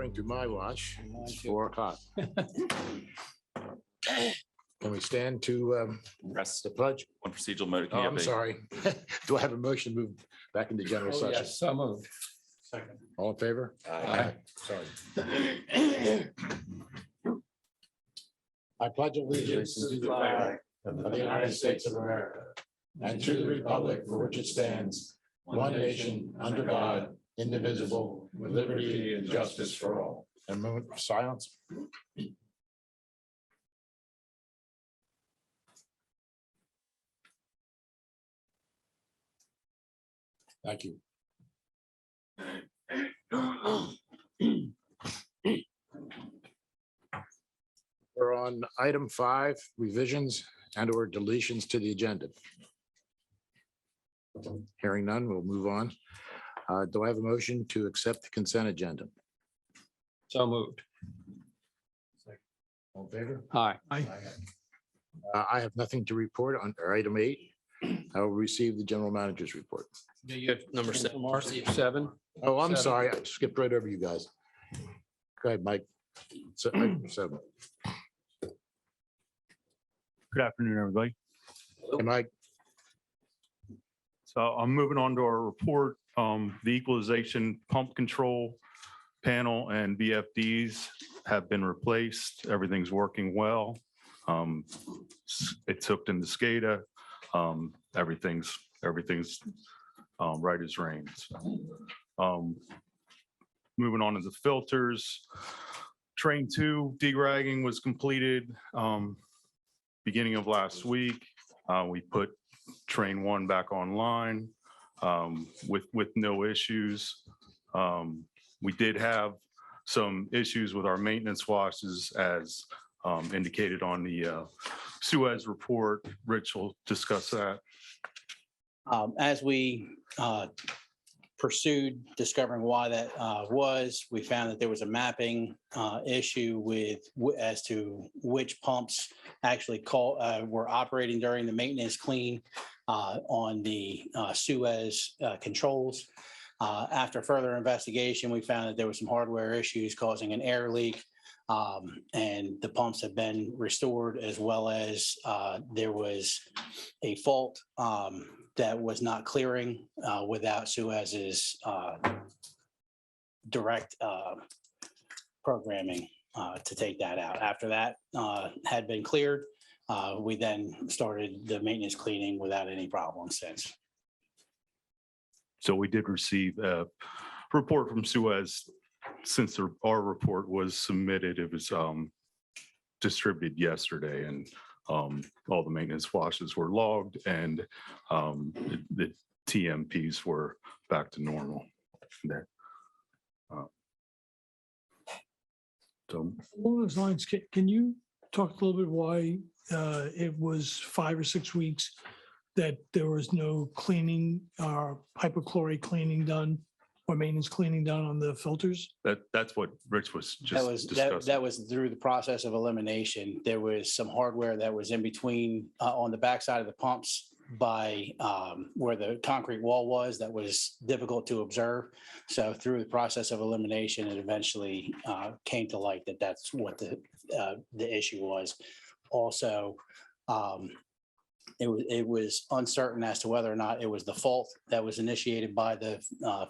according to my watch, it's Mine too. 4 o'clock. Can we stand to Rest the pledge? one procedural matter. Oh, I'm sorry. Do I have a motion to move back into general Oh, session? yes, so moved. Second. All in favor? Aye. Sorry. I pledge allegiance to the flag of the United States of America and to the republic for which it stands, one nation, under God, indivisible, with liberty and justice for all. A moment of silence. Thank you. We're on item 5, revisions and or deletions to the agenda. Hearing none, we'll move on. Do I have a motion to accept the consent agenda? So moved. All in favor? Aye. I have nothing to report on item 8. I will receive the general manager's report. Yeah, you have number 7, Mark, 7. Oh, I'm 7. sorry. I skipped right over you guys. Go ahead, Mike. Item 7. Good afternoon, everybody. Hey, Mike. So I'm moving on to our report. The equalization pump control panel and VFDs have been replaced. Everything's working well. It's hooked into SCADA. Everything's right as rain. So, moving on to the filters. Train 2 deragging was completed beginning of last week. We put train 1 back online with no issues. We did have some issues with our maintenance washes as indicated on the Suez report. Rich will discuss that. As we pursued discovering why that was, we found that there was a mapping issue as to which pumps actually were operating during the maintenance clean on the Suez controls. After further investigation, we found that there were some hardware issues causing an air leak, and the pumps have been restored, as well as there was a fault that was not clearing without Suez's direct programming to take that out. After that had been cleared, we then started the maintenance cleaning without any problems since. So we did receive a report from Suez. Since our report was submitted, it was distributed yesterday, and all the maintenance washes were logged, and the TMPs were back to normal there. So Along those lines, can you talk a little bit why it was 5 or 6 weeks that there was no cleaning or hypochlorite cleaning done or maintenance cleaning done on the filters? that's what Rich was That just was discussing. that was through the process of elimination. There was some hardware that was in between on the backside of the pumps by where the concrete wall was that was difficult to observe. So through the process of elimination, it eventually came to light that that's what the issue was. Also, it was uncertain as to whether or not it was the fault that was initiated by the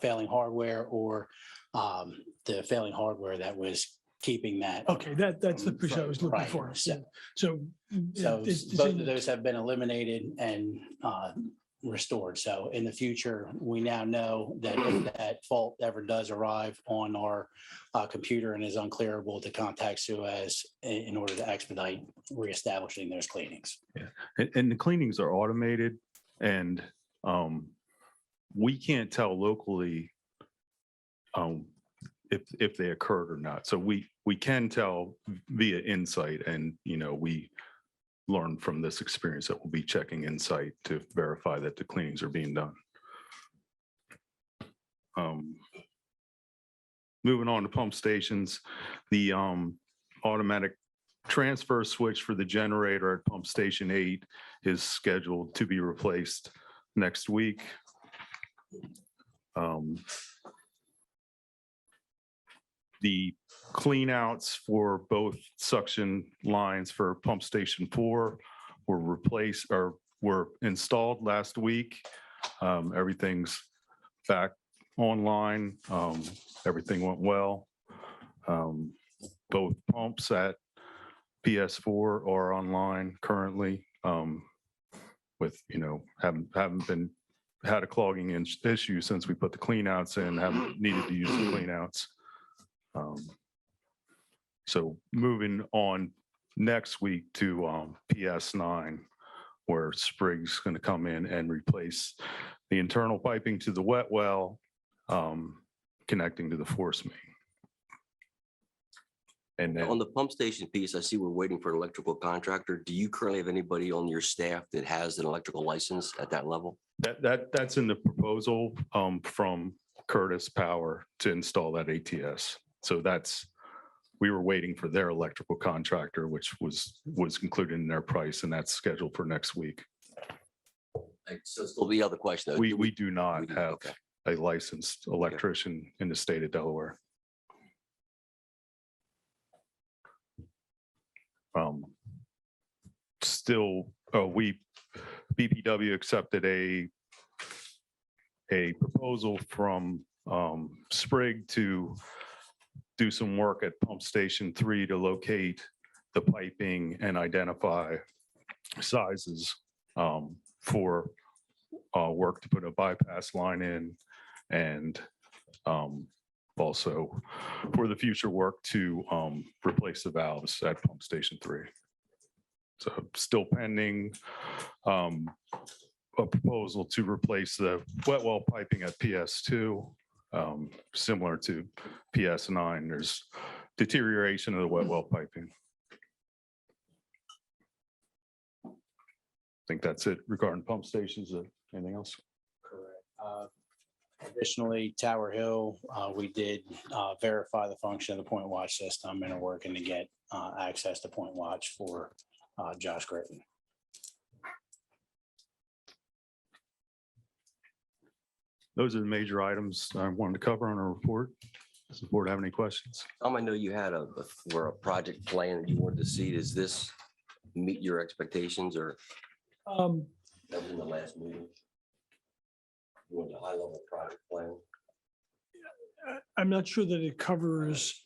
failing hardware or the failing hardware that was keeping that. Okay, that's the piece I was looking Right. for. So So both of those have been eliminated and restored. So in the future, we now know that if that fault ever does arrive on our computer and is unclearable, to contact Suez in order to expedite reestablishing those cleanings. And the cleanings are automated, and we can't tell locally if they occurred or not. So we can tell via Insight, and we learn from this experience that we'll be checking Insight to verify that the cleanings are being done. Moving on to pump stations, the automatic transfer switch for the generator at pump station 8 is scheduled to be replaced next week. The clean outs for both suction lines for pump station 4 were replaced or were installed last week. Everything's back online. Everything went well. Both pumps at PS4 are online currently, with, haven't had a clogging issue since we put the clean outs in, haven't needed to use the clean outs. So moving on next week to PS9, where Sprig's going to come in and replace the internal piping to the wet well, connecting to the force main. And then On the pump station piece, I see we're waiting for an electrical contractor. Do you currently have anybody on your staff that has an electrical license at that level? that's in the proposal from Curtis Power to install that ATS. So we were waiting for their electrical contractor, which was included in their price, and that's scheduled for next week. So still the other question. Though, We do not have okay. a licensed electrician in the state of Delaware. BPW accepted a proposal from Sprig to do some work at pump station 3 to locate the piping and identify sizes for work to put a bypass line in, and also for the future work to replace the valves at pump station 3. So still pending a proposal to replace the wet well piping at PS2, similar to PS9. There's deterioration of the wet well piping. I think that's it regarding pump stations. Anything else? Correct. Additionally, Tower Hill, we did verify the function of the point watch system and are working to get access to point watch for Josh Gritton. Those are the major items I wanted to cover on our report. Does the board have any questions? I know you had a project plan that you wanted to see. Does this meet your expectations, or that was in the last meeting? You want a high level project plan? I'm not sure that it covers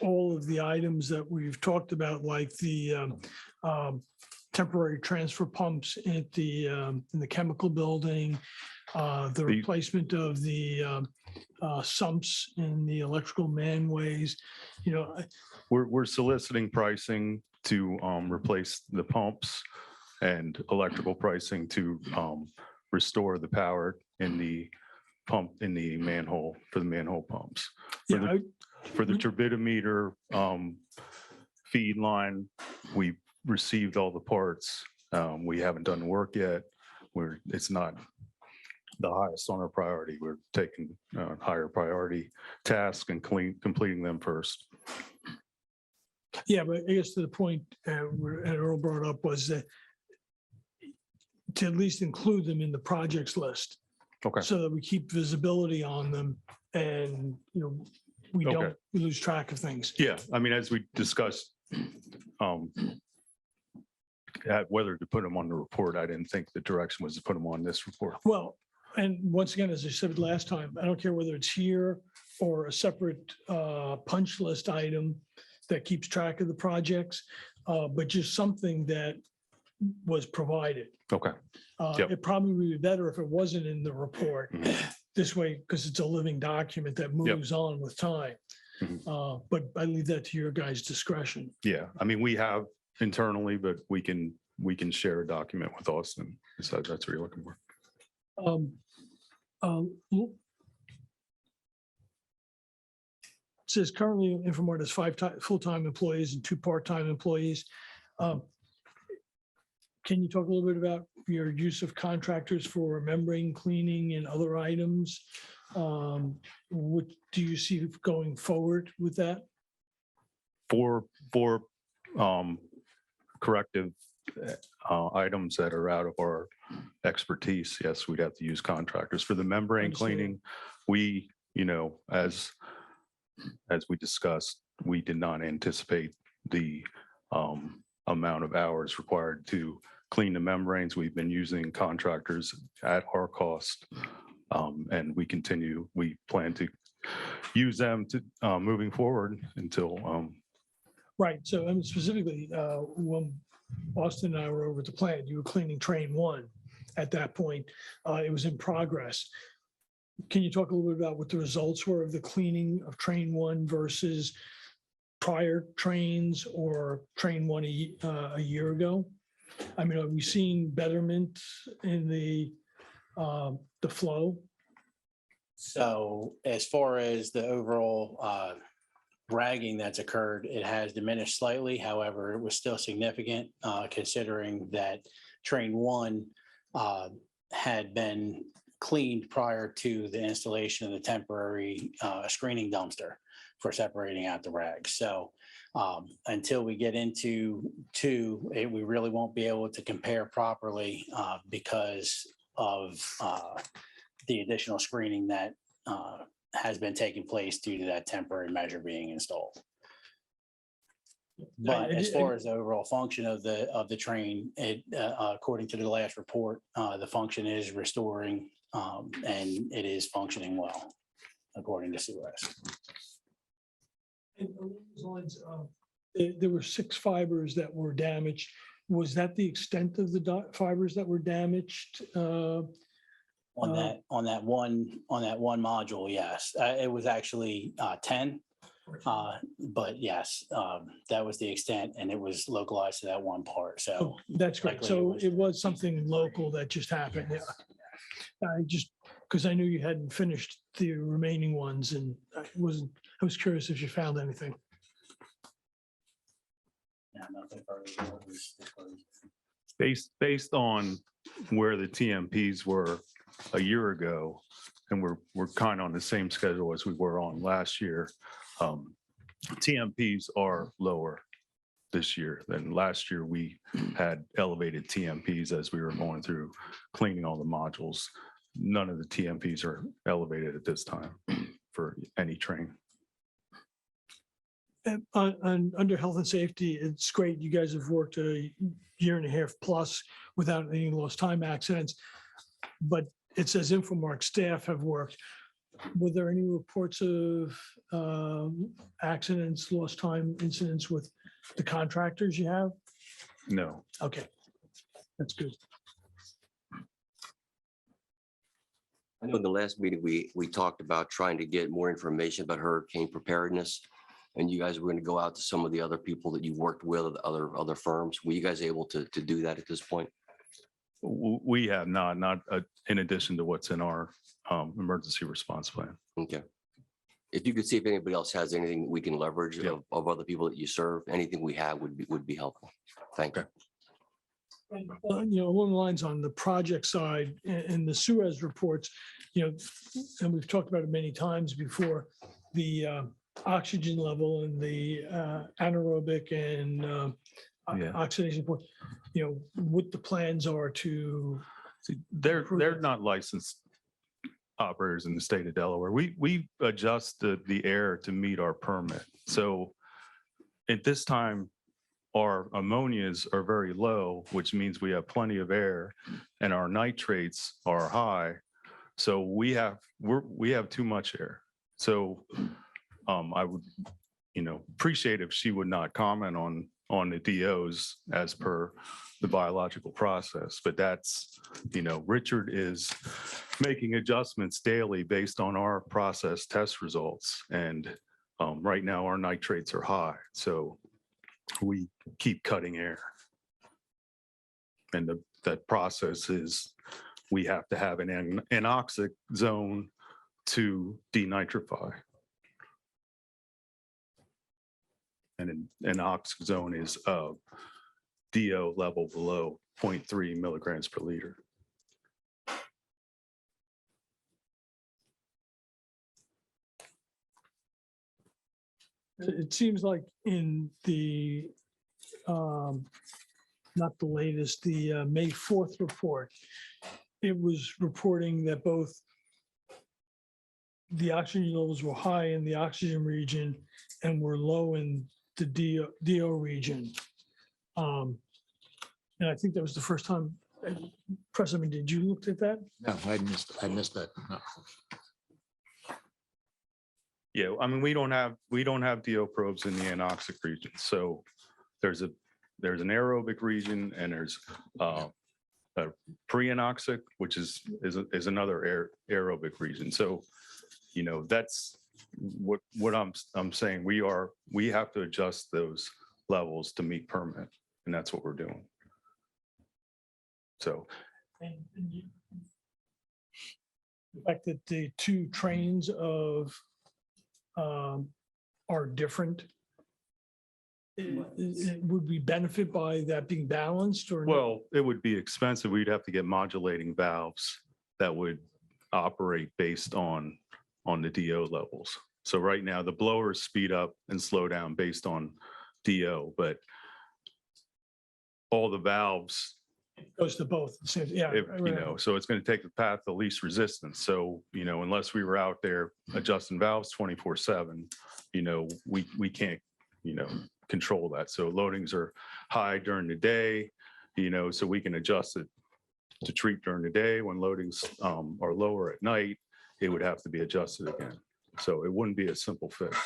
all of the items that we've talked about, like the temporary transfer pumps at in the chemical building, the replacement of the sumps in the electrical manways. We're soliciting pricing to replace the pumps and electrical pricing to restore the power in the pump in the manhole for the manhole pumps. For the turbidimeter feed line, we received all the parts. We haven't done the work yet. It's not the highest on our priority. We're taking higher priority tasks and completing them first. Yeah, but I guess to the point where Earl brought up was that to at least include them in the projects list. Okay. So that we keep visibility on them and, we don't Okay. lose track of things. Yeah, I mean, as we discussed, whether to put them on the report, I didn't think the direction was to put them on this report. Well, and once again, as I said last time, I don't care whether it's here or a separate punch list item that keeps track of the projects, but just something that was provided. Okay. Yep. It probably would be better if it wasn't in the report. Mhm. This way, because it's a living document that moves on with time. Mhm. But I leave that to your guys' discretion. Yeah, I mean, we have internally, but we can share a document with Austin. So that's what you're looking for. It says currently Infomart has 5 full-time employees and 2 part-time employees. Can you talk a little bit about your use of contractors for membrane cleaning and other items? What do you see going forward with that? For corrective items that are out of our expertise, yes, we'd have to use contractors. For the membrane Understood. cleaning, we, as as we discussed, we did not anticipate the amount of hours required to clean the membranes. We've been using contractors at our cost. And we plan to use them to moving forward until, Right, so I mean specifically, when Austin and I were over at the plant, you were cleaning train one at that point. It was in progress. Can you talk a little bit about what the results were of the cleaning of train one versus prior trains or train one a year ago? I mean, are we seeing betterment in the flow? So as far as the overall ragging that's occurred, it has diminished slightly. However, it was still significant considering that train one had been cleaned prior to the installation of the temporary screening dumpster for separating out the rags. So until we get into two, we really won't be able to compare properly because of the additional screening that has been taking place due to that temporary measure being installed. But as far as the overall function of the train, it according to the last report, the function is restoring and it is functioning well, according to COS. And along those lines, there were 6 fibers that were damaged. Was that the extent of the fibers that were damaged? On that one module, yes. It was actually 10. But yes, that was the extent and it was localized to that one part. So Oh, that's great. likely So it was something local that just happened. Yeah. Because I knew you hadn't finished the remaining ones and I was curious if you found anything. yeah, nothing further was disclosed. based on where the TMPs were a year ago, and we're kind of on the same schedule as we were on last year. TMPs are lower this year than last year. We had elevated TMPs as we were going through cleaning all the modules. None of the TMPs are elevated at this time for any train. And under health and safety, it's great. You guys have worked a year and a half plus without any lost time accidents. But it says Infomark staff have worked. Were there any reports of accidents, lost time incidents with the contractors you have? No. Okay, that's good. I know in the last meeting, we talked about trying to get more information about hurricane preparedness. And you guys were going to go out to some of the other people that you worked with, other firms. Were you guys able to do that at this point? We have not in addition to what's in our emergency response plan. Okay. If you could see if anybody else has anything we can leverage of other people that you serve, anything we have would be helpful. Thank you. Along the lines on the project side and the Suez reports, and we've talked about it many times before, the oxygen level and the anaerobic and oxidation point, what the plans are to. See, they're not licensed operators in the state of Delaware. We adjust the air to meet our permit. So at this time, our ammonias are very low, which means we have plenty of air, and our nitrates are high. So we have too much air. So I would, appreciate if she would not comment on the DOs as per the biological process, but that's, Richard is making adjustments daily based on our process test results. And right now our nitrates are high. So we keep cutting air. And that process is, we have to have an anoxic zone to denitrify. And an anoxic zone is a DO level below 0.3 milligrams per liter. It seems like in the, not the latest, the May 4th report, it was reporting that both the oxygen levels were high in the oxygen region and were low in the DO region. And I think that was the first time, President, did you look at that? No, I missed that. No. Yeah, I mean, we don't have DO probes in the anoxic region. So there's an aerobic region and there's a pre-anoxic, which is another aerobic region. So, you know, that's what I'm saying. We have to adjust those levels to meet permit, and that's what we're doing. So And the fact that the two trains of are different, would we benefit by that being balanced or? no? well, it would be expensive. We'd have to get modulating valves that would operate based on the DO levels. So right now, the blowers speed up and slow down based on DO, but all the valves, Goes to both. So, yeah. if, you know, so it's going to take the path of least resistance. So, you know, unless we were out there adjusting valves 24/7, you know, we can't, you know, control that. So loadings are high during the day, you know, so we can adjust it to treat during the day. When loadings are lower at night, it would have to be adjusted again. So it wouldn't be a simple fix.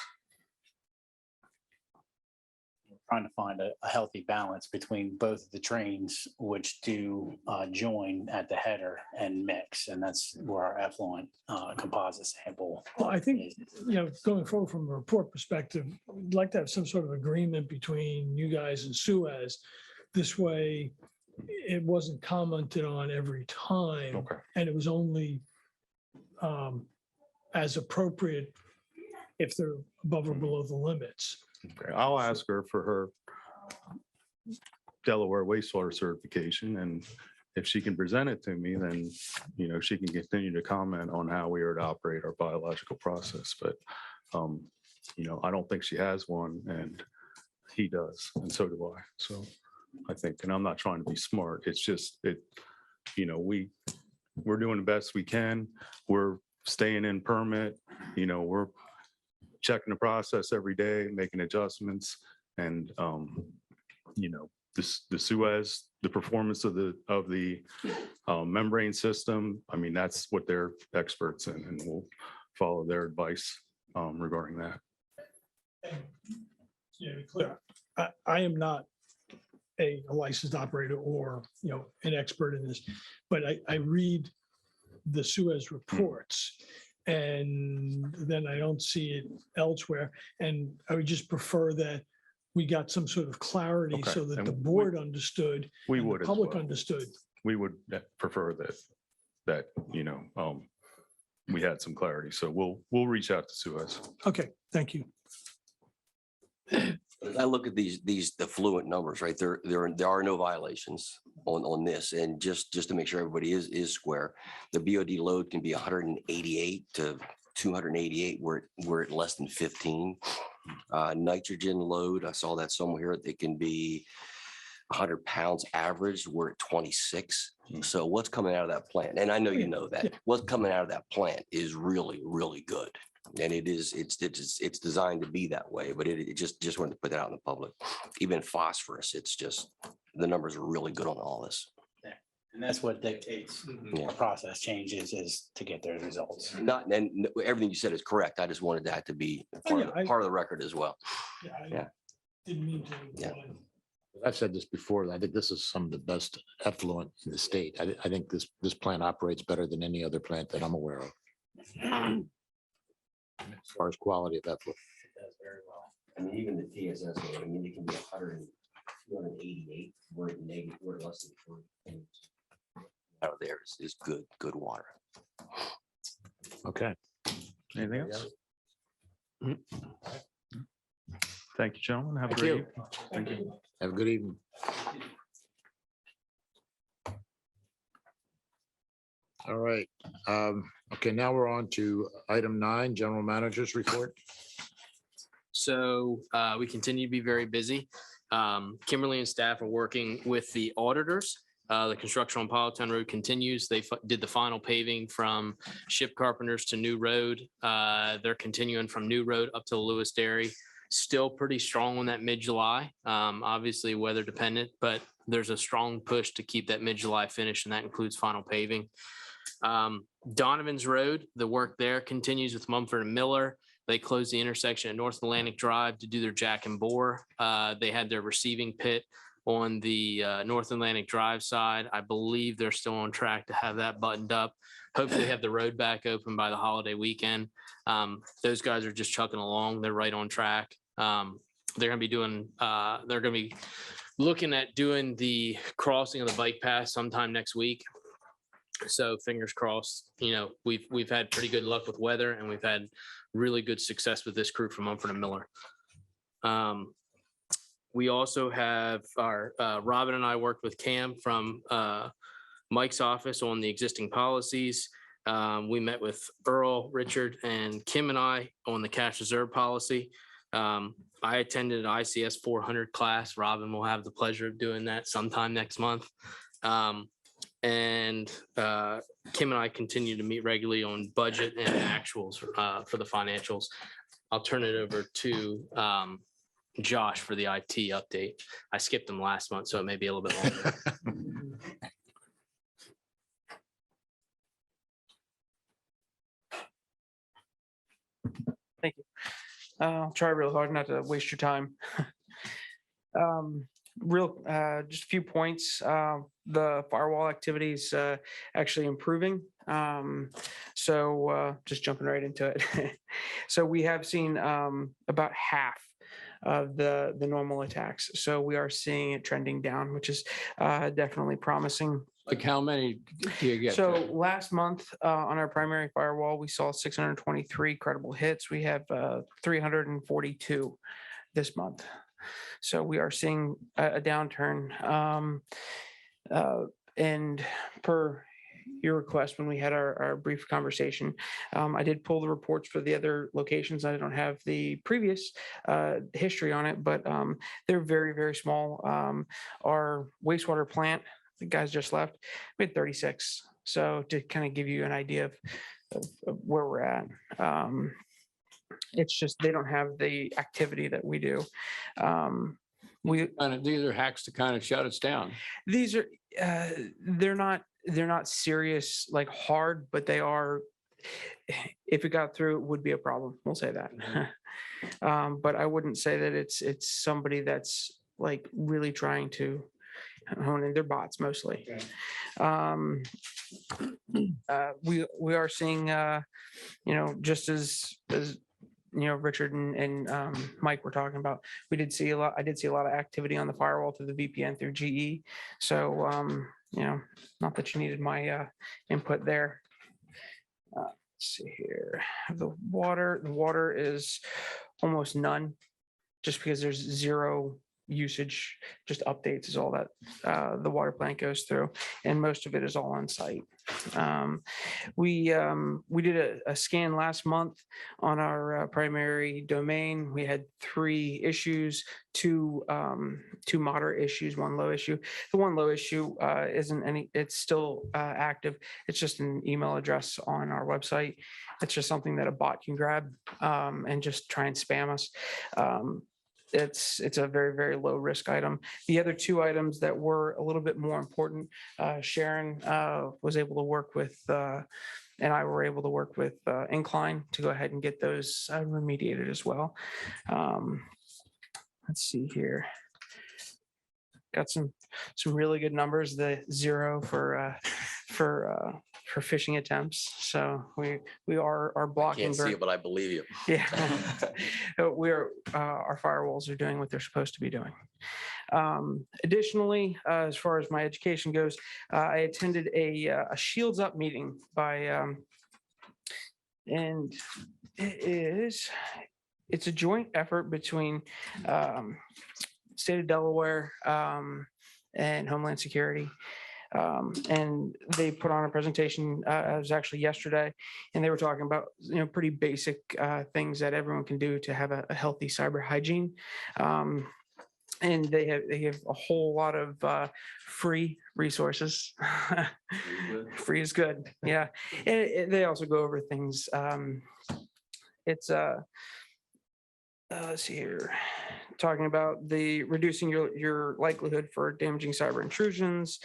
Trying to find a healthy balance between both of the trains, which do join at the header and mix. And that's where our effluent composite sample. Well, I think, you know, going forward from a report perspective, we'd like to have some sort of agreement between you guys and Suez. This way, it wasn't commented on every time. Okay. And it was only as appropriate if they're above or below the limits. Okay, I'll ask her for her Delaware wastewater certification, and if she can present it to me, then, you know, she can continue to comment on how we are to operate our biological process. But, you know, I don't think she has one, and he does, and so do I. So I think, and I'm not trying to be smart. It's just, you know, we're doing the best we can. We're staying in permit, you know, we're checking the process every day, making adjustments, and you know, the Suez, the performance of the membrane system. I mean, that's what they're experts in, and we'll follow their advice regarding that. Yeah, to be clear, I am not a licensed operator or, you know, an expert in this, but I read the Suez reports. And then I don't see it elsewhere. And I would just prefer that we got some sort of clarity Okay, so that and the board understood. We and the would as public well. understood. We would prefer that, you know, we had some clarity. So we'll reach out to Suez. Okay, thank you. I look at the fluent numbers, right? There are no violations on this. And just to make sure everybody is square, the BOD load can be 188 to 288. We're at less than 15. Nitrogen load, I saw that somewhere, it can be 100 pounds average. We're at 26. So what's coming out of that plant? And I know you know that. Yeah. What's coming out of that plant is really, really good. And it's designed to be that way, but it just wanted to put that out in the public. Even phosphorus, it's just, the numbers are really good on all this. And that's what dictates Yeah. our process changes is to get those results. Not, and everything you said is correct. I just wanted that to be part of the record as well. I Yeah. didn't mean to. Yeah. I've said this before. I think this is some of the best effluent in the state. I think this plant operates better than any other plant that I'm aware of. As far as quality of effluent. It does very well. I mean, even the TSS, I mean, it can be 288. We're at negative, we're less than 40. Out of there is good water. Okay. Anything else? Thank you, gentlemen. Have a Thank great you. evening. Thank you. Have a good evening. All right. Okay, now we're on to item 9, General Manager's Report. So we continue to be very busy. Kimberly and staff are working with the auditors The construction on Powelltown Road continues. They did the final paving from Ship Carpenters to New Road. They're continuing from New Road up to the Lewes Dairy. Still pretty strong on that mid-July, obviously weather dependent, but there's a strong push to keep that mid-July finish, and that includes final paving. Donovan's Road, the work there continues with Mumford and Miller. They closed the intersection at North Atlantic Drive to do their jack and bore. They had their receiving pit on the North Atlantic Drive side. I believe they're still on track to have that buttoned up. Hopefully have the road back open by the holiday weekend. Those guys are just chucking along. They're right on track. They're going to be looking at doing the crossing of the bike path sometime next week. So fingers crossed. We've had pretty good luck with weather, and we've had really good success with this crew from Mumford and Miller. We also have our Robin and I worked with Cam from Mike's office on the existing policies. We met with Earl, Richard, and Kim and I on the cash reserve policy. I attended an ICS 400 class. Robin will have the pleasure of doing that sometime next month. And Kim and I continue to meet regularly on budget and actuals for the financials. I'll turn it over to Josh for the IT update. I skipped them last month, so it may be a little bit longer. Thank you. I'll try real hard not to waste your time. Just a few points. The firewall activity is actually improving. Just jumping right into it. So we have seen about half of the normal attacks. So we are seeing it trending down, which is definitely promising. Like how many do you get? So last month on our primary firewall, we saw 623 credible hits. We have 342 this month. So we are seeing a downturn. And per your request, when we had our brief conversation, I did pull the reports for the other locations. I don't have the previous history on it, but they're very, very small. Our wastewater plant, the guys just left, we had 36. So to kind of give you an idea of where we're at. It's just they don't have the activity that we do. These are hacks to kind of shut us down. These are they're not serious like hard, but they are. If it got through, it would be a problem. We'll say that. But I wouldn't say that it's somebody that's like really trying to hone in. Their bots mostly. Okay. We are seeing just as Richard and Mike were talking about, I did see a lot of activity on the firewall through the VPN through GE. So not that you needed my input there. Let's see here. The water is almost none, just because there's zero usage. Just updates is all that the water plant goes through, and most of it is all on site. We did a scan last month on our primary domain. We had 3 issues, two moderate issues, 1 low issue. The 1 low issue it's still active. It's just an email address on our website. It's just something that a bot can grab and just try and spam us. It's a very, very low risk item. The other 2 items that were a little bit more important, Sharon was able to work with, and I were able to work with Incline to go ahead and get those remediated as well. Let's see here. Got some really good numbers. The 0 for phishing attempts. So we are blocking. Can't see it, but I believe you. Yeah, our firewalls are doing what they're supposed to be doing. Additionally, as far as my education goes, I attended a Shields Up meeting and it's a joint effort between state of Delaware and Homeland Security. And they put on a presentation, it was actually yesterday, and they were talking about, pretty basic things that everyone can do to have a healthy cyber hygiene. And they have a whole lot of free resources. Free is good. Yeah. And they also go over things. It's let's see here, talking about the reducing your likelihood for damaging cyber intrusions,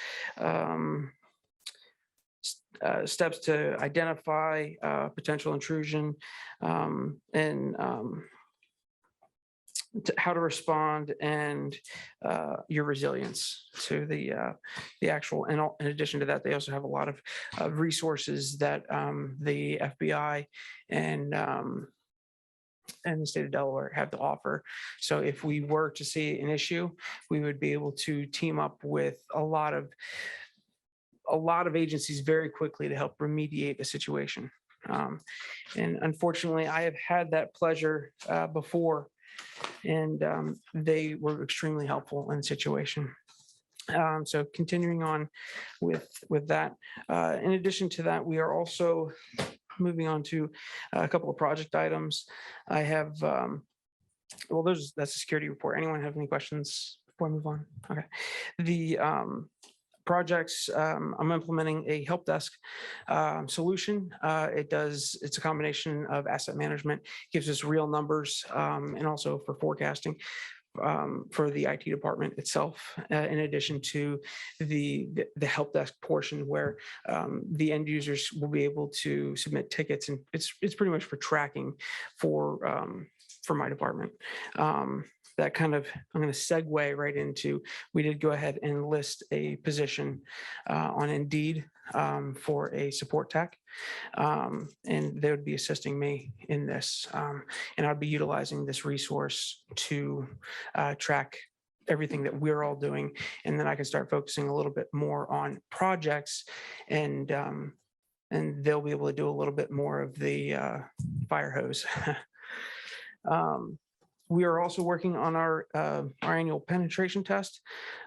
steps to identify potential intrusion, and how to respond, and your resilience to the actual. And in addition to that, they also have a lot of resources that the FBI and the state of Delaware have to offer. So if we were to see an issue, we would be able to team up with a lot of agencies very quickly to help remediate a situation. And unfortunately, I have had that pleasure before, and they were extremely helpful in the situation. So continuing on with that, in addition to that, we are also moving on to a couple of project items. I have, well, that's a security report. Anyone have any questions before I move on? Okay. The projects, I'm implementing a help desk solution. It's a combination of asset management, gives us real numbers, and also for forecasting for the IT department itself, in addition to the help desk portion where the end users will be able to submit tickets, and it's pretty much for tracking for my department. That kind of, I'm going to segue right into, we did go ahead and list a position on Indeed for a support tech. And they would be assisting me in this. And I'd be utilizing this resource to track everything that we're all doing. And then I can start focusing a little bit more on projects, and they'll be able to do a little bit more of the fire hose. We are also working on our annual penetration test.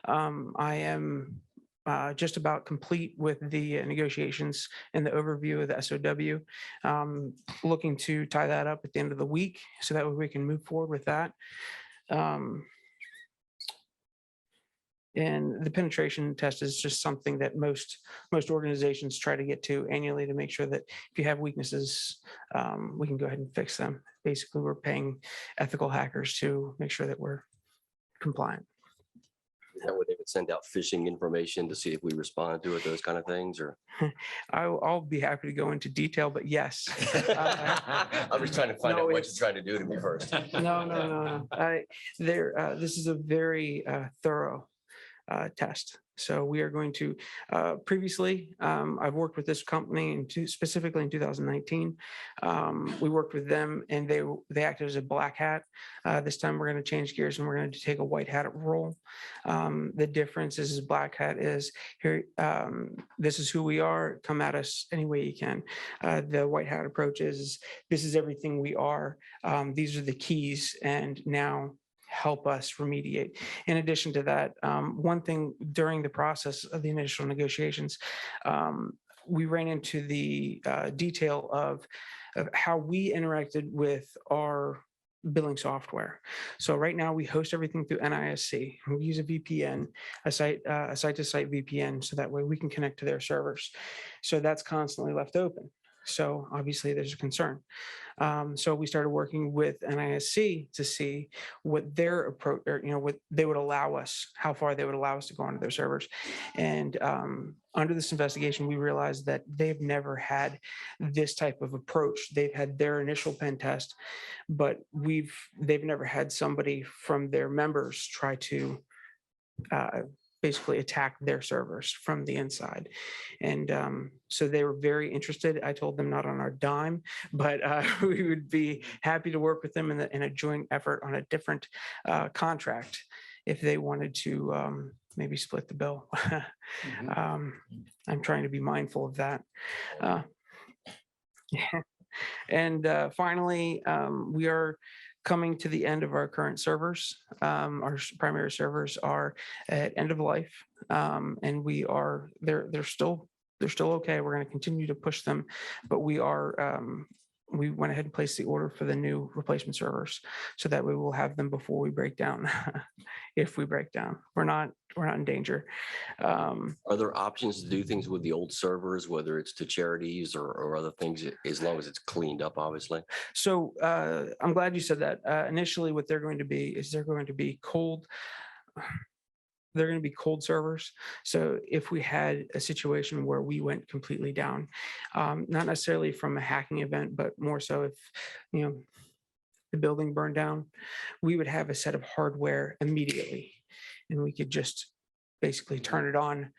I am just about complete with the negotiations and the overview of the SOW. Looking to tie that up at the end of the week, so that way we can move forward with that. And the penetration test is just something that most organizations try to get to annually to make sure that if you have weaknesses, we can go ahead and fix them. Basically, we're paying ethical hackers to make sure that we're compliant. Is that where they would send out phishing information to see if we respond to it, those kind of things, or? I'll be happy to go into detail, but yes. I was trying to find no, out what it's- you're trying to do to me first. No. This is a very thorough test. So we are going to, previously, I've worked with this company specifically in 2019. We worked with them, and they acted as a black hat. This time we're going to change gears, and we're going to take a white hat role. The difference is black hat is here. This is who we are. Come at us any way you can. The white hat approach is this is everything we are. These are the keys, and now help us remediate. In addition to that, one thing during the process of the initial negotiations, we ran into the detail of how we interacted with our billing software. So right now we host everything through NISC. We use a VPN, a site-to-site VPN, so that way we can connect to their servers. So that's constantly left open. So obviously there's a concern. So we started working with NISC to see what their approach, or what they would allow us, how far they would allow us to go onto their servers. And under this investigation, we realized that they've never had this type of approach. They've had their initial pen test, but they've never had somebody from their members try to basically attack their servers from the inside. And so they were very interested. I told them not on our dime, but we would be happy to work with them in a joint effort on a different contract if they wanted to maybe split the bill. I'm trying to be mindful of that. And finally, we are coming to the end of our current servers. Our primary servers are at end of life, and they're still okay. We're going to continue to push them, but we are we went ahead and placed the order for the new replacement servers. So that we will have them before we break down. If we break down, we're not in danger. Are there options to do things with the old servers, whether it's to charities or other things, as long as it's cleaned up, obviously? So I'm glad you said that. Initially, what they're going to be is they're going to be cold. They're going to be cold servers. So if we had a situation where we went completely down, not necessarily from a hacking event, but more so if, the building burned down, we would have a set of hardware immediately. And we could just basically turn it on,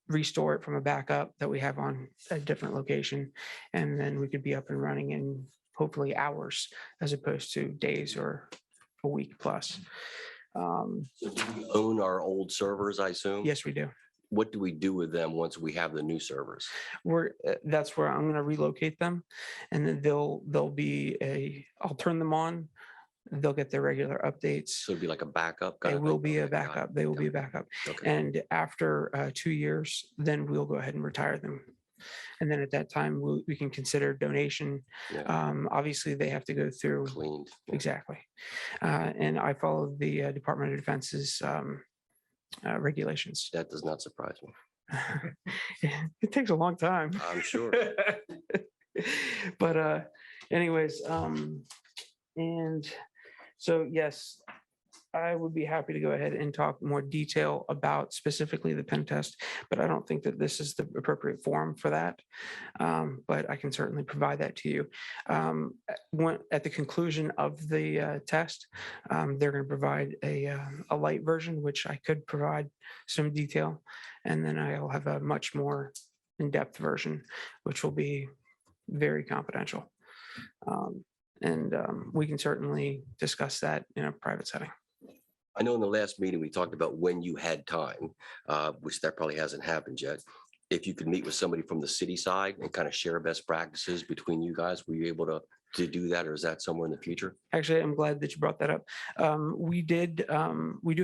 restore it from a backup that we have on a different location. And then we could be up and running in hopefully hours as opposed to days or a week plus. So do we own our old servers, I assume? Yes, we do. What do we do with them once we have the new servers? That's where I'm going to relocate them, and then I'll turn them on. They'll get their regular updates. So it'd be like a backup? They kind of will thing? be a Okay, got it. backup. They will be a backup. Okay. And after 2 years, then we'll go ahead and retire them. And then at that time, we can consider donation. Yeah. Obviously, they have to go through. Cleaned. Exactly. And I follow the Department of Defense's regulations. That does not surprise me. It takes a long time. I'm sure. But anyways, and so, yes, I would be happy to go ahead and talk more detail about specifically the pen test, but I don't think that this is the appropriate forum for that. But I can certainly provide that to you. At the conclusion of the test, they're going to provide a light version, which I could provide some detail. And then I'll have a much more in-depth version, which will be very confidential. And we can certainly discuss that in a private setting. I know in the last meeting, we talked about when you had time, which that probably hasn't happened yet. If you could meet with somebody from the city side and kind of share best practices between you guys, were you able to do that, or is that somewhere in the future? Actually, I'm glad that you brought that up. We do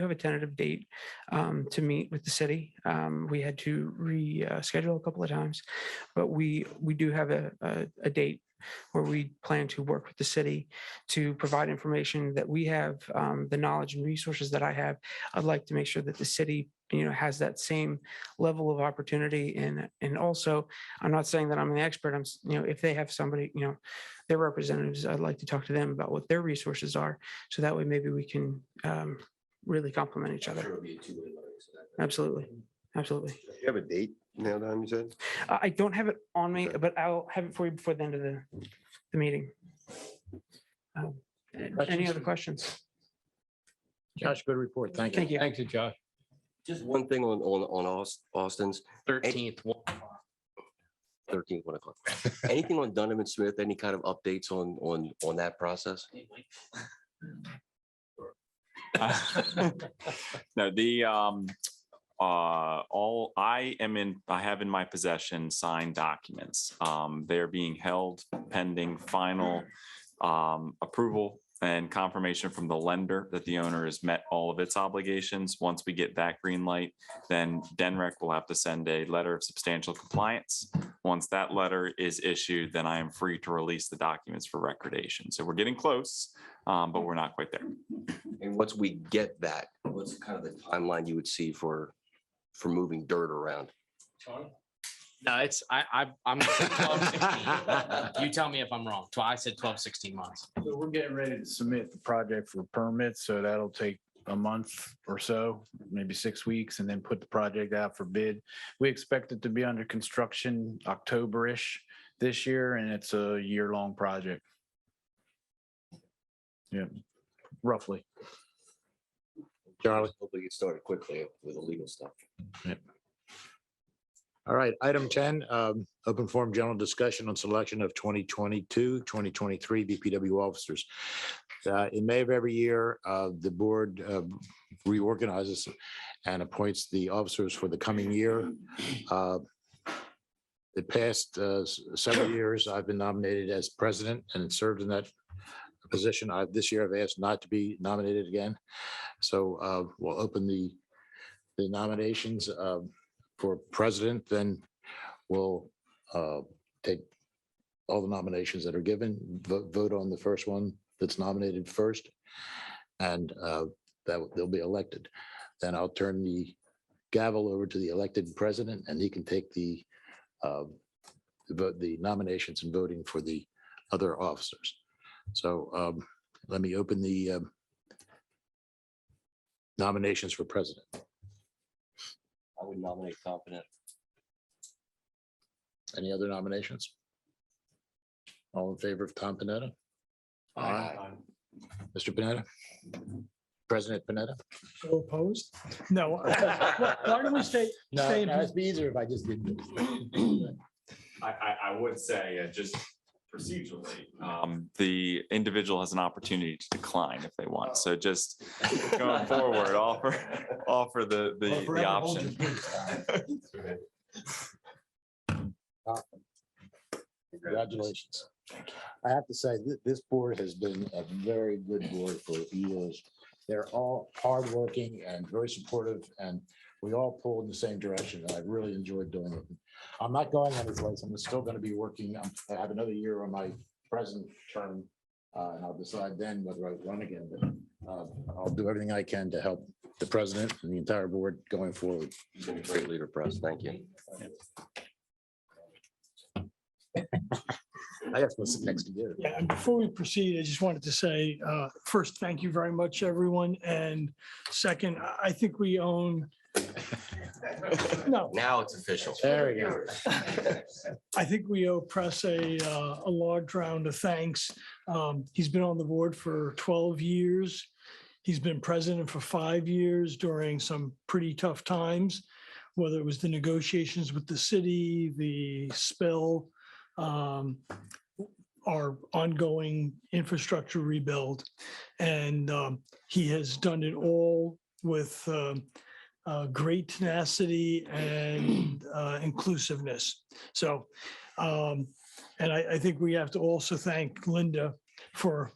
have a tentative date to meet with the city. We had to reschedule a couple of times, but we do have a date where we plan to work with the city to provide information that we have, the knowledge and resources that I have. I'd like to make sure that the city, has that same level of opportunity. And also, I'm not saying that I'm an expert. If they have somebody, their representatives, I'd like to talk to them about what their resources are. So that way, maybe we can really complement each other. Sure, it'll be a two-way learning, so that- Absolutely. Absolutely. You have a date now, Don, you said? I don't have it on me, Okay. but I'll have it for you before the end of the meeting. Any other questions? Josh, good report. Thank you. Thank you. Thank you, Josh. Just one thing on Austin's 13th. 13th, 1 o'clock. Anything on Donovan Smith? Any kind of updates on that process? No, I have in my possession signed documents. They're being held pending final approval and confirmation from the lender that the owner has met all of its obligations. Once we get that green light, then DENREC will have to send a letter of substantial compliance. Once that letter is issued, then I am free to release the documents for recordation. So we're getting close, but we're not quite there. And once we get that, what's kind of the timeline you would see for moving dirt around? No, I'm 12, 16. You tell me if I'm wrong. I said 12, 16 months. So we're getting ready to submit the project for permits, so that'll take a month or so, maybe 6 weeks, and then put the project out for bid. We expect it to be under construction October-ish this year, and it's a year-long project. Yeah, roughly. Charlie. Hopefully get started quickly with the legal stuff. All right, item 10, open forum general discussion on selection of 2022, 2023 BPW officers. In May of every year, the board reorganizes and appoints the officers for the coming year. The past several years, I've been nominated as president and served in that position. This year, I've asked not to be nominated again. So we'll open the nominations for president, then we'll take all the nominations that are given, vote on the first one that's nominated first, and they'll be elected. Then I'll turn the gavel over to the elected president, and he can take the nominations and voting for the other officers. So let me open the nominations for president. I would nominate Tom Panetta. Any other nominations? All in favor of Tom Panetta? Aye. Mr. Panetta? President Panetta? So opposed? No. Why don't we stay? No, stay in- it'd be easier if I just did this. I would say just procedurally, the individual has an opportunity to decline if they want. So just going forward, offer the option. Congratulations. I have to say, this board has been a very good board for years. They're all hardworking and very supportive, and we all pull in the same direction. And I really enjoyed doing it. I'm not going anyplace. I'm still going to be working. I have another year on my present term, and I'll decide then whether I run again. But I'll do everything I can to help the president and the entire board going forward. You've been a great leader for us. Thank you. I have to sit next to you. Yeah, and before we proceed, I just wanted to say, first, thank you very much, everyone. And second, I think we own. No, Now it's official. There we go. I think we owe Press a large round of thanks. He's been on the board for 12 years. He's been president for 5 years during some pretty tough times, whether it was the negotiations with the city, the spill, our ongoing infrastructure rebuild. And he has done it all with great tenacity and inclusiveness. So, and I think we have to also thank Linda for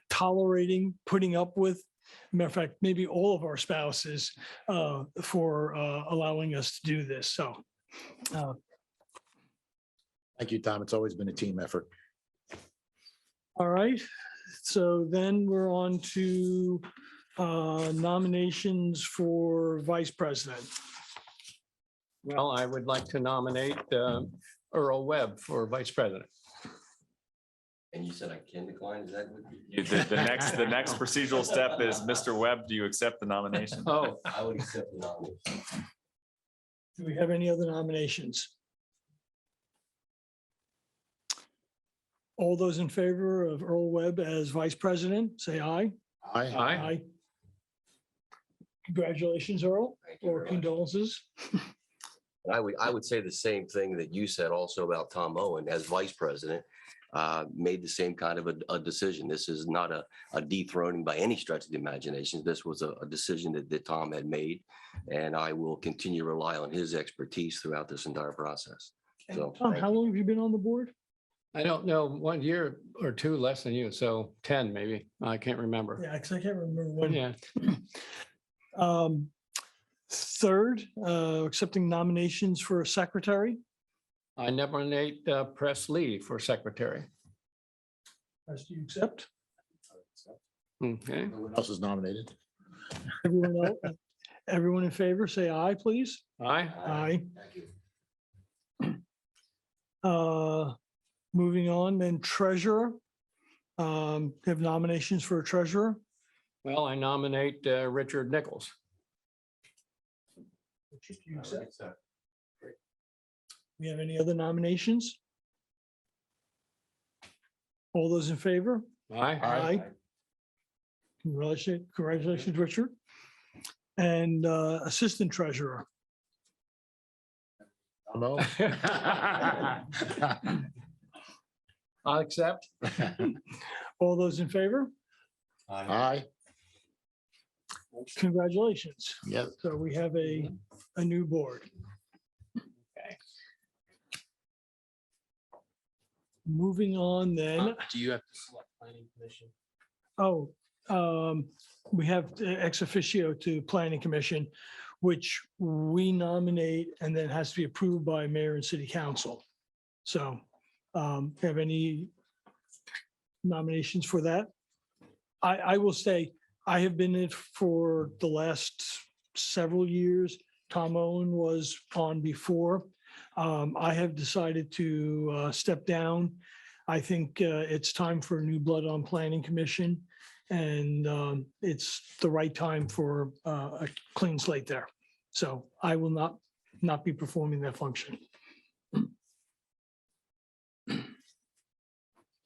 tolerating, putting up with, matter of fact, maybe all of our spouses for allowing us to do this. So. Thank you, Tom. It's always been a team effort. All right, so then we're on to nominations for vice president. Well, I would like to nominate Earl Webb for vice president. And you said I can decline, is that what? The next procedural step is, Mr. Webb, do you accept the nomination? Oh, I would accept the nomination. Do we have any other nominations? All those in favor of Earl Webb as vice president, say aye. Aye. aye. Congratulations, Earl, Thank you or very much. condolences. I would say the same thing that you said also about Tom Owen as vice president, made the same kind of a decision. This is not a dethroning by any stretch of the imagination. This was a decision that Tom had made, and I will continue to rely on his expertise throughout this entire process. So, Tom, thank how you. long have you been on the board? I don't know, 1 year or two less than you, so 10 maybe. I can't remember. Yeah, because I can't remember when. Yeah, Third, accepting nominations for a secretary. I nominate Press Lee for secretary. As do you accept? Okay, No one else is nominated. Everyone else, everyone in favor, say aye, please. aye. Aye. Thank you. Moving on, then treasurer. Have nominations for a treasurer. Well, I nominate Richard Nichols. Do you accept? We have any other nominations? All those in favor? Aye. Congratulations, Richard. And assistant treasurer. No. I'll accept. All those in favor? Aye. Congratulations. Yep. So we have a new board. Moving on then. Do you have to select planning commission? Oh, we have ex officio to planning commission, which we nominate and then has to be approved by mayor and city council. So Have any nominations for that? I will say, I have been in it for the last several years. Tom Owen was on before. I have decided to step down. I think it's time for new blood on Planning Commission. And it's the right time for a clean slate there. So I will not be performing that function.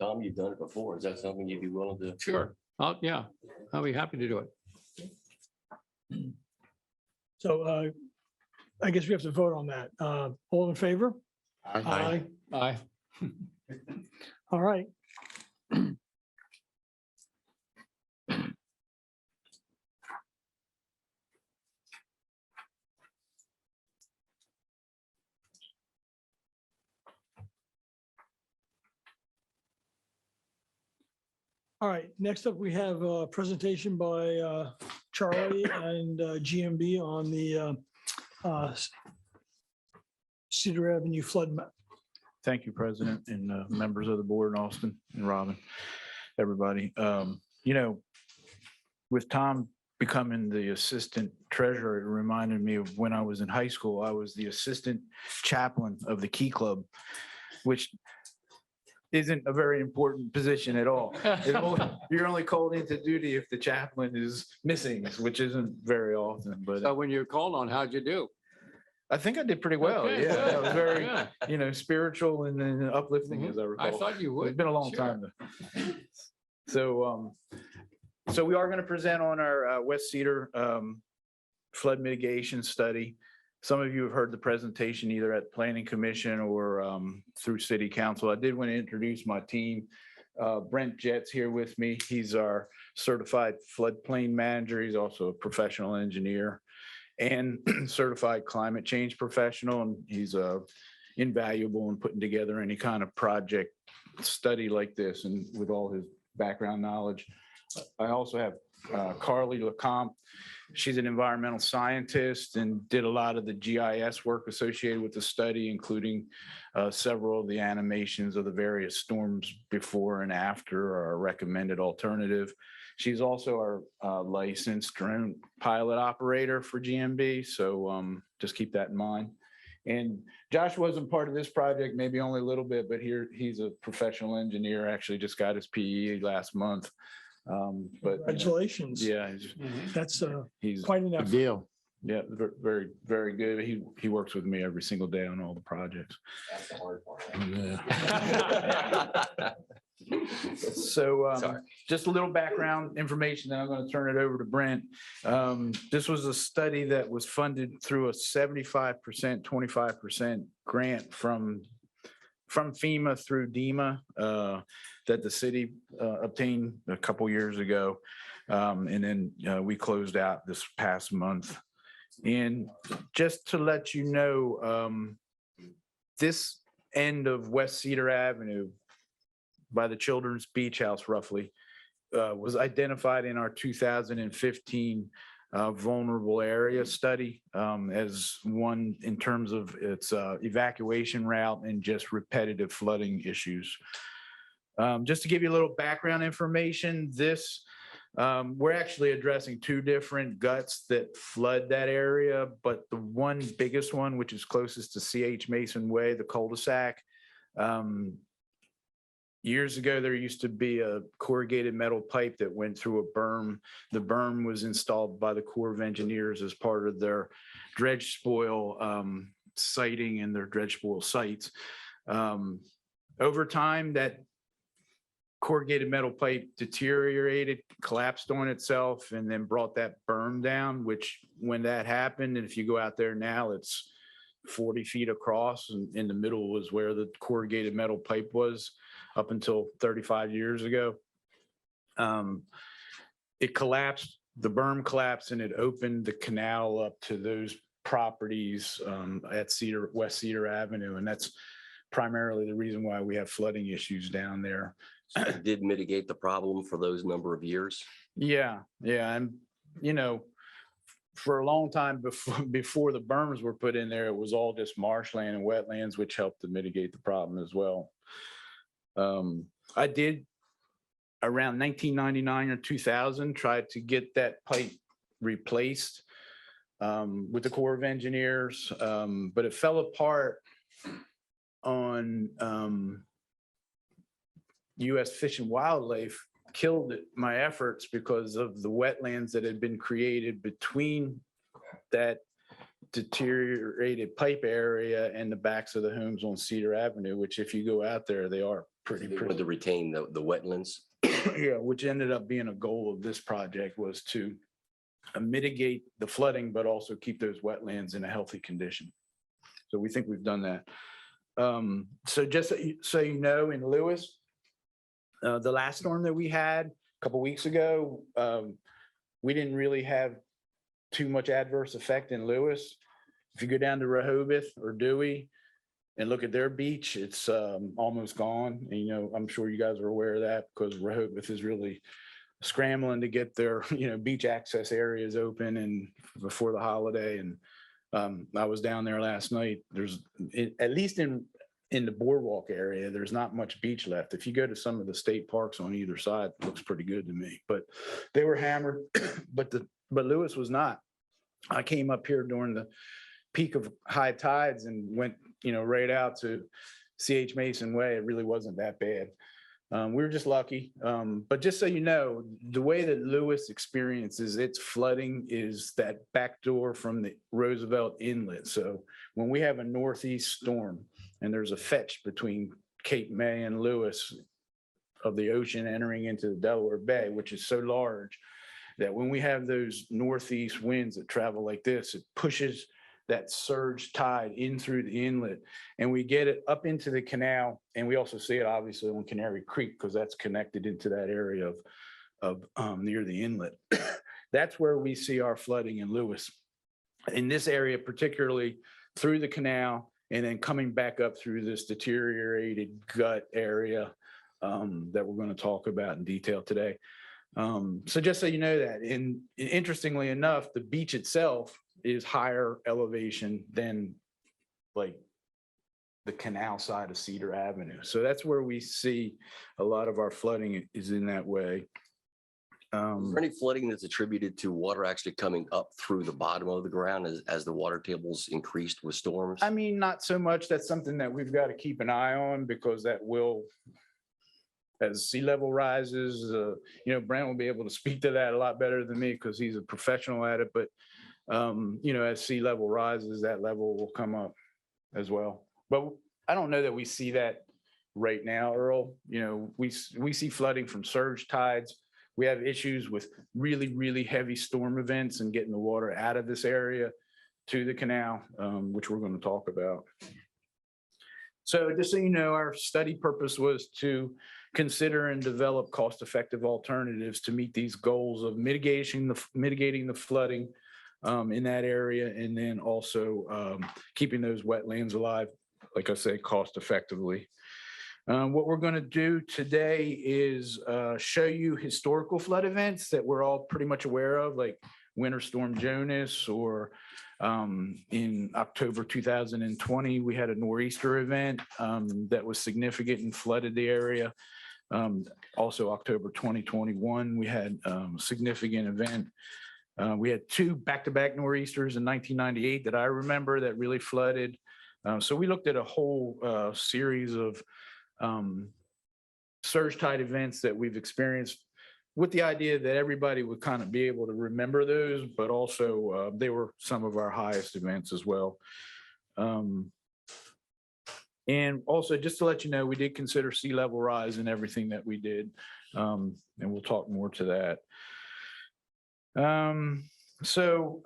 Tom, you've done it before. Is that something you'd be willing to? Sure. Oh, yeah, I'll be happy to do it. So I guess we have to vote on that. All in favor? Aye. Aye. All right. All right, next up, we have a presentation by Charlie and GMB on the Cedar Avenue flood map. Thank you, President, and members of the board, and Austin and Robin, everybody. You know, with Tom becoming the assistant treasurer, it reminded me of when I was in high school. I was the assistant chaplain of the Key Club, which isn't a very important position at all. You're only called into duty if the chaplain is missing, which isn't very often, but So when you're called on, how'd you do? I think I did pretty well. Okay, Yeah, good, that was very, good. spiritual and then uplifting, as I recall. I thought you would. It's been a long Sure. time. So we are going to present on our West Cedar flood mitigation study. Some of you have heard the presentation either at Planning Commission or through City Council. I did want to introduce my team. Brent Jett's here with me. He's our certified floodplain manager. He's also a professional engineer and certified climate change professional. And he's invaluable in putting together any kind of project study like this and with all his background knowledge. I also have Carly Lecomte. She's an environmental scientist and did a lot of the GIS work associated with the study, including several of the animations of the various storms before and after our recommended alternative. She's also our licensed drone pilot operator for GMB. So just keep that in mind. And Josh wasn't part of this project, maybe only a little bit, but he's a professional engineer, actually just got his PE last month. But Congratulations. yeah, That's he's quite an Good effort. deal. yeah, very, very good. He works with me every single day on all the projects. That's the hard part. Yeah. So Sorry. just a little background information, then I'm going to turn it over to Brent. This was a study that was funded through a 75%, 25% grant from FEMA through DEMA that the city obtained a couple years ago. And then we closed out this past month. And just to let you know, this end of West Cedar Avenue by the Children's Beach House roughly was identified in our 2015 vulnerable area study as one in terms of its evacuation route and just repetitive flooding issues. Just to give you a little background information, we're actually addressing two different guts that flood that area, but the one biggest one, which is closest to C.H. Mason Way, the cul-de-sac, years ago, there used to be a corrugated metal pipe that went through a berm. The berm was installed by the Corps of Engineers as part of their dredge spoil siting and their dredge spoil sites. Over time, that corrugated metal pipe deteriorated, collapsed on itself, and then brought that berm down, which when that happened, and if you go out there now, it's 40 feet across, and in the middle was where the corrugated metal pipe was up until 35 years ago. It collapsed, the berm collapsed, and it opened the canal up to those properties at West Cedar Avenue. And that's primarily the reason why we have flooding issues down there. So it did mitigate the problem for those number of years. Yeah. And, for a long time before the berms were put in there, it was all just marshland and wetlands, which helped to mitigate the problem as well. I did around 1999 or 2000, tried to get that pipe replaced with the Corps of Engineers, but it fell apart on U.S. Fish and Wildlife killed my efforts because of the wetlands that had been created between that deteriorated pipe area and the backs of the homes on Cedar Avenue, which if you go out there, they are pretty. They wanted to retain the wetlands. Yeah, which ended up being a goal of this project was to mitigate the flooding, but also keep those wetlands in a healthy condition. So we think we've done that. So just so you know, in Lewes, the last storm that we had a couple weeks ago, we didn't really have too much adverse effect in Lewes. If you go down to Rehoboth or Dewey and look at their beach, it's almost gone. And, you know, I'm sure you guys are aware of that because Rehoboth is really scrambling to get their, beach access areas open and before the holiday. And I was down there last night. There's, at least in the boardwalk area, there's not much beach left. If you go to some of the state parks on either side, it looks pretty good to me. But they were hammered, but Lewes was not. I came up here during the peak of high tides and went, right out to C.H. Mason Way. It really wasn't that bad. We were just lucky. But just so you know, the way that Lewes experiences its flooding is that back door from the Roosevelt Inlet. So when we have a northeast storm and there's a fetch between Cape May and Lewes of the ocean entering into the Delaware Bay, which is so large that when we have those northeast winds that travel like this, it pushes that surge tide in through the inlet and we get it up into the canal. And we also see it obviously on Canary Creek because that's connected into that area of near the inlet. That's where we see our flooding in Lewes. In this area, particularly through the canal and then coming back up through this deteriorated gut area that we're going to talk about in detail today. So just so you know that, and interestingly enough, the beach itself is higher elevation than like the canal side of Cedar Avenue. So that's where we see a lot of our flooding is in that way. Is there any flooding that's attributed to water actually coming up through the bottom of the ground as the water tables increased with storms? I mean, not so much. That's something that we've got to keep an eye on because that will, as sea level rises, Brent will be able to speak to that a lot better than me because he's a professional at it. But as sea level rises, that level will come up as well. But I don't know that we see that right now, Earl. We see flooding from surge tides. We have issues with really, really heavy storm events and getting the water out of this area to the canal, which we're going to talk about. So just so you know, our study purpose was to consider and develop cost-effective alternatives to meet these goals of mitigating the flooding in that area, and then also keeping those wetlands alive, like I say, cost effectively. What we're going to do today is show you historical flood events that we're all pretty much aware of, like Winter Storm Jonas, or in October 2020, we had a nor'easter event that was significant and flooded the area. Also, October 2021, we had a significant event. We had two back-to-back nor'easters in 1998 that I remember that really flooded. So we looked at a whole series of surge tide events that we've experienced with the idea that everybody would kind of be able to remember those, but also they were some of our highest events as well. And also, just to let you know, we did consider sea level rise in everything that we did, and we'll talk more to that. So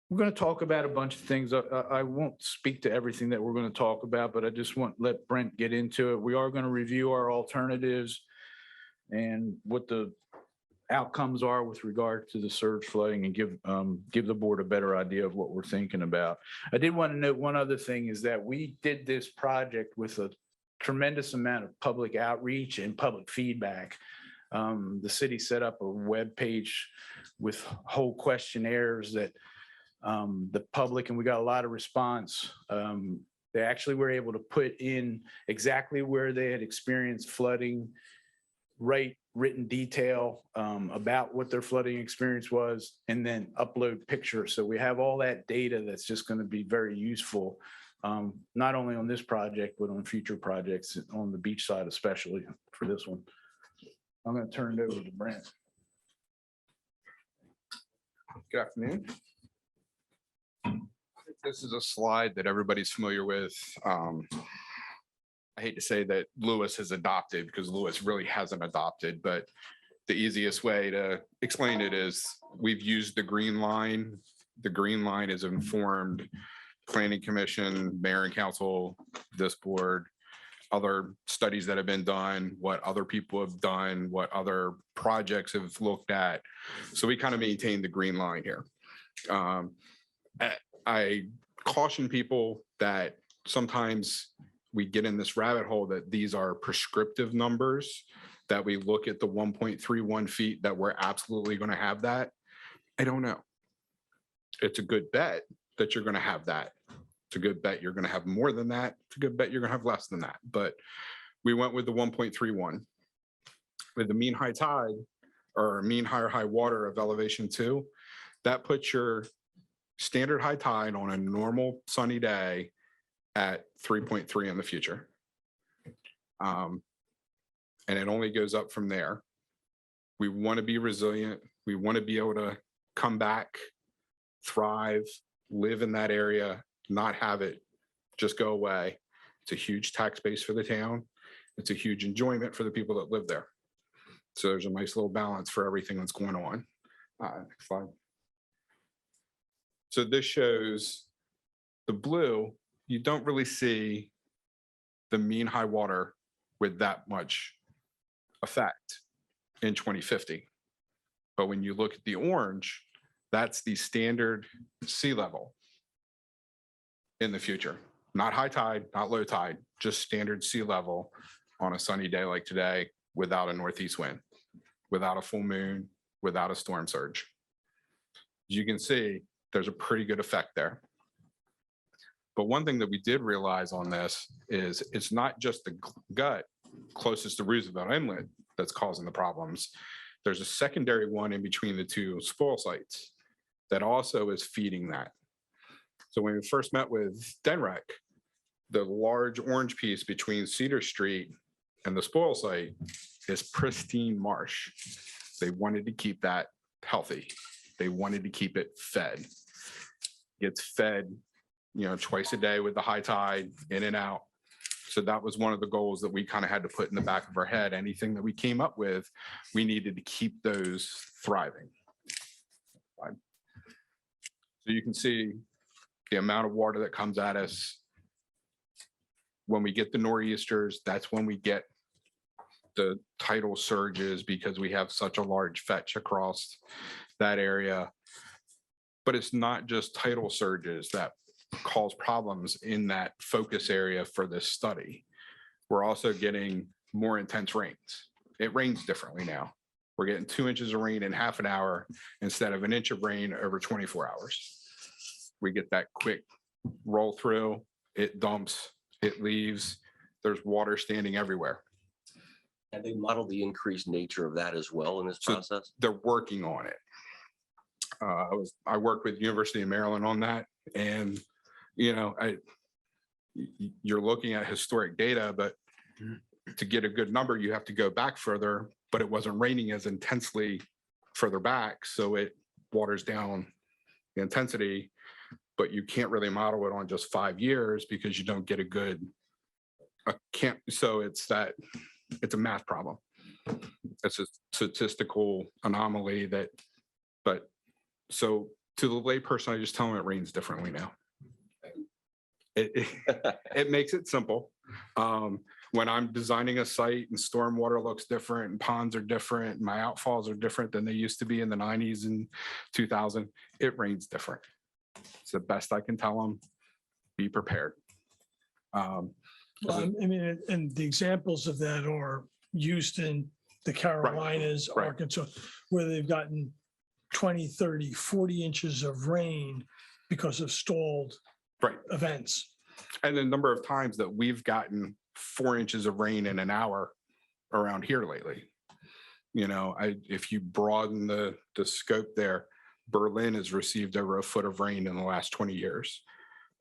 we're going to talk about a bunch of things. I won't speak to everything that we're going to talk about, but I just want to let Brent get into it. We are going to review our alternatives and what the outcomes are with regard to the surge flooding and give the board a better idea of what we're thinking about. I did want to note one other thing is that we did this project with a tremendous amount of public outreach and public feedback. The city set up a web page with whole questionnaires that the public, and we got a lot of response They actually were able to put in exactly where they had experienced flooding, write written detail about what their flooding experience was, and then upload pictures. So we have all that data that's just going to be very useful, not only on this project, but on future projects on the beach side, especially for this one. I'm going to turn it over to Brent. Good afternoon. This is a slide that everybody's familiar with. I hate to say that Lewes has adopted because Lewes really hasn't adopted, but the easiest way to explain it is we've used the green line. The green line is informed planning commission, mayor and council, this board, other studies that have been done, what other people have done, what other projects have looked at. So we kind of maintain the green line here. I caution people that sometimes we get in this rabbit hole that these are prescriptive numbers, that we look at the 1.31 feet, that we're absolutely going to have that. I don't know. It's a good bet that you're going to have that. It's a good bet you're going to have more than that. It's a good bet you're going to have less than that. But we went with the 1.31. With the mean high tide or mean high water of elevation 2, that puts your standard high tide on a normal sunny day at 3.3 in the future. And it only goes up from there. We want to be resilient. We want to be able to come back, thrive, live in that area, not have it just go away. It's a huge tax base for the town. It's a huge enjoyment for the people that live there. So there's a nice little balance for everything that's going on. Next slide. So this shows the blue. You don't really see the mean high water with that much effect in 2050. But when you look at the orange, that's the standard sea level in the future. Not high tide, not low tide, just standard sea level on a sunny day like today without a northeast wind, without a full moon, without a storm surge. As you can see, there's a pretty good effect there. But one thing that we did realize on this is it's not just the gut closest to Roosevelt Inlet that's causing the problems. There's a secondary one in between the two spoil sites that also is feeding that. So when we first met with Denrec, the large orange piece between Cedar Street and the spoil site is pristine marsh. They wanted to keep that healthy. They wanted to keep it fed. Gets fed, twice a day with the high tide, in and out. So that was one of the goals that we kind of had to put in the back of our head. Anything that we came up with, we needed to keep those thriving. So you can see the amount of water that comes at us. When we get the nor'easters, that's when we get the tidal surges because we have such a large fetch across that area. But it's not just tidal surges that cause problems in that focus area for this study. We're also getting more intense rains. It rains differently now. We're getting 2 inches of rain in half an hour instead of an inch of rain over 24 hours. We get that quick roll through, it dumps, it leaves, there's water standing everywhere. And they model the increased nature of that as well in this process? They're working on it. I worked with University of Maryland on that, and you're looking at historic data, but to get a good number, you have to go back further, but it wasn't raining as intensely further back. So it waters down the intensity, but you can't really model it on just 5 years because you don't get a good, so it's a math problem. It's a statistical anomaly so to the layperson, I just tell them it rains differently now. It makes it simple. When I'm designing a site and stormwater looks different and ponds are different, and my outfalls are different than they used to be in the 90s and 2000, it rains different. It's the best I can tell them. Be prepared. And the examples of that are Houston, the Carolinas, Right. Arkansas, where they've gotten 20, 30, 40 inches of rain because of stalled Right. events. And the number of times that we've gotten 4 inches of rain in an hour around here lately. You know, if you broaden the scope there, Berlin has received over a foot of rain in the last 20 years.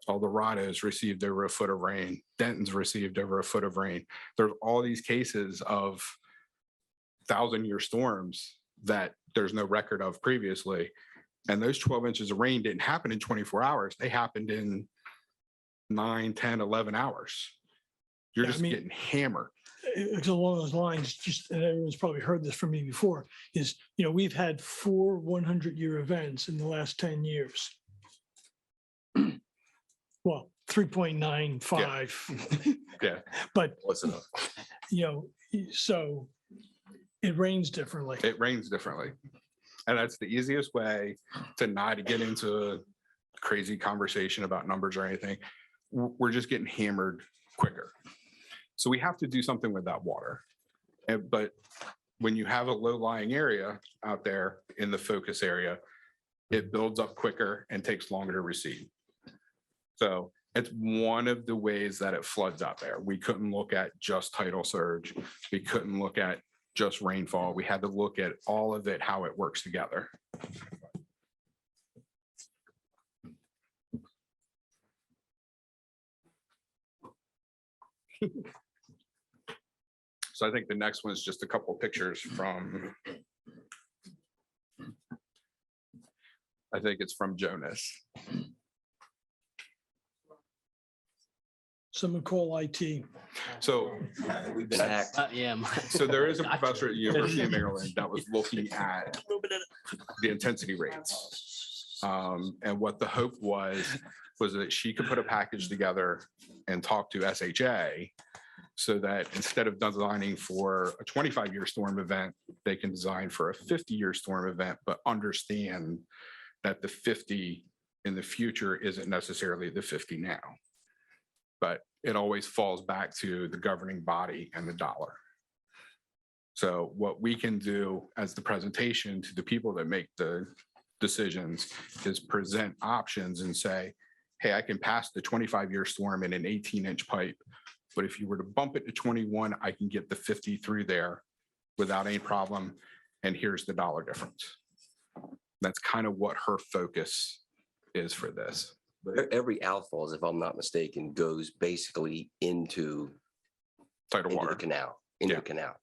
Eldorado has received over a foot of rain. Denton's received over a foot of rain. There's all these cases of 1,000-year storms that there's no record of previously. And those 12 inches of rain didn't happen in 24 hours. They happened in 9, 10, 11 hours. You're Yeah, I just mean- getting hammered. It's along those lines, just, and everyone's probably heard this from me before, is, you know, we've had 4 100-year events in the last 10 years. Well, 3.95. Yeah. But, Close enough. you know, so it rains differently. It rains differently. And that's the easiest way to not get into a crazy conversation about numbers or anything. We're just getting hammered quicker. So we have to do something with that water. But when you have a low-lying area out there in the focus area, it builds up quicker and takes longer to recede. So it's one of the ways that it floods out there. We couldn't look at just tidal surge. We couldn't look at just rainfall. We had to look at all of it, how it works together. So I think the next one is just a couple of pictures from, I think it's from Jonas. Someone call IT. So, We've been hacked. Yeah. so there is a professor at the University of Maryland that was looking at the intensity rates. And what the hope was that she could put a package together and talk to SHA so that instead of designing for a 25-year storm event, they can design for a 50-year storm event, but understand that the 50 in the future isn't necessarily the 50 now. But it always falls back to the governing body and the dollar. So what we can do as the presentation to the people that make the decisions is present options and say, hey, I can pass the 25-year storm in an 18-inch pipe, but if you were to bump it to 21, I can get the 50 through there without any problem. And here's the dollar difference. That's kind of what her focus is for this. But every outfalls, if I'm not mistaken, goes basically into Tidal the water. canal, into the canal.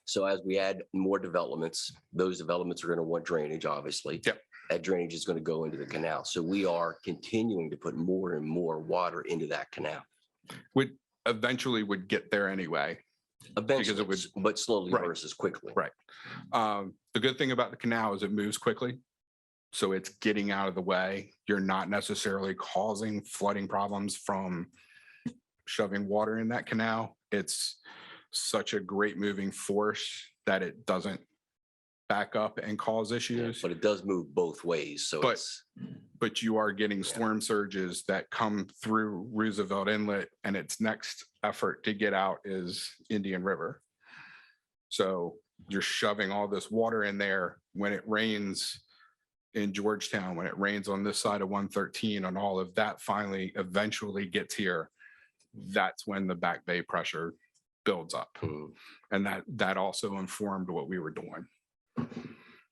So as we add more developments, those developments are going to want drainage, obviously. Yep. That drainage is going to go into the canal. So we are continuing to put more and more water into that canal. Would eventually would get there anyway. Eventually, it would- but slowly Right. versus quickly. Right. The good thing about the canal is it moves quickly. So it's getting out of the way. You're not necessarily causing flooding problems from shoving water in that canal. It's such a great moving force that it doesn't back up and cause Yeah, issues. but it does move both ways. So But- it's, But you are getting storm surges that come through Roosevelt Inlet, and its next effort to get out is Indian River. So you're shoving all this water in there. When it rains in Georgetown, when it rains on this side of 113, and all of that finally eventually gets here, that's when the back bay pressure builds up. hmm, And that also informed what we were doing.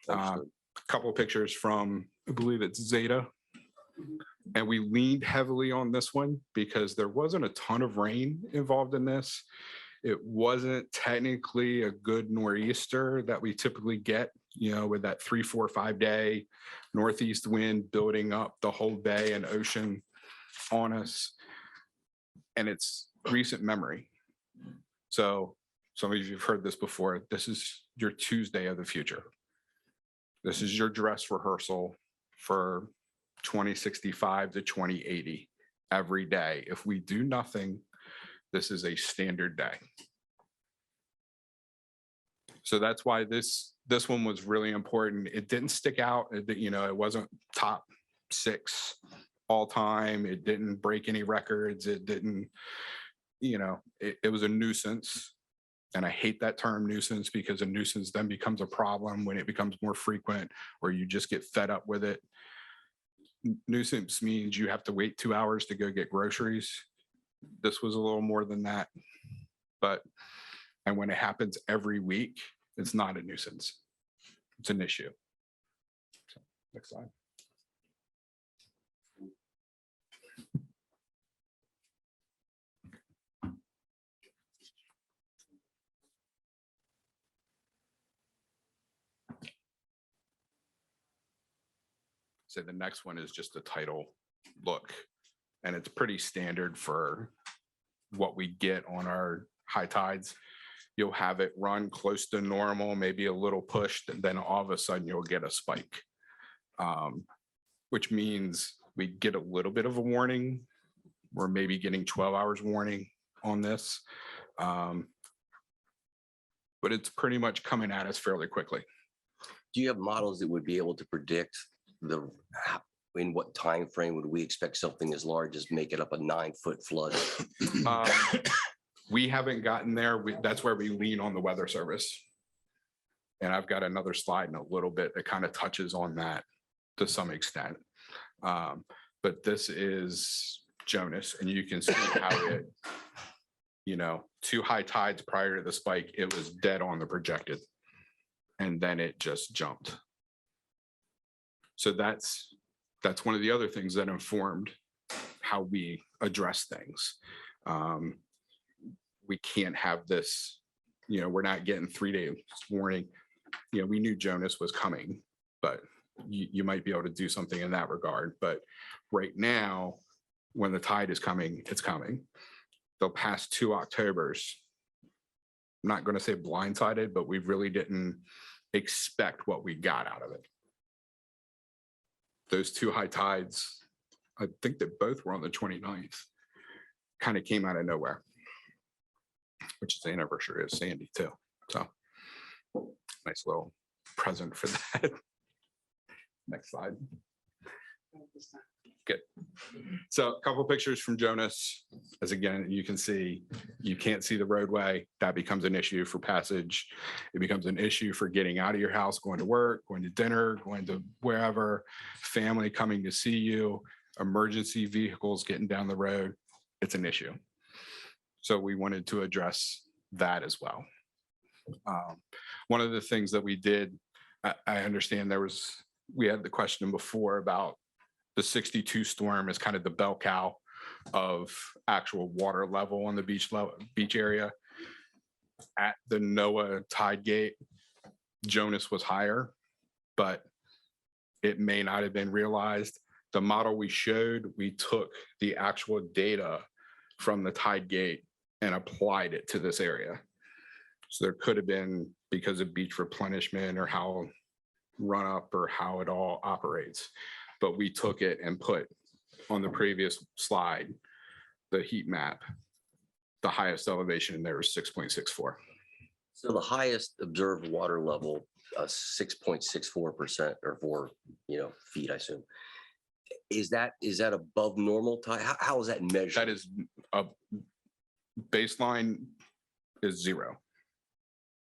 understood. Couple of pictures from, I believe it's Zeta. And we leaned heavily on this one because there wasn't a ton of rain involved in this. It wasn't technically a good nor'easter that we typically get, you know, with that 3, 4, 5 day northeast wind building up the whole bay and ocean on us. And it's recent memory. So some of you have heard this before. This is your Tuesday of the future. This is your dress rehearsal for 2065 to 2080 every day. If we do nothing, this is a standard day. So that's why this one was really important. It didn't stick out. You know, it wasn't top 6 all time. It didn't break any records. It didn't, you know, it was a nuisance. And I hate that term nuisance because a nuisance then becomes a problem when it becomes more frequent or you just get fed up with it. nuisance means you have to wait 2 hours to go get groceries. This was a little more than that. And when it happens every week, it's not a nuisance. It's an issue. So, next slide. So the next one is just a title look, and it's pretty standard for what we get on our high tides. You'll have it run close to normal, maybe a little pushed, and then all of a sudden you'll get a spike. Which means we get a little bit of a warning. We're maybe getting 12 hours warning on this. But it's pretty much coming at us fairly quickly. Do you have models that would be able to predict in what time frame would we expect something as large as making up a 9-foot flood? We haven't gotten there. That's where we lean on the Weather Service. And I've got another slide in a little bit that kind of touches on that to some extent. But this is Jonas, and you can see how it, 2 high tides prior to the spike, it was dead on the projected. And then it just jumped. So that's one of the other things that informed how we address things. We can't have this, we're not getting 3-day warning. We knew Jonas was coming, but you might be able to do something in that regard. But right now, when the tide is coming, it's coming. The past 2 Octobers, I'm not going to say blindsided, but we really didn't expect what we got out of it. Those 2 high tides, I think that both were on the 29th, kind of came out of nowhere, which is the anniversary of Sandy too. So nice little present for that. Next slide. Good. So a couple pictures from Jonas. As again, you can see, you can't see the roadway. That becomes an issue for passage. It becomes an issue for getting out of your house, going to work, going to dinner, going to wherever, family coming to see you, emergency vehicles getting down the road. It's an issue. So we wanted to address that as well. One of the things that we did, I understand we had the question before about the 62 storm is kind of the bell cow of actual water level on the beach area. At the NOAA tide gate, Jonas was higher, but it may not have been realized. The model we showed, we took the actual data from the tide gate and applied it to this area. So there could have been, because of beach replenishment or how run up or how it all operates. But we took it and put on the previous slide, the heat map, the highest elevation in there was 6.64. So the highest observed water level, 6.64% or 4, feet, I assume. Is that above normal tide? How is that measured? That is a baseline is 0.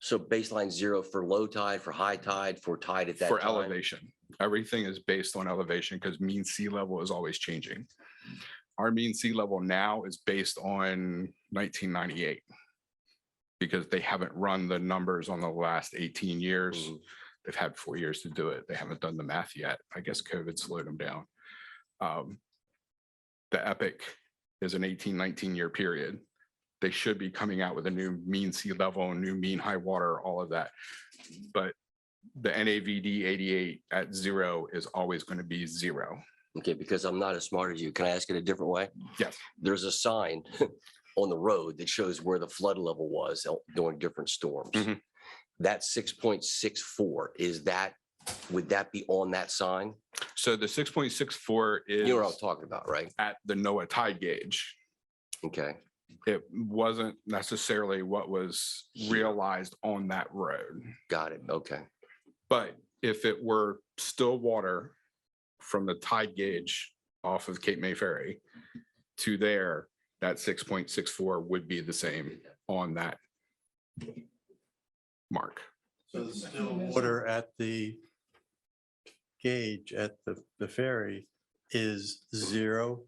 So baseline 0 for low tide, for high tide, for tide at that For time? elevation. Everything is based on elevation because mean sea level is always changing. Our mean sea level now is based on 1998 because they haven't run the numbers on the last 18 years. Mm-hmm. They've had 4 years to do it. They haven't done the math yet. I guess COVID slowed them down. The EPIC is an 18-19 year period. They should be coming out with a new mean sea level, new mean high water, all of that. But the NAVD 88 at 0 is always going to be 0. Okay, because I'm not as smart as you. Can I ask it a different way? Yes. There's a sign on the road that shows where the flood level was during different storms. Mm-hmm. That 6.64, would that be on that sign? So the 6.64 is. You know what I'm talking about, right? At the NOAA tide gauge. Okay. It wasn't necessarily what was realized on that road. Got it. Okay. But if it were still water from the tide gauge off of Cape May Ferry to there, that 6.64 would be the same on that mark. So the still water at the gauge at the ferry is zero?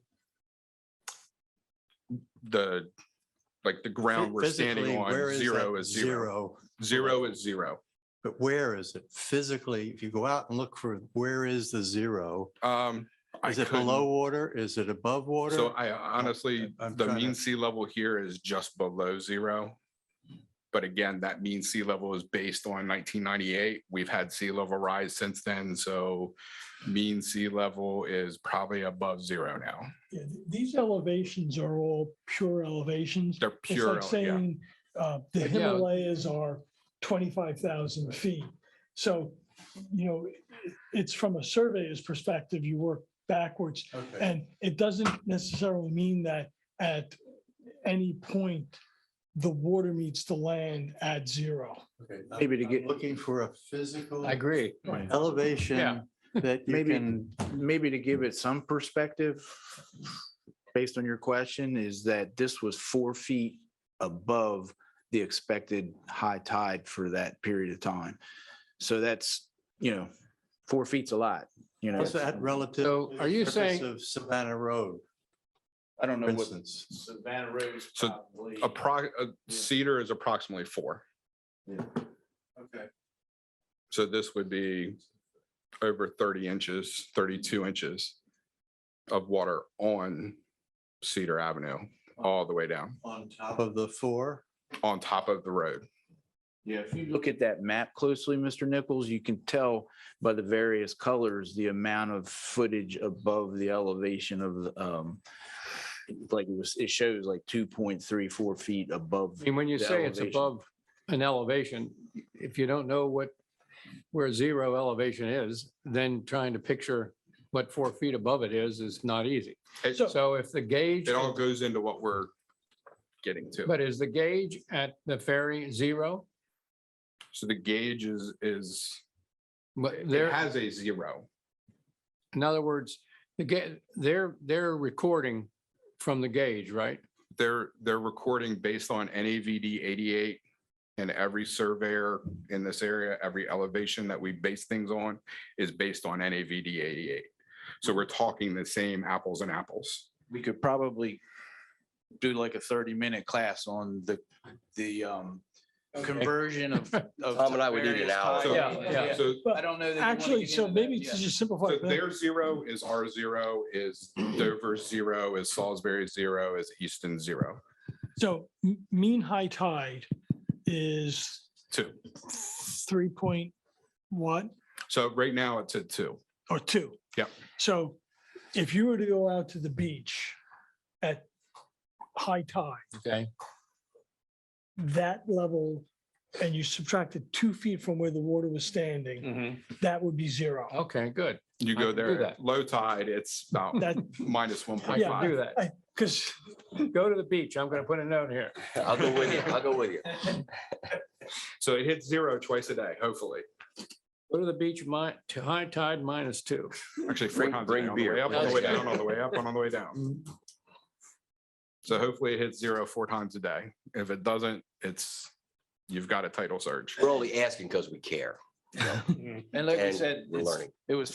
Like the ground we're standing Physically, on, where is zero that is zero. Zero is zero. But where is it physically? If you go out and look for where is the zero? I Is it couldn't- below water? Is it above water? So I honestly, I'm the trying mean to- sea level here is just below zero. But again, that mean sea level is based on 1998. We've had sea level rise since then, so mean sea level is probably above zero now. Yeah, these elevations are all pure elevations. They're It's pure, like yeah. saying the Yeah. Himalayas are 25,000 feet. So, it's from a surveyor's perspective, you work backwards. Okay. And it doesn't necessarily mean that at any point, the water meets the land at zero. Okay, Maybe to I'm get- looking for a physical I agree. elevation that you Maybe, can, maybe to give it some perspective, based on your question, is that this was 4 feet above the expected high tide for that period of time. So that's, 4 feet's a lot, what's that relative? So to are you the surface saying- Of Savannah Road, I don't know for what. instance. Savannah Road's So, probably. Cedar is approximately 4. Okay. So this would be over 30 inches, 32 inches of water on Cedar Avenue, all the way down, On top of the 4? on top of the road. Yeah, if you look at that map closely, Mr. Nichols, you can tell by the various colors, the amount of footage above the elevation of the, it shows like 2.34 feet above. I mean, when you the say it's elevation. above an elevation, if you don't know where zero elevation is, then trying to picture what 4 feet above it is not easy. So if the gauge, It all goes into what we're getting to. but is the gauge at the ferry zero? So the gauge is, But it there, has a 0. in other words, they're recording from the gauge, right? They're recording based on NAVD 88, and every surveyor in this area, every elevation that we base things on is based on NAVD 88. So we're talking the same apples and apples. We could probably do like a 30-minute class on the conversion of. Tom and I would need an hour. So- Yeah. So I don't know. that you wanna Actually, get so into that maybe yet. to just simplify. so their 0 is our 0, is Dover's 0, is Salisbury's 0, is Easton's 0. So mean high tide is 2. 3 point what So right now it's at 2. or 2? Yep. So if you were to go out to the beach at high tide, Okay. that level, and you subtracted 2 feet from where the water was standing, that would be zero. Okay, good. You I go can do there, that. at low tide, it's about That, minus I 1.5. can do that. because Go to the beach. I'm going to put a note here. I'll go with you. I'll go with you. So it hits 0 twice a day, hopefully. Go to the beach, to high tide -2. Actually, 4 Bring- times a bring day, on the way beer. up, on the way down, on the way up, and on the way down. So hopefully it hits 0 4 times a day. If it doesn't, you've got a title surge. We're only asking because we care. And like I And said, we're learning. it was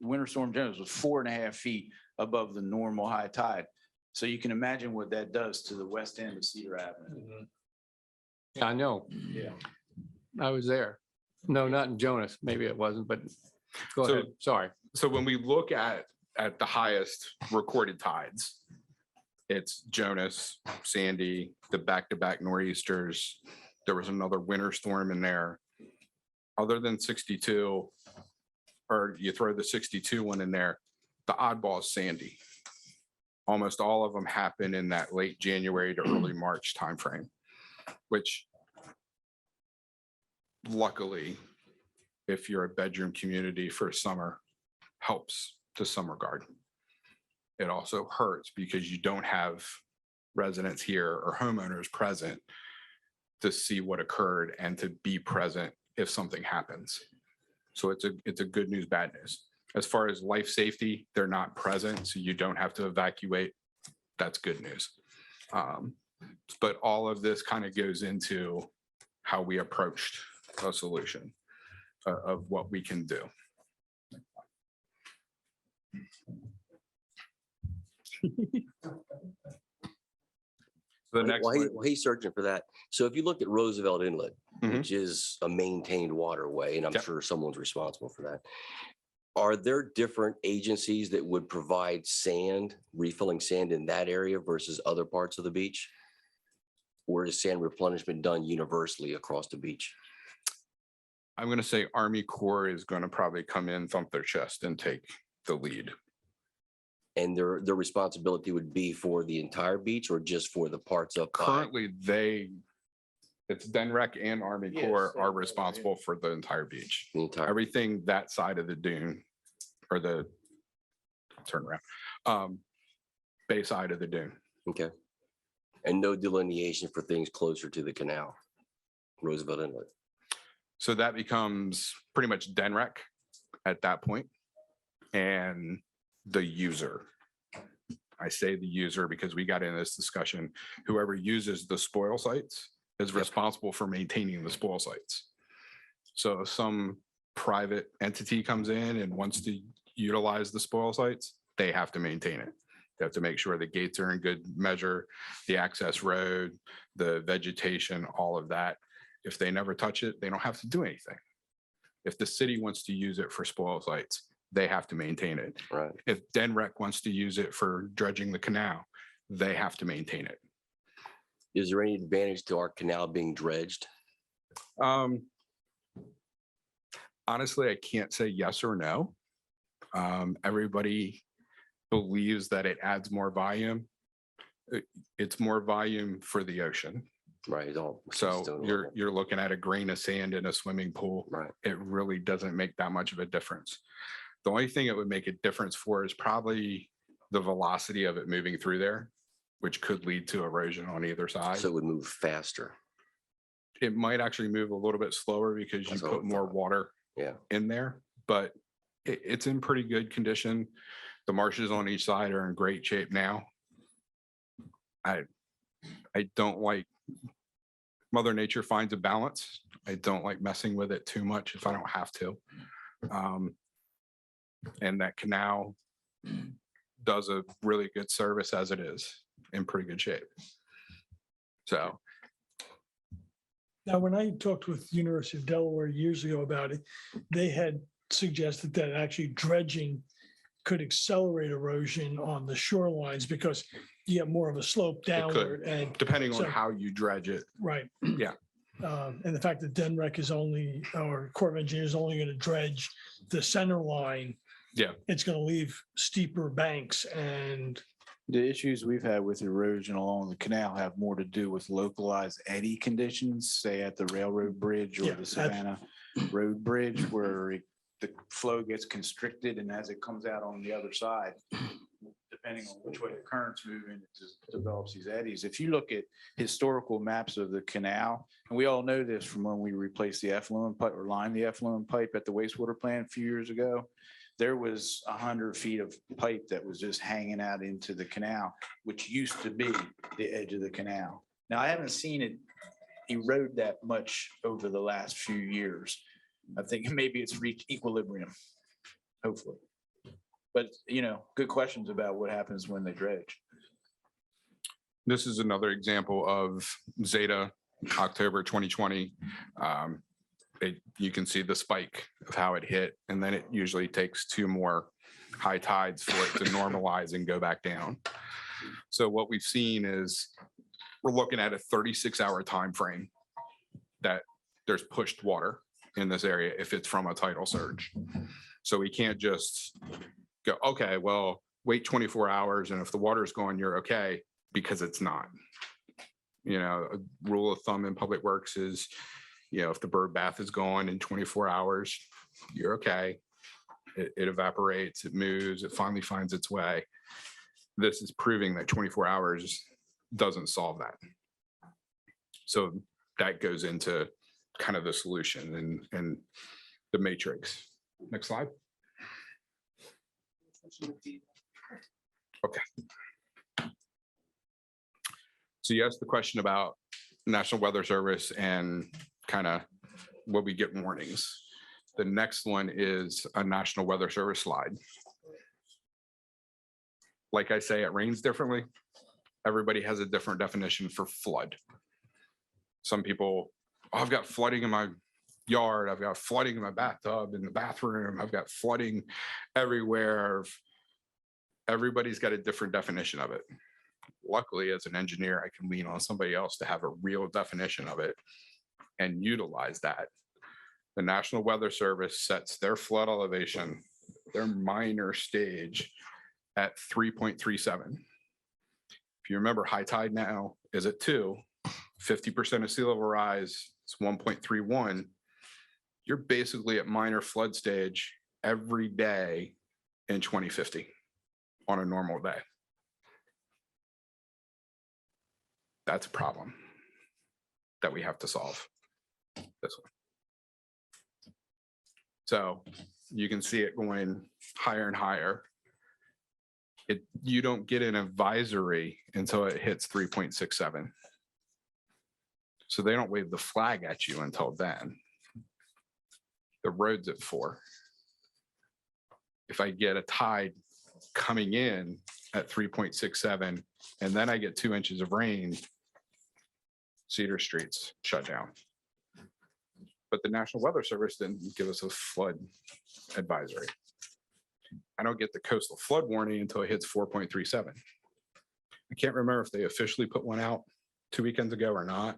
Winter Storm Jonas was 4.5 feet above the normal high tide. So you can imagine what that does to the west end of Cedar Avenue. Yeah, I know. Yeah. I was there. No, not in Jonas. Maybe it wasn't, but go So- ahead. Sorry. So when we look at the highest recorded tides, it's Jonas, Sandy, the back-to-back nor'easters. There was another winter storm in there. Other than 62, or you throw the 62 one in there, the oddball is Sandy. Almost all of them happen in that late January to early March timeframe, which luckily, if you're a bedroom community for summer, helps to some regard. It also hurts because you don't have residents here or homeowners present to see what occurred and to be present if something happens. So it's a good news, bad news. As far as life safety, they're not present, so you don't have to evacuate. That's good news. But all of this kind of goes into how we approached a solution of what we can do. The next While one, while he's searching for that, so if you look at Roosevelt Inlet, Mhm. which is a maintained waterway, and I'm Yep. sure someone's responsible for that. Are there different agencies that would provide sand, refilling sand in that area versus other parts of the beach? Or is sand replenishment done universally across the beach? I'm going to say Army Corps is going to probably come in, thump their chest and take the lead. And their responsibility would be for the entire beach or just for the parts up by? Currently, it's DENREC and Army Yes, Corps they are are, yeah. responsible for the entire beach. The entire, Everything that side of the dune or the turn around, bay side of the dune. okay. And no delineation for things closer to the canal, Roosevelt Inlet. So that becomes pretty much DENREC at that point, and the user. I say the user because we got in this discussion, whoever uses the spoil sites is responsible for maintaining the spoil sites. So if some private entity comes in and wants to utilize the spoil sites, they have to maintain it. They have to make sure the gates are in good measure, the access road, the vegetation, all of that. If they never touch it, they don't have to do anything. If the city wants to use it for spoil sites, they have to maintain it. Right. If DENREC wants to use it for dredging the canal, they have to maintain it. Is there any advantage to our canal being dredged? Honestly, I can't say yes or no. Everybody believes that it adds more volume. It's more volume for the ocean. Right. All So stone you're level. you're looking at a grain of sand in a swimming pool. Right. It really doesn't make that much of a difference. The only thing it would make a difference for is probably the velocity of it moving through there, which could lead to erosion on either side. So it would move faster. It might actually move a little bit slower because you That's what I put more thought. water Yeah. in there, but it's in pretty good condition. The marshes on each side are in great shape now. I don't like, Mother Nature finds a balance. I don't like messing with it too much if I don't have to. And that canal does a really good service as it is, in pretty good shape. So, Now, when I talked with University of Delaware years ago about it, they had suggested that actually dredging could accelerate erosion on the shorelines because you have more of a slope could. downward and, depending on So- how you dredge it, right. Yeah. And the fact that DENREC is only, or Corps of Engineers is only going to dredge the center line. Yeah. It's going to leave steeper banks and The issues we've had with erosion along the canal have more to do with localized eddy conditions, say at the railroad bridge or Yeah, the Savannah Road Bridge, where the flow gets constricted and as it comes out on the other side, depending on which way the current's moving, it just develops these eddies. If you look at historical maps of the canal, and we all know this from when we replaced the effluent pipe or lined the effluent pipe at the wastewater plant a few years ago, there was 100 feet of pipe that was just hanging out into the canal, which used to be the edge of the canal. Now, I haven't seen it erode that much over the last few years. I think maybe it's reached equilibrium, hopefully. But, good questions about what happens when they dredge. this is another example of Zeta, October 2020. You can see the spike of how it hit, and then it usually takes two more high tides for it to normalize and go back down. So what we've seen is we're looking at a 36-hour time frame that there's pushed water in this area if it's from a tidal surge. So we can't just go, okay, well, wait 24 hours, and if the water's going, you're okay, because it's not. A rule of thumb in public works is, if the bird bath is gone in 24 hours, you're okay. It evaporates, it moves, it finally finds its way. This is proving that 24 hours doesn't solve that. So that goes into kind of the solution and the matrix. Next slide. Okay. So you asked the question about National Weather Service and kind of what we get warnings. The next one is a National Weather Service slide. like I say, it rains differently. Everybody has a different definition for flood. Some people, oh, I've got flooding in my yard. I've got flooding in my bathtub, in the bathroom. I've got flooding everywhere. Everybody's got a different definition of it. Luckily, as an engineer, I can lean on somebody else to have a real definition of it and utilize that. The National Weather Service sets their flood elevation, their minor stage, at 3.37. If you remember, high tide now is at 2, 50% of sea level rise, it's 1.31. You're basically at minor flood stage every day in 2050 on a normal day. That's a problem that we have to solve. This one. So you can see it going higher and higher. You don't get an advisory until it hits 3.67. So they don't wave the flag at you until then. The road's at 4. If I get a tide coming in at 3.67, and then I get 2 inches of rain, Cedar Street's shut down. But the National Weather Service didn't give us a flood advisory. I don't get the coastal flood warning until it hits 4.37. I can't remember if they officially put one out 2 weekends ago or not.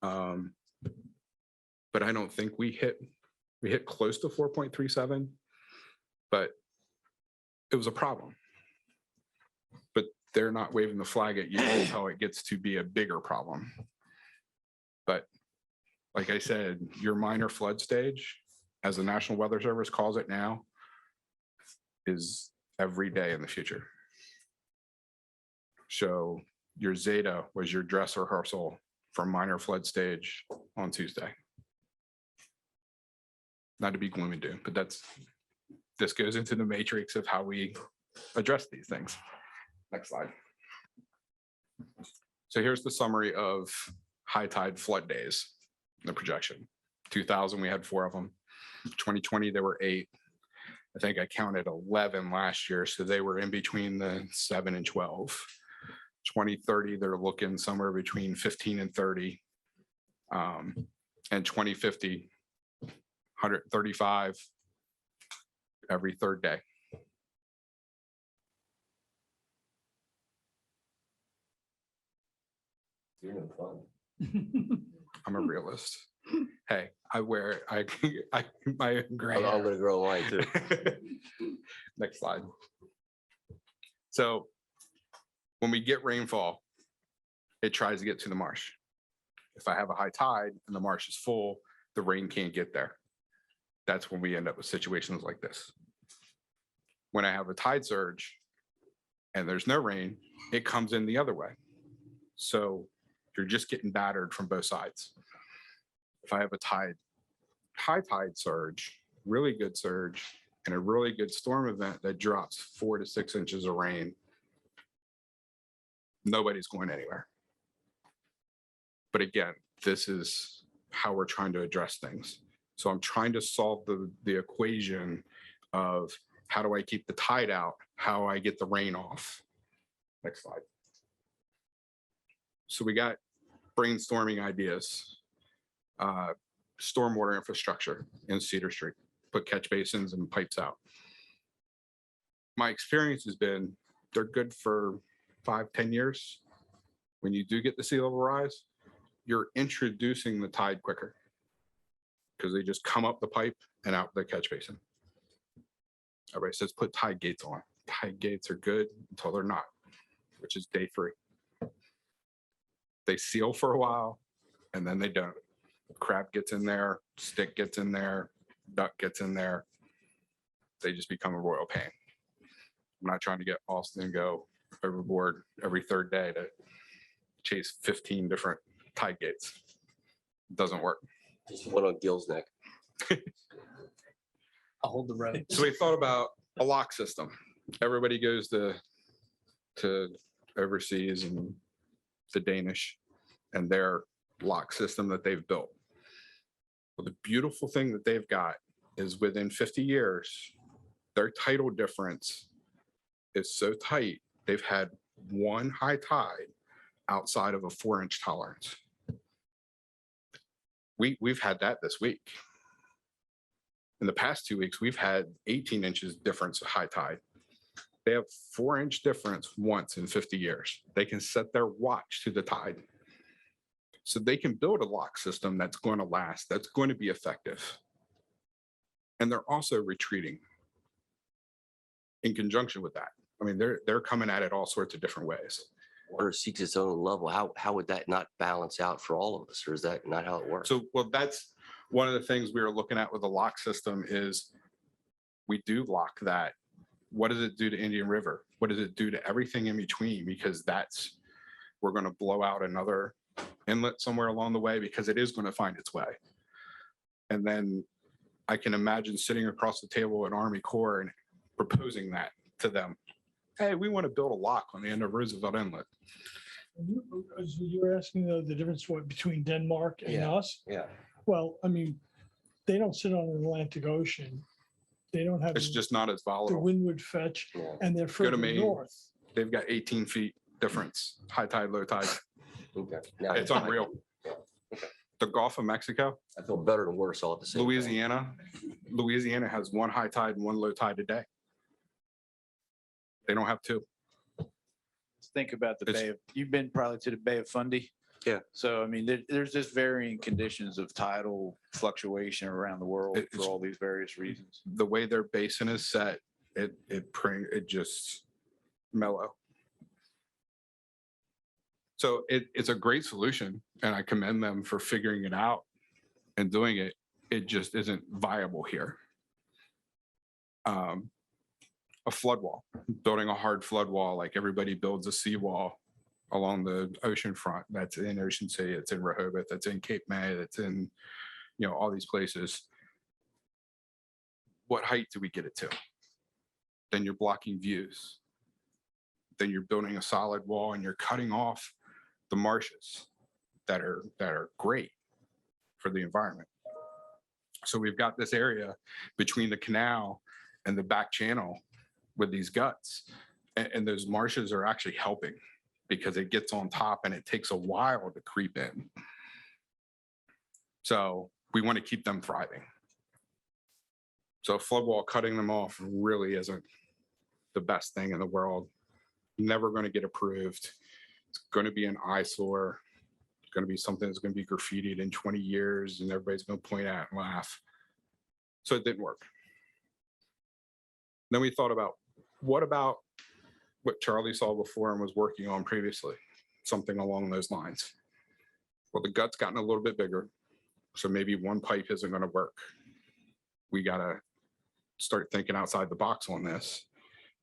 But I don't think we hit close to 4.37, but it was a problem. But they're not waving the flag at you until it gets to be a bigger problem. But like I said, your minor flood stage, as the National Weather Service calls it now, is every day in the future. So your Zeta was your dress rehearsal for minor flood stage on Tuesday. Not to be gloom and doom, but this goes into the matrix of how we address these things. Next slide. So here's the summary of high tide flood days, the projection. 2000, we had 4 of them. 2020, there were 8. I think I counted 11 last year, so they were in between the 7 and 12. 2030, they're looking somewhere between 15 and 30. And 2050, 135 every 3rd day. You're no fun. I'm a realist. Hey, I wear my gray I'm hair. gonna grow mine too. Next slide. So when we get rainfall, it tries to get to the marsh. If I have a high tide and the marsh is full, the rain can't get there. That's when we end up with situations like this. When I have a tide surge and there's no rain, it comes in the other way. So you're just getting battered from both sides. If I have a high tide surge, really good surge, and a really good storm event that drops 4 to 6 inches of rain, nobody's going anywhere. But again, this is how we're trying to address things. So I'm trying to solve the equation of how do I keep the tide out, how I get the rain off. Next slide. So we got brainstorming ideas. Stormwater infrastructure in Cedar Street, put catch basins and pipes out. My experience has been they're good for 5-10 years. When you do get the sea level rise, you're introducing the tide quicker because they just come up the pipe and out the catch basin. Everybody says put tide gates on. Tide gates are good until they're not, which is day 3. They seal for a while and then they don't. Crab gets in there, stick gets in there, duck gets in there. They just become a royal pain. I'm not trying to get Austin and go overboard every 3rd day to chase 15 different tide gates. It doesn't work. Just one on Gill's neck. I'll hold the road. So we thought about a lock system. Everybody goes to overseas and the Danish and their lock system that they've built. Well, the beautiful thing that they've got is within 50 years, their title difference is so tight, they've had one high tide outside of a 4-inch tolerance. We've had that this week. In the past 2 weeks, we've had 18 inches difference of high tide. They have 4-inch difference once in 50 years. They can set their watch to the tide. So they can build a lock system that's going to last, that's going to be effective. And they're also retreating in conjunction with that. I mean, they're coming at it all sorts of different ways. Water seeks its own level. How would that not balance out for all of us? Or is that not how it works? So, well, that's one of the things we were looking at with the lock system is we do lock that. What does it do to Indian River? What does it do to everything in between? Because we're going to blow out another inlet somewhere along the way because it is going to find its way. And then I can imagine sitting across the table at Army Corps and proposing that to them. Hey, we want to build a lock on the end of Roosevelt Inlet. You were asking the difference between Denmark and Yeah. us? Yeah. Well, I mean, they don't sit on the Atlantic Ocean. They don't have It's just not as the volatile. windward fetch, Yeah. and they're Go to further Maine. north. They've got 18 feet difference, high tide, low tide. Okay. Now, It's unreal. The Gulf of Mexico, I feel better and worse all at the same time. Louisiana has one high tide and one low tide a day. They don't have two. Think about the It's- you've been probably to the Bay of Fundy. Yeah. So, I mean, there's just varying conditions of tidal fluctuation around the world It's- for all these various reasons. The way their basin is set, it just mellow. So it's a great solution and I commend them for figuring it out and doing it. It just isn't viable here. A flood wall, building a hard flood wall like everybody builds a seawall along the ocean front. That's in Ocean City, it's in Rehoboth, that's in Cape May, that's in, all these places. What height do we get it to? Then you're blocking views. Then you're building a solid wall and you're cutting off the marshes that are great for the environment. So we've got this area between the canal and the back channel with these guts. And those marshes are actually helping because it gets on top and it takes a while to creep in. So we want to keep them thriving. So flood wall, cutting them off really isn't the best thing in the world. Never going to get approved. It's going to be an eyesore. It's going to be something that's going to be graffitied in 20 years and everybody's going to point at and laugh. So it didn't work. Then we thought about, what about what Charlie saw before and was working on previously? Something along those lines. Well, the gut's gotten a little bit bigger. So maybe one pipe isn't going to work. We got to start thinking outside the box on this.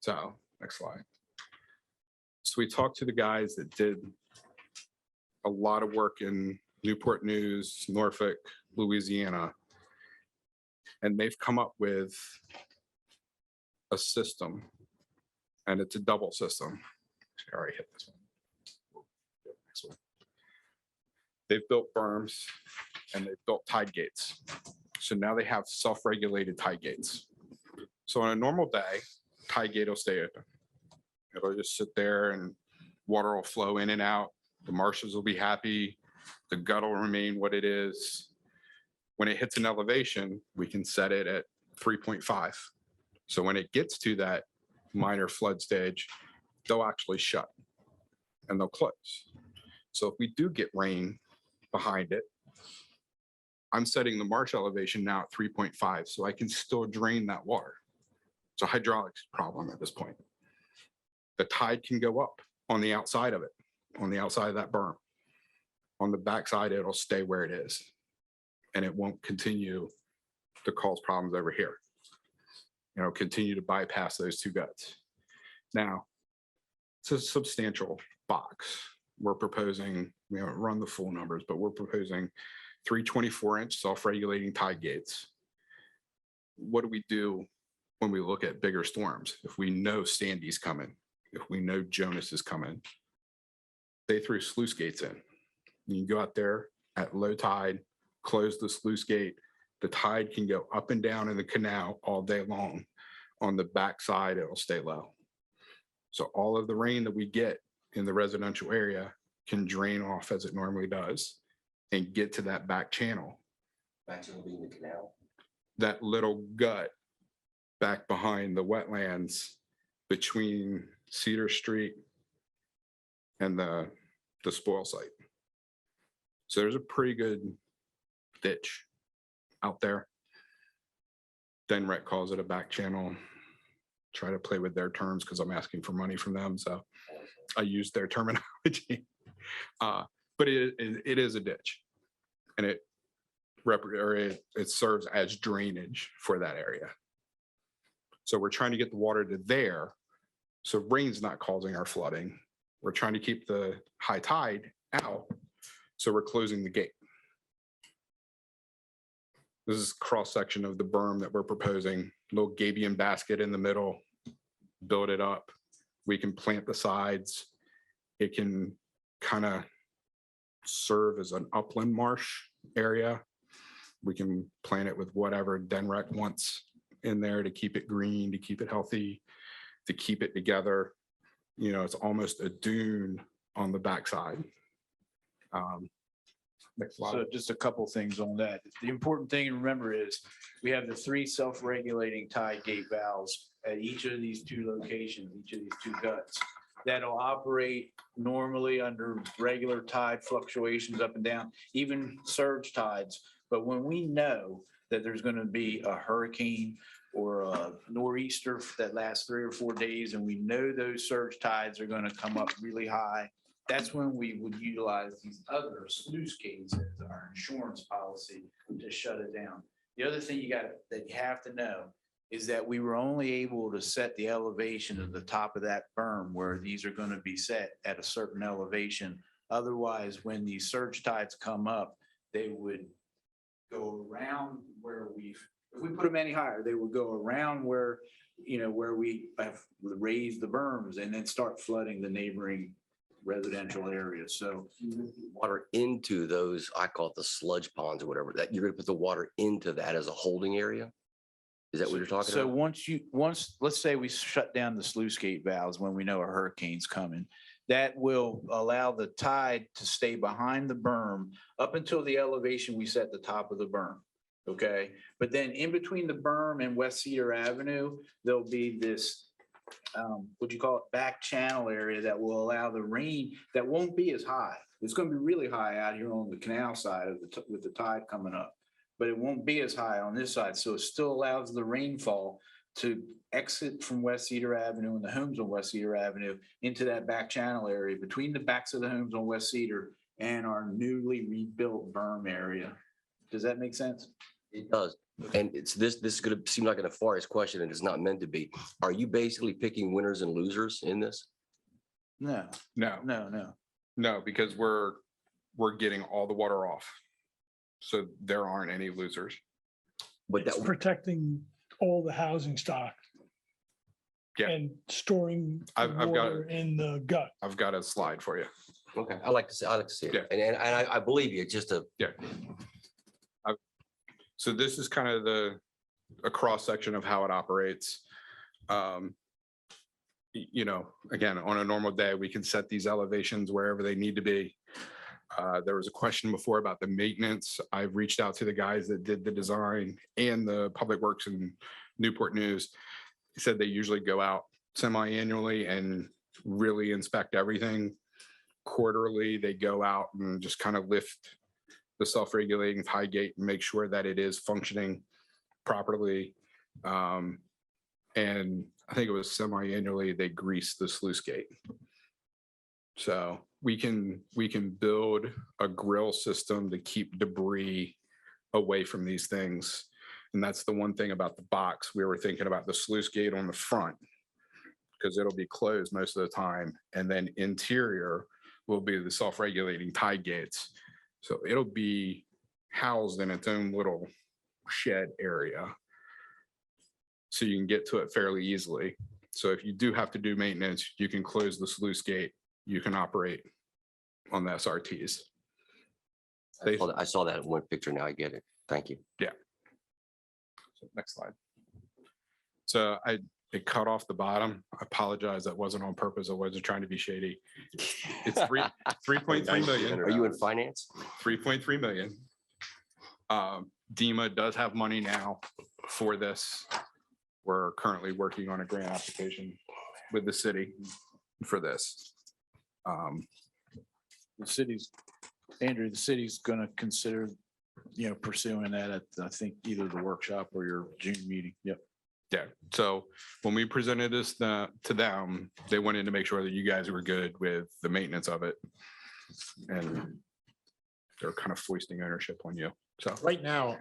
So next slide. So we talked to the guys that did a lot of work in Newport News, Norfolk, Louisiana, and they've come up with a system, and it's a double system. I already hit this one. Next one. They've built berms and they've built tide gates. So now they have self-regulated tide gates. So on a normal day, tide gate will stay open. It'll just sit there and water will flow in and out. The marshes will be happy. The gut will remain what it is. When it hits an elevation, we can set it at 3.5. So when it gets to that minor flood stage, they'll actually shut and they'll close. So if we do get rain behind it, I'm setting the marsh elevation now at 3.5, so I can still drain that water. It's a hydraulics problem at this point. The tide can go up on the outside of it, on the outside of that berm. On the backside, it'll stay where it is, and it won't continue to cause problems over here. Continue to bypass those two guts. Now, it's a substantial box. We're proposing, we haven't run the full numbers, but we're proposing 3 24-inch self-regulating tide gates. What do we do when we look at bigger storms? If we know Sandy's coming, if we know Jonas is coming, they threw sluice gates in. You can go out there at low tide, close the sluice gate. The tide can go up and down in the canal all day long. On the backside, it'll stay low. So all of the rain that we get in the residential area can drain off as it normally does and get to that back channel, Back to the canal. that little gut back behind the wetlands between Cedar Street and the spoil site. So there's a pretty good ditch out there. Denrec calls it a back channel. Try to play with their terms because I'm asking for money from them. So I use their terminology. But it is a ditch, and it serves as drainage for that area. So we're trying to get the water to there. So rain's not causing our flooding. We're trying to keep the high tide out. So we're closing the gate. This is cross section of the berm that we're proposing, little gabion basket in the middle, build it up. We can plant the sides. It can kind of serve as an upland marsh area. We can plant it with whatever Denrec wants in there to keep it green, to keep it healthy, to keep it together. You know, it's almost a dune on the backside. Next slide. So just a couple things on that. The important thing to remember is we have the 3 self-regulating tide gate valves at each of these 2 locations, each of these 2 guts, that'll operate normally under regular tide fluctuations up and down, even surge tides. But when we know that there's going to be a hurricane or a nor'easter that lasts 3 or 4 days, and we know those surge tides are going to come up really high, that's when we would utilize these other sluice gates as our insurance policy to shut it down. The other thing that you have to know is that we were only able to set the elevation of the top of that berm where these are going to be set at a certain elevation. Otherwise, when these surge tides come up, they would go around where if we put them any higher, they would go around where we have raised the berms and then start flooding the neighboring residential areas. So Water into those, I call it the sludge ponds or whatever, that you're gonna put the water into that as a holding area? Is that what you're talking So about? once, let's say we shut down the sluice gate valves when we know a hurricane's coming, that will allow the tide to stay behind the berm up until the elevation we set the top of the berm. Okay. But then in between the berm and West Cedar Avenue, there'll be this, what you call it, back channel area that will allow the rain that won't be as high. It's going to be really high out here on the canal side of with the tide coming up, but it won't be as high on this side. So it still allows the rainfall to exit from West Cedar Avenue and the homes on West Cedar Avenue into that back channel area between the backs of the homes on West Cedar and our newly rebuilt berm area. Does that make sense? It does. And this is gonna seem like a nefarious question, and it's not meant to be. Are you basically picking winners and losers in this? No, No, because we're getting all the water off. So there aren't any losers. But It's that, protecting all the housing stock. Yeah. And storing I've got water in the gut. I've got a slide for you. okay, I like to see it. Yeah. And I believe you, it's just a, Yeah. So this is kind of a cross section of how it operates. You know, again, on a normal day, we can set these elevations wherever they need to be. There was a question before about the maintenance. I've reached out to the guys that did the design and the Public Works and Newport News. They said they usually go out semi-annually and really inspect everything. Quarterly, they go out and just kind of lift the self-regulating tie gate and make sure that it is functioning properly. And I think it was semi-annually, they grease the sluice gate. So we can build a grill system to keep debris away from these things. And that's the one thing about the box. We were thinking about the sluice gate on the front because it'll be closed most of the time. And then interior will be the self-regulating tie gates. So it'll be housed in its own little shed area. So you can get to it fairly easily. So if you do have to do maintenance, you can close the sluice gate. You can operate on the SRTs. I saw that in one picture. Now I get it. Thank you. So next slide. So it cut off the bottom. I apologize. That wasn't on purpose. I wasn't trying to be shady. It's 3.3 million. Are you in finance? 3.3 million. DEMA does have money now for this. We're currently working on a grant application with the city for this. The city's, Andrew, the city's gonna consider, pursuing that at, I think, either the workshop or your June meeting. Yep. Yeah, so when we presented this to them, they wanted to make sure that you guys were good with the maintenance of it. And they're kind of foisting ownership on you, so. Right now,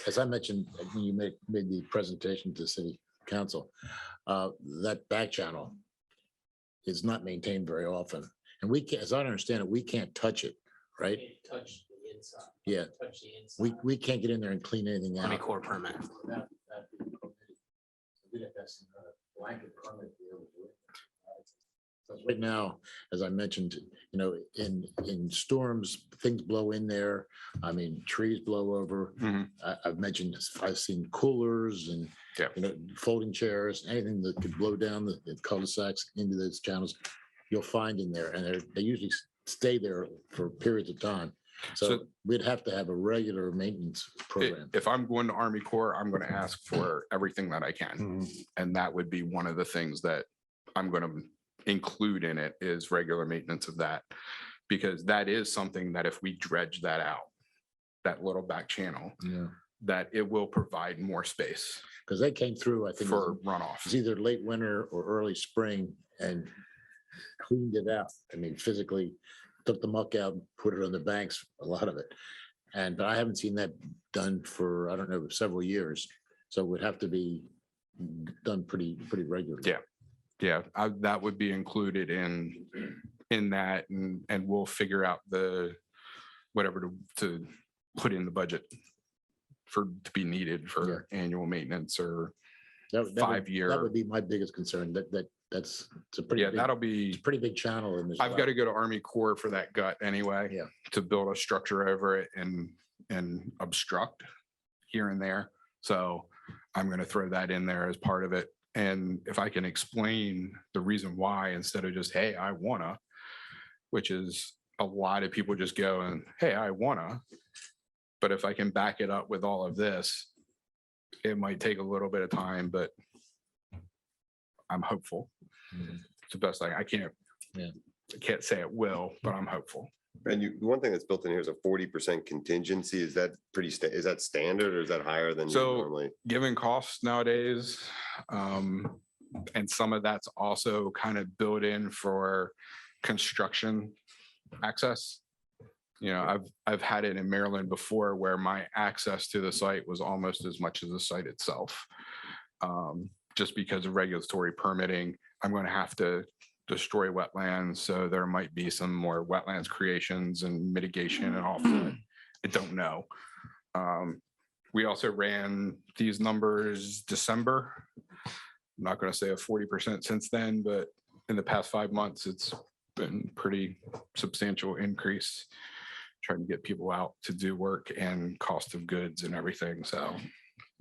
as I mentioned, when you made the presentation to city council, that back channel is not maintained very often. And we can't, as I understand it, we can't touch it, right? Touch the inside. Yeah. Touch the inside. We can't get in there and clean anything Army out. Corps permit. Right now, as I mentioned, in storms, things blow in there. I mean, trees blow over. Mhm. I've mentioned, I've seen coolers and, Yeah. folding chairs, anything that could blow down the cul-de-sacs into those channels, you'll find in there. And they usually stay there for periods of time. So So- we'd have to have a regular maintenance program. If I'm going to Army Corps, I'm going to ask for everything that I can. And that would be one of the things that I'm going to include in it is regular maintenance of that. Because that is something that if we dredge that out, that little back channel, Yeah. that it will provide more space Because they came through, I think, it was for runoff. it's either late winter or early spring and cleaned it out. I mean, physically took the muck out, put it on the banks, a lot of it. But I haven't seen that done for, I don't know, several years. So it would have to be done pretty regularly. Yeah. Yeah, that would be included in that and we'll figure out whatever to put in the budget to be needed for annual maintenance or That would- 5-year. That would be my biggest concern. It's a pretty Yeah, big, that'll be, it's a pretty big channel in this. I've got to go to Army Corps for that gut anyway. Yeah. To build a structure over it and obstruct here and there. So I'm going to throw that in there as part of it. And if I can explain the reason why, instead of just, hey, I wanna, which is a lot of people just go and, hey, I wanna. But if I can back it up with all of this, it might take a little bit of time, but I'm hopeful. It's the best I can't. Yeah. I can't say it will, but I'm hopeful. And one thing that's built in here is a 40% contingency. Is that is that standard or is that higher than So- normally? Given costs nowadays, and some of that's also kind of built in for construction access. I've had it in Maryland before where my access to the site was almost as much as the site itself. Just because of regulatory permitting, I'm going to have to destroy wetlands. So there might be some more wetlands creations and mitigation and offset. I don't know. We also ran these numbers December. I'm not going to say a 40% since then, but in the past 5 months, it's been pretty substantial increase. Trying to get people out to do work and cost of goods and everything. So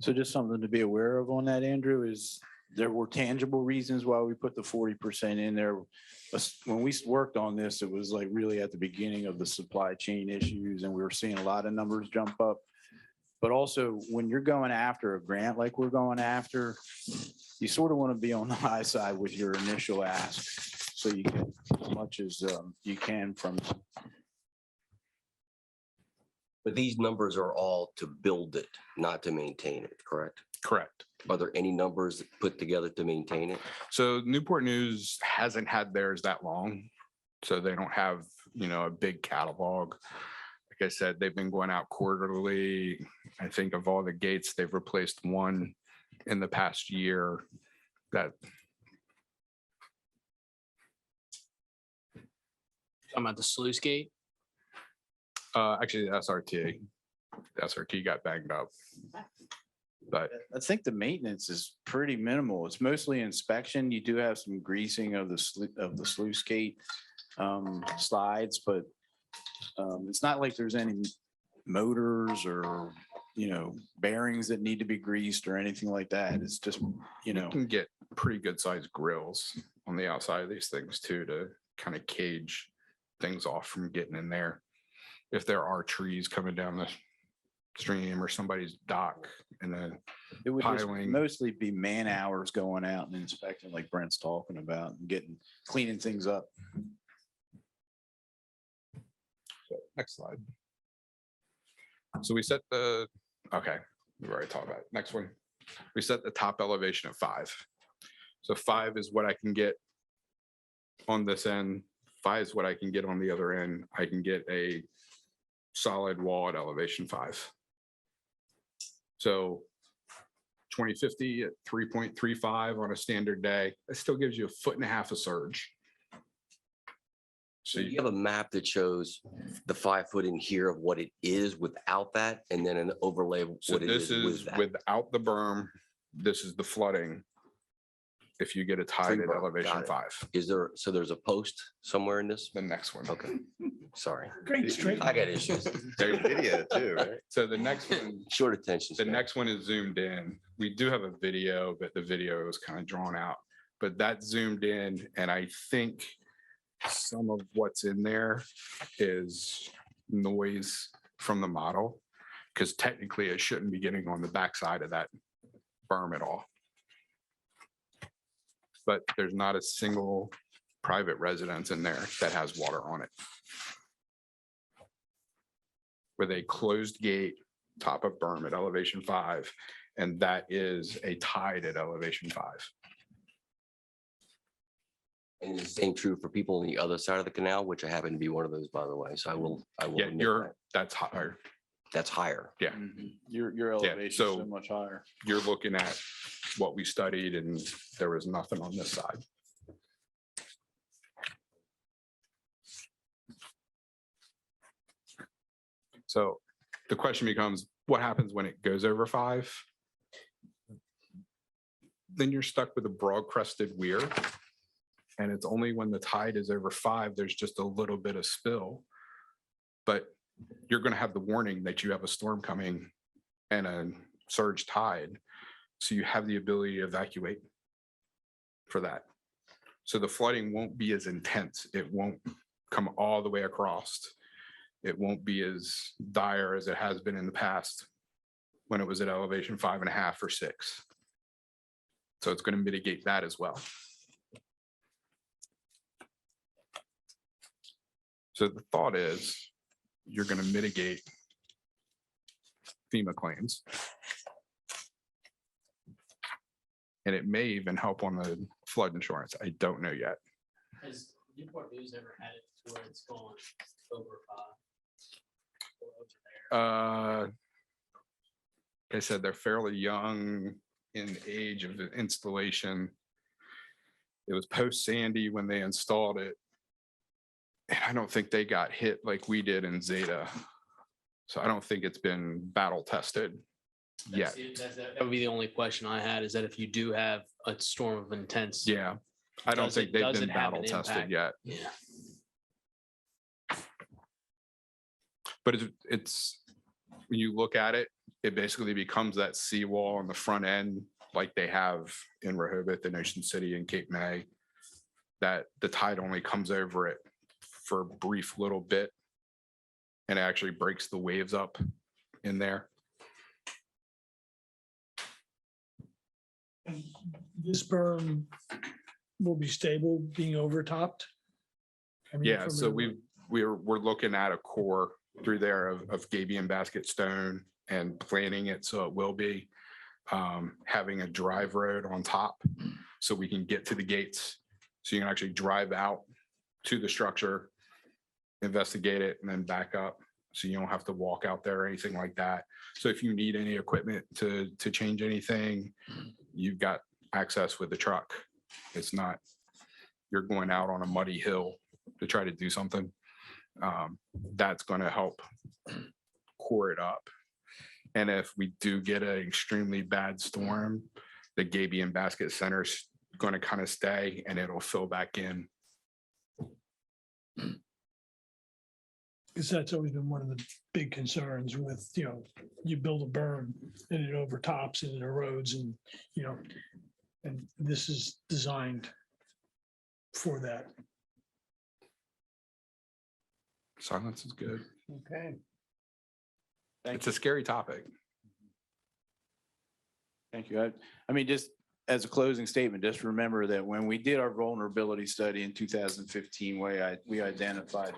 So just something to be aware of on that, Andrew, is there were tangible reasons why we put the 40% in there. When we worked on this, it was like really at the beginning of the supply chain issues and we were seeing a lot of numbers jump up. But also when you're going after a grant like we're going after, you sort of want to be on the high side with your initial ask. So you get as much as you can from. But these numbers are all to build it, not to maintain it, correct? correct. Are there any numbers put together to maintain it? So Newport News hasn't had theirs that long. So they don't have, a big catalog. Like I said, they've been going out quarterly. I think of all the gates, they've replaced one in the past year that. Talking about the sluice gate. Actually, the SRT. The SRT got banged up. But I think the maintenance is pretty minimal. It's mostly inspection. You do have some greasing of the sluice gate slides, but it's not like there's any motors or bearings that need to be greased or anything like that. It's just, You can get pretty good sized grills on the outside of these things too, to kind of cage things off from getting in there. If there are trees coming down the stream or somebody's dock and then it would just piling. mostly be man hours going out and inspecting like Brent's talking about and cleaning things up. Next slide. So we've already talked about it. Next one. We set the top elevation at 5. So 5 is what I can get on this end. 5 is what I can get on the other end. I can get a solid wall at elevation 5. So 2050 at 3.35 on a standard day, it still gives you 1.5 feet of surge. So you have a map that shows the 5 foot in here of what it is without that, and then an overlay of So what it this is with is that. without the berm. This is the flooding. If you get a tide at Pre-berm, elevation got it. 5, Is there, so there's a post somewhere in this? the next one. Okay, sorry. Great straight. I got issues. There's video too, right? So the next one, Short attention the span. next one is zoomed in. We do have a video, but the video is kind of drawn out. But that's zoomed in, and I think some of what's in there is noise from the model, because technically it shouldn't be getting on the backside of that berm at all. But there's not a single private residence in there that has water on it. With a closed gate, top of berm at elevation 5, and that is a tide at elevation 5. And the same true for people on the other side of the canal, which I happen to be one of those, by the way. So I will Yeah, admit that. that's higher. That's higher. Yeah, Your elevation is so- so much higher. you're looking at what we studied and there was nothing on this side. So the question becomes, what happens when it goes over 5? Then you're stuck with a broad crested weir. And it's only when the tide is over 5, there's just a little bit of spill. But you're going to have the warning that you have a storm coming and a surge tide. So you have the ability to evacuate for that. So the flooding won't be as intense. It won't come all the way across. It won't be as dire as it has been in the past when it was at elevation 5.5 or 6. So it's going to mitigate that as well. So the thought is you're going to mitigate FEMA claims. And it may even help on the flood insurance. I don't know yet. Has Newport News ever had it to where it's gone over 5? Like I said, they're fairly young in age of the installation. It was post Sandy when they installed it. And I don't think they got hit like we did in Zeta. So I don't think it's been battle tested yet. That would be the only question I had, is that if you do have a storm of intense. Yeah, I don't Does think it- they've does been it have battle an tested impact? yet. Yeah. But it's when you look at it, it basically becomes that seawall on the front end, like they have in Rehoboth and Ocean City and Cape May, that the tide only comes over it for a brief little bit and it actually breaks the waves up in there. This berm will be stable, being overtopped? I mean, Yeah, from so a- we're looking at a core through there of gabion basket stone and planning it so it will be having a drive road on top so we can get to the gates. So you can actually drive out to the structure, investigate it, and then back up. So you don't have to walk out there or anything like that. So if you need any equipment to change anything, you've got access with the truck. It's not, you're going out on a muddy hill to try to do something. That's going to help core it up. And if we do get an extremely bad storm, the gabion basket center is going to kind of stay and it'll fill back in. Because that's always been one of the big concerns with, you build a berm and it overtops and it erodes and, and this is designed for that. Silence is good. Okay. It's a scary topic. Thank you. I mean, just as a closing statement, just remember that when we did our vulnerability study in 2015, we identified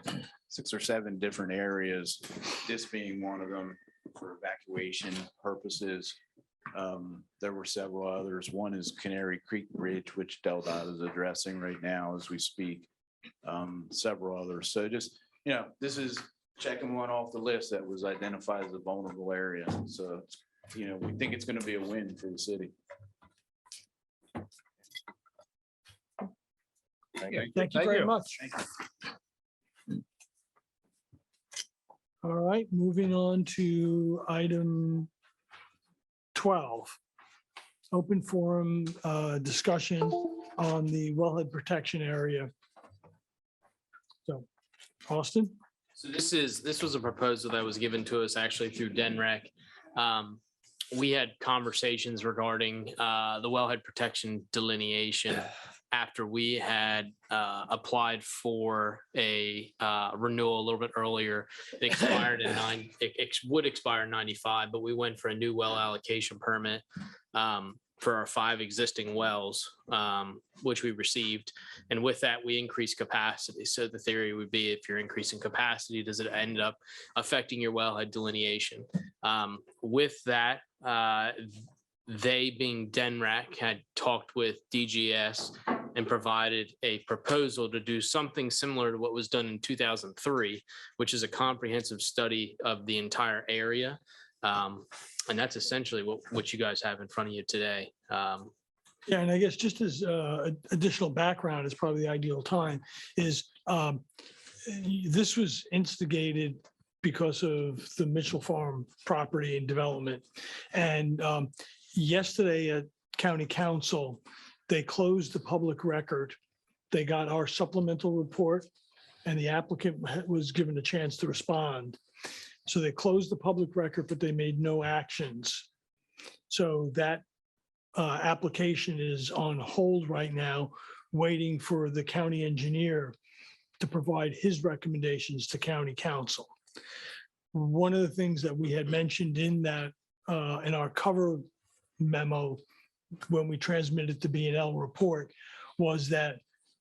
6 or 7 different areas, this being one of them for evacuation purposes. There were several others. One is Canary Creek Bridge, which DelDOT is addressing right now as we speak. Several others. So just, this is checking one off the list that was identified as a vulnerable area. So, we think it's going to be a win for the city. Thank you very much. All right, moving on to item 12. Open forum discussion on the wellhead protection area. So, Austin? So this was a proposal that was given to us actually through DENREC. We had conversations regarding the wellhead protection delineation after we had applied for a renewal a little bit earlier. It expired it would expire in 95, but we went for a new well allocation permit for our 5 existing wells, which we received. And with that, we increased capacity. So the theory would be, if you're increasing capacity, does it end up affecting your wellhead delineation? With that, they, being DENREC, had talked with DGS and provided a proposal to do something similar to what was done in 2003, which is a comprehensive study of the entire area. And that's essentially what you guys have in front of you today. Yeah, and I guess just as additional background is probably the ideal time is this was instigated because of the Mitchell Farm property and development. And yesterday at County Council, they closed the public record. They got our supplemental report and the applicant was given a chance to respond. So they closed the public record, but they made no actions. So that application is on hold right now, waiting for the county engineer to provide his recommendations to County Council. One of the things that we had mentioned in that, in our cover memo, when we transmitted the B&L report, was that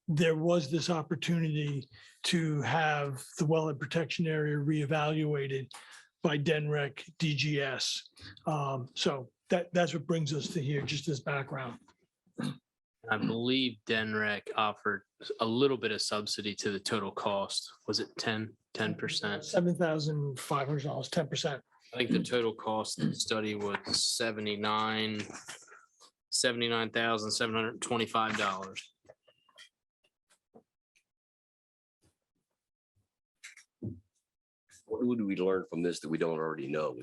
there was this opportunity to have the wellhead protection area reevaluated by DENREC DGS. So that's what brings us to here, just as background. I believe DENREC offered a little bit of subsidy to the total cost. Was it 10%? $7,500, 10%. I think the total cost of the study was $79,725. What would we learn from this that we don't already know?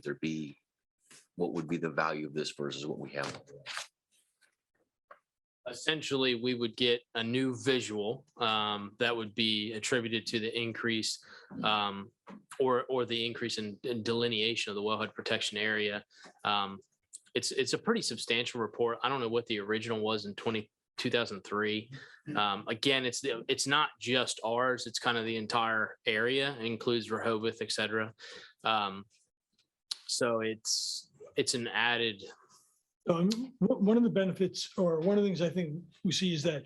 What would be the value of this versus what we have? Essentially, we would get a new visual that would be attributed to the increase or the increase in delineation of the wellhead protection area. It's a pretty substantial report. I don't know what the original was in 2003. Again, it's not just ours. It's kind of the entire area. It includes Rehoboth, et cetera. So it's an added. One of the benefits, or one of the things I think we see, is that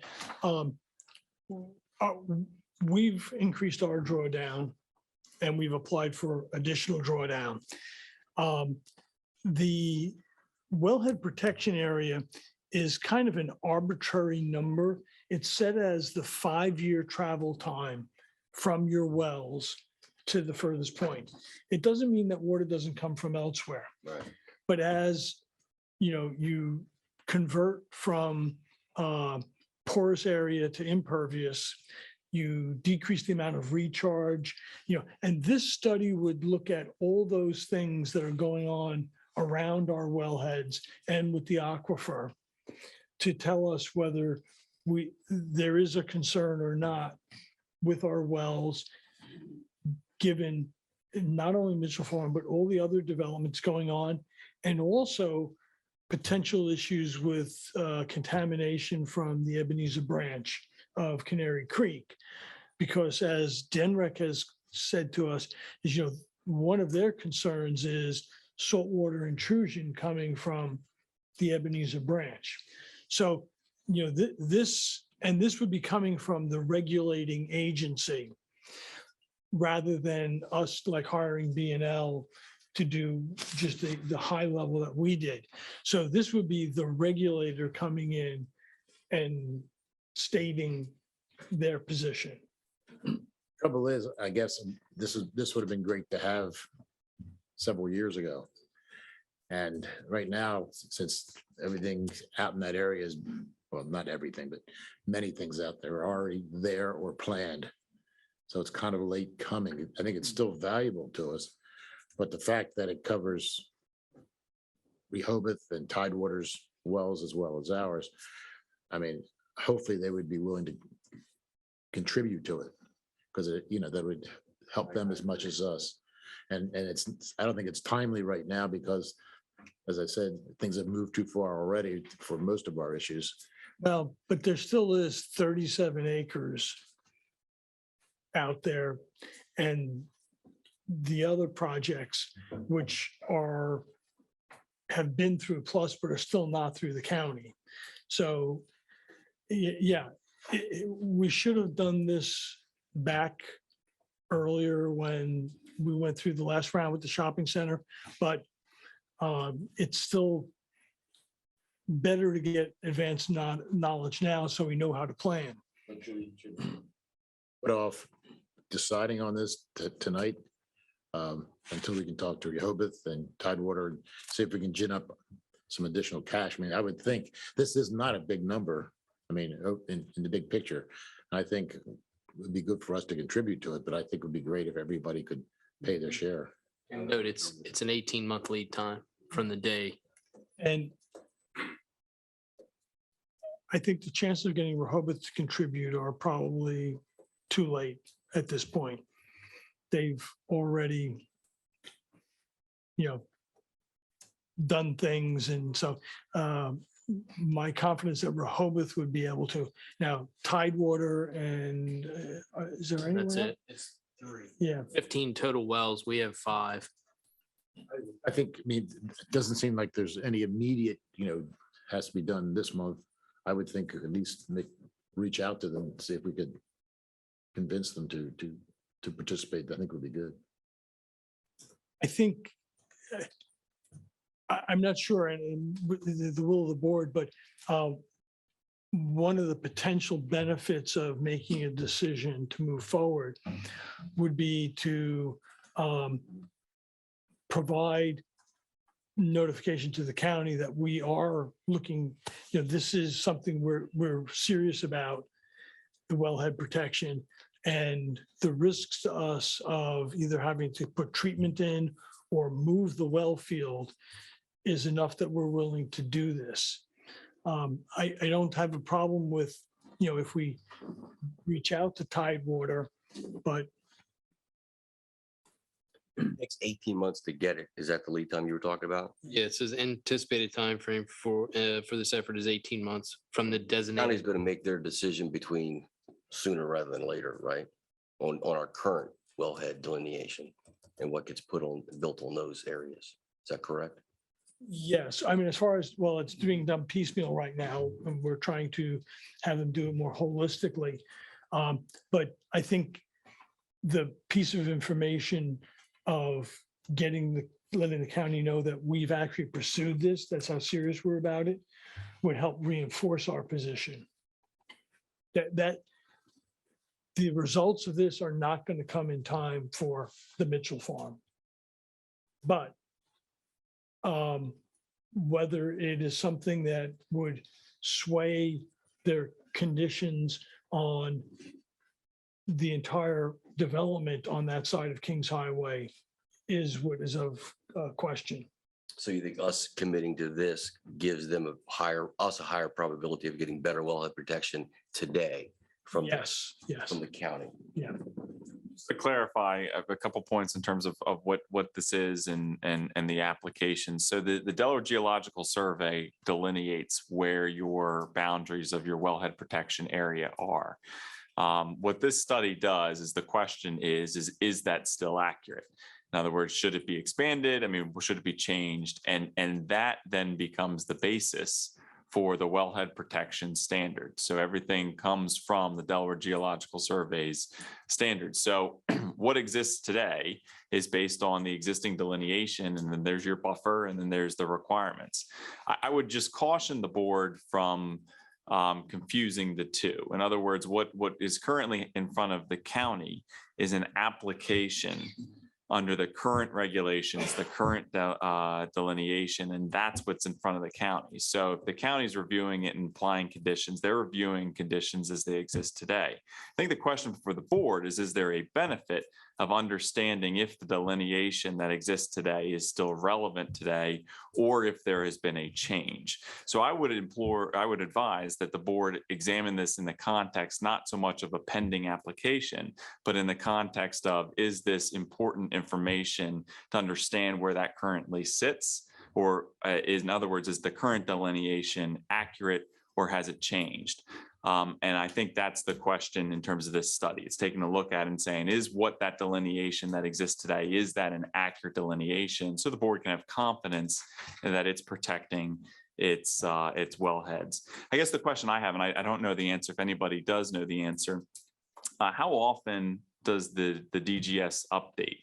we've increased our drawdown and we've applied for additional drawdown. The wellhead protection area is kind of an arbitrary number. It's set as the 5-year travel time from your wells to the furthest point. It doesn't mean that water doesn't come from elsewhere. Right. But as you convert from porous area to impervious, you decrease the amount of recharge, and this study would look at all those things that are going on around our wellheads and with the aquifer to tell us whether there is a concern or not with our wells, given not only Mitchell Farm, but all the other developments going on, and also potential issues with contamination from the Ebenezer branch of Canary Creek. Because as DENREC has said to us, is, one of their concerns is saltwater intrusion coming from the Ebenezer branch. So, this would be coming from the regulating agency rather than us like hiring B&L to do just the high level that we did. So this would be the regulator coming in and stating their position. Trouble is, I guess this would have been great to have several years ago. And right now, since everything out in that area is, well, not everything, but many things out there are already there or planned. So it's kind of late coming. I think it's still valuable to us, but the fact that it covers Rehoboth and Tidewater's wells as well as ours, I mean, hopefully they would be willing to contribute to it, because that would help them as much as us. And I don't think it's timely right now because, as I said, things have moved too far already for most of our issues. Well, but there still is 37 acres out there, and the other projects which have been through plus but are still not through the county. So yeah, we should have done this back earlier when we went through the last round with the shopping center, but it's still better to get advanced knowledge now so we know how to plan. Put off deciding on this tonight until we can talk to Rehoboth and Tidewater and see if we can gin up some additional cash. I mean, I would think this is not a big number. I mean, in the big picture, I think it would be good for us to contribute to it, but I think it would be great if everybody could pay their share. And note, it's an 18-month lead time from the day. And I think the chances of getting Rehoboth to contribute are probably too late at this point. They've already, done things. And so my confidence that Rehoboth would be able to. Now, Tidewater and is there anyone? That's else? it. It's 3. Yeah. 15 total wells. We have 5. I think, it doesn't seem like there's any immediate, has to be done this month. I would think at least reach out to them and see if we could convince them to participate. I think would be good. I think, I'm not sure, and the will of the board, but one of the potential benefits of making a decision to move forward would be to provide notification to the county that we are looking, this is something we're serious about, the wellhead protection and the risks to us of either having to put treatment in or move the well field is enough that we're willing to do this. I don't have a problem with, if we reach out to Tidewater, but Next 18 months to get it. Is that the lead time you were talking about? Yeah, it says anticipated time frame for this effort is 18 months from the County's designated. going to make their decision between sooner rather than later, right? On our current wellhead delineation and what gets built on those areas. Is that correct? yes, I mean, as far as, well, it's being done piecemeal right now, and we're trying to have them do it more holistically. But I think the piece of information of letting the county know that we've actually pursued this, that's how serious we're about it, would help reinforce our position. That the results of this are not going to come in time for the Mitchell farm. But whether it is something that would sway their conditions on the entire development on that side of Kings Highway is what is of question. So you think us committing to this gives them a higher probability of getting better wellhead protection today from Yes, from the county? yeah. To clarify a couple points in terms of what this is and the application. So the Delaware Geological Survey delineates where your boundaries of your wellhead protection area are. What this study does is the question is that still accurate? In other words, should it be expanded? I mean, should it be changed? And that then becomes the basis for the wellhead protection standard. So everything comes from the Delaware Geological Survey's standards. So what exists today is based on the existing delineation, and then there's your buffer, and then there's the requirements. I would just caution the board from confusing the two. In other words, what is currently in front of the county is an application under the current regulations, the current delineation, and that's what's in front of the county. So if the county's reviewing it and applying conditions, they're reviewing conditions as they exist today. I think the question for the board is there a benefit of understanding if the delineation that exists today is still relevant today, or if there has been a change? So I would advise that the board examine this in the context, not so much of a pending application, but in the context of, is this important information to understand where that currently sits? Or in other words, is the current delineation accurate, or has it changed? And I think that's the question in terms of this study. It's taking a look at and saying, is what that delineation that exists today, is that an accurate delineation? So the board can have confidence that it's protecting its wellheads. I guess the question I have, and I don't know the answer, if anybody does know the answer, how often does the DGS update?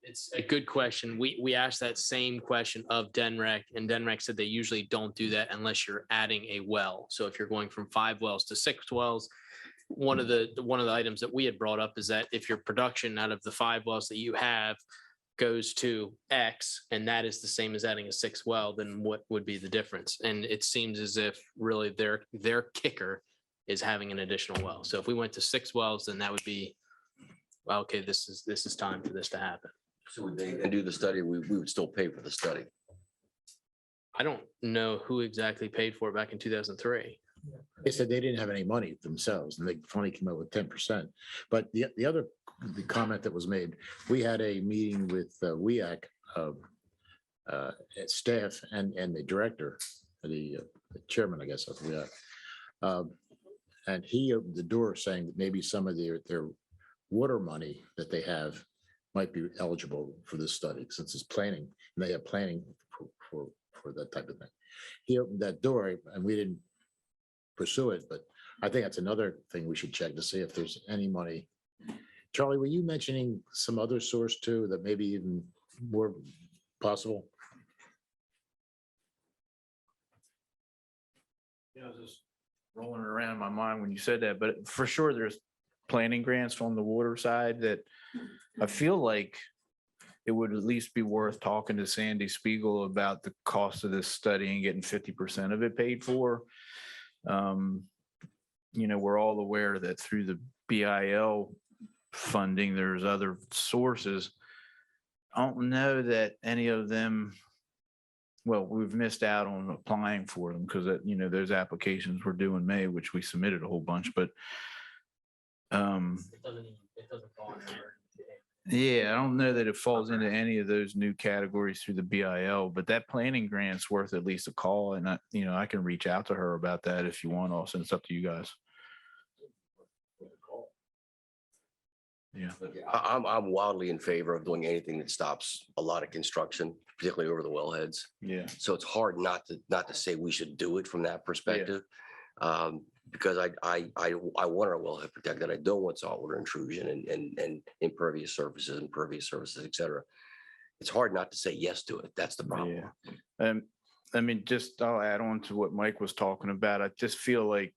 It's a good question. We asked that same question of DENREC, and DENREC said they usually don't do that unless you're adding a well. So if you're going from 5 wells to 6 wells, one of the items that we had brought up is that if your production out of the 5 wells that you have goes to X, and that is the same as adding a 6th well, then what would be the difference? And it seems as if really their kicker is having an additional well. So if we went to 6 wells, then that would be, well, okay, this is time for this to happen. So would they do the study? We would still pay for the study. I don't know who exactly paid for it back in 2003. They said they didn't have any money themselves, and they finally came up with 10%. But the other comment that was made, we had a meeting with WEAC staff and the director, the chairman, I guess, of WEAC. And he opened the door saying that maybe some of their water money that they have might be eligible for this study, since it's planning, and they have planning for that type of thing. He opened that door, and we didn't pursue it, but I think that's another thing we should check to see if there's any money. Charlie, were you mentioning some other source too, that maybe even more possible? Yeah, I was just rolling around in my mind when you said that, but for sure there's planning grants on the water side that I feel like it would at least be worth talking to Sandy Spiegel about the cost of this study and getting 50% of it paid for. We're all aware that through the BIL funding, there's other sources. I don't know that any of them, well, we've missed out on applying for them because those applications were due in May, which we submitted a whole bunch, but yeah, I don't know that it falls into any of those new categories through the BIL, but that planning grant's worth at least a call, and I can reach out to her about that if you want. Also, it's up to you guys. Yeah, I'm wildly in favor of doing anything that stops a lot of construction, particularly over the wellheads. yeah. So it's hard not to say we should do it from that perspective. Because I want our wellhead protected. I don't want saltwater intrusion and impervious surfaces, et cetera. It's hard not to say yes to it. That's the problem. Yeah. I'll add on to what Mike was talking about. I just feel like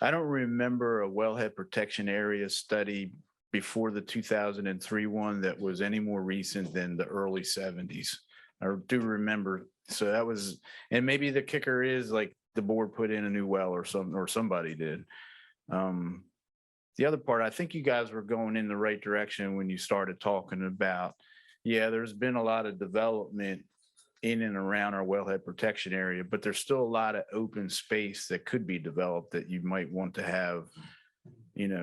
I don't remember a wellhead protection area study before the 2003 one that was any more recent than the early 70s. I do remember. So that was, and maybe the kicker is like the board put in a new well or somebody did. The other part, I think you guys were going in the right direction when you started talking about, there's been a lot of development in and around our wellhead protection area, but there's still a lot of open space that could be developed that you might want to have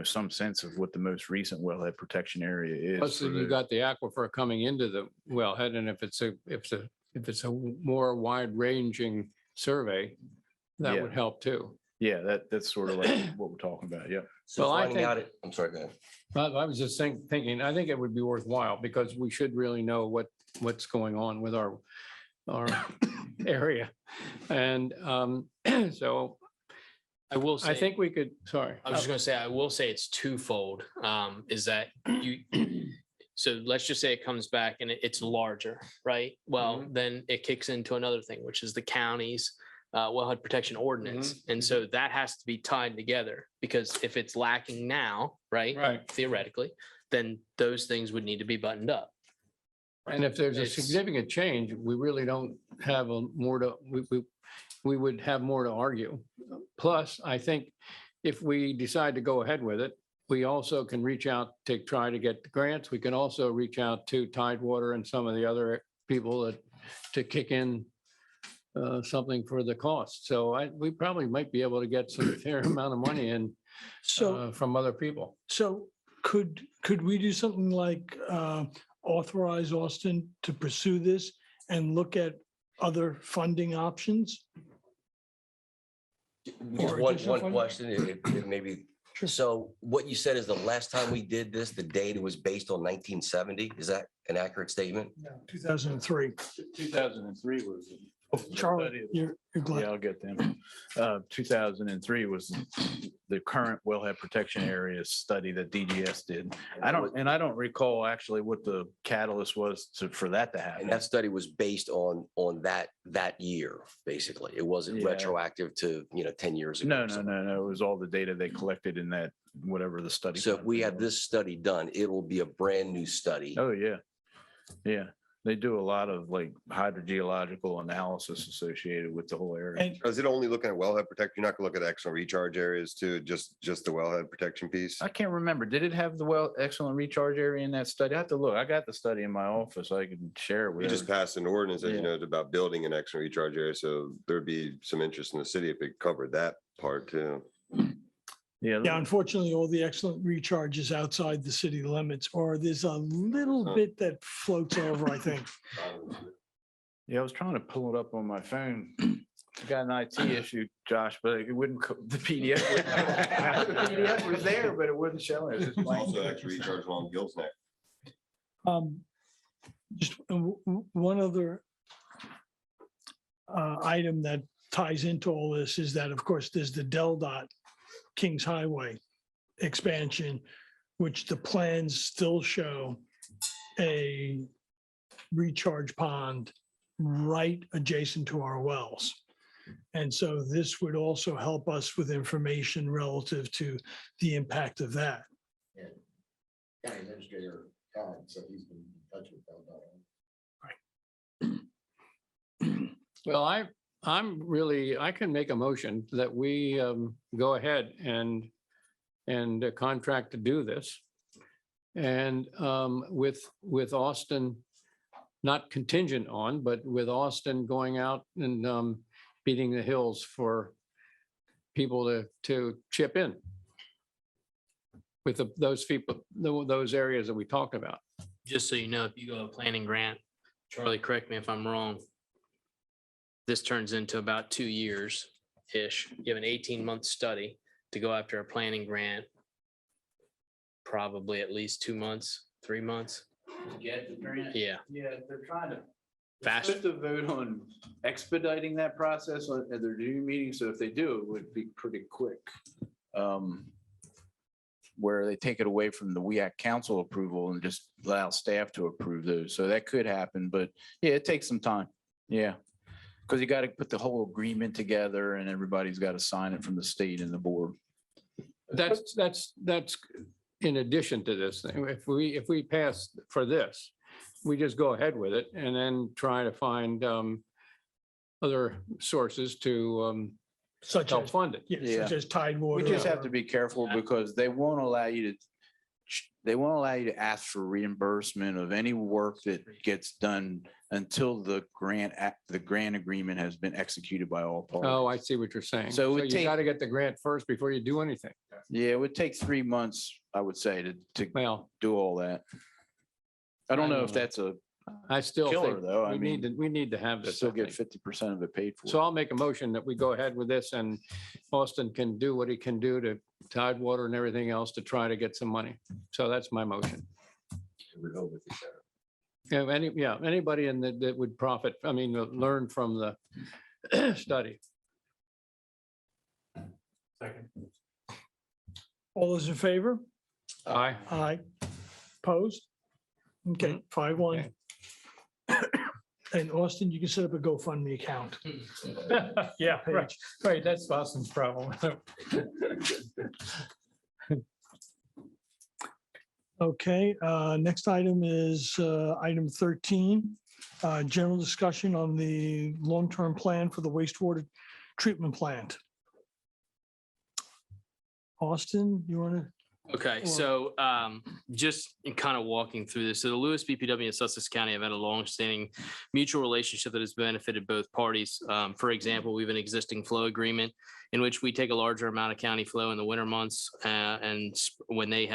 some sense of what the most recent wellhead protection area is. Plus, for you the- got the aquifer coming into the wellhead, and if it's a more wide ranging survey, that Yeah. would help too. Yeah, that's sort of like what we're talking about. Yeah. So Well, I finding think- out, I'm sorry, go ahead. I was just thinking, I think it would be worthwhile because we should really know what's going on with our area. And so I will say. I think we could, sorry. I was just gonna say, I will say it's twofold, is that you, so let's just say it comes back and it's larger, right? Well, then it kicks into another thing, which is the county's wellhead protection ordinance. And so that has to be tied together, because if it's lacking now, right? Right. Theoretically, then those things would need to be buttoned up. And if there's a It's- significant change, we really don't have we would have more to argue. Plus, I think if we decide to go ahead with it, we also can reach out to try to get the grants. We can also reach out to Tidewater and some of the other people to kick in something for the cost. So we probably might be able to get some fair amount of money in So, from other people. so could we do something like authorize Austin to pursue this and look at other funding options? Just Or one additional funding? question, if maybe. So what you said is the last time we did this, the data was based on 1970. Is that an accurate statement? 2003. 2003 was. Charlie, you're glad. Yeah, I'll get them. 2003 was the current wellhead protection area study that DGS did. I don't recall actually what the catalyst was for that to happen. And that study was based on that year, basically. It wasn't Yeah. retroactive to, 10 years ago. No, or no, something. no, no. It was all the data they collected in that, whatever the study. So if we content have was. this study done, it will be a brand new study. Oh, yeah. Yeah. They do a lot of like hydrogeological analysis associated with the whole area. And Is it only looking at wellhead protect? You're not gonna look at external recharge areas too, just the wellhead protection piece? I can't remember. Did it have the excellent recharge area in that study? I have to look. I got the study in my office. I can share it We with just everybody. passed an ordinance, as you Yeah. know, about building an external recharge area, so there'd be some interest in the city if it covered that part too. Yeah. yeah, unfortunately, all the excellent recharge is outside the city limits, or there's a little Huh. bit that floats over, I think. Yeah, I was trying to pull it up on my phone. I got an IT issue, Josh, but it wouldn't, the PDF. The PDF was there, but it wouldn't show it. It was blank. Also extra recharge along Gill's Neck. Just one other item that ties into all this is that, of course, there's the Del Dot Kings Highway expansion, which the plans still show a recharge pond right adjacent to our wells. And so this would also help us with information relative to the impact of that. County Administrator Karen said he's been in touch with them. Well, I can make a motion that we go ahead and contract to do this. And with Austin, not contingent on, but with Austin going out and beating the hills for people to chip in with those people, those areas that we talked about. Just so you know, if you go a planning grant, Charlie, correct me if I'm wrong. This turns into about 2 years-ish. You have an 18-month study to go after a planning grant. Probably at least 2 months, 3 months. Get the grant? Yeah, Yeah, they're trying to. Fast. Supposed to vote on expediting that process at their June meeting, so if they do, it would be pretty quick. Where they take it away from the WEAC council approval and just allow staff to approve those, so that could happen, but yeah, it takes some time, yeah. Because you got to put the whole agreement together and everybody's got to sign it from the state and the board. That's in addition to this thing. If we pass for this, we just go ahead with it and then try to find other sources to Such help as, fund it. yeah, such as We Tidewater. just have to be careful because they won't allow you to, they won't allow you to ask for reimbursement of any work that gets done until the grant agreement has been executed by all Oh, parties. I see what you're saying. So it would you take- got to get the grant first before you do anything. Yeah, it would take 3 months, I would say, to Well, do all that. I don't I know don't if know. that's a I still killer, think though. I we mean, need to have this. still I get think. 50% of it paid for. So I'll make a motion that we go ahead with this and Austin can do what he can do to Tidewater and everything else to try to get some money. So that's my motion. Yeah, anybody in that would profit, learn from the study. All those in favor? Aye. Aye. Opposed? Okay, 5-1. And Austin, you can set up a GoFundMe account. Yeah, Page. right. That's Austin's problem. Okay, next item is item 13, general discussion on the long-term plan for the wastewater treatment plant. Austin, you want to? Okay, Or- so just in kind of walking through this, so the Lewes, BPW, and Sussex County have had a long-standing mutual relationship that has benefited both parties. For example, we have an existing flow agreement in which we take a larger amount of county flow in the winter months, and when they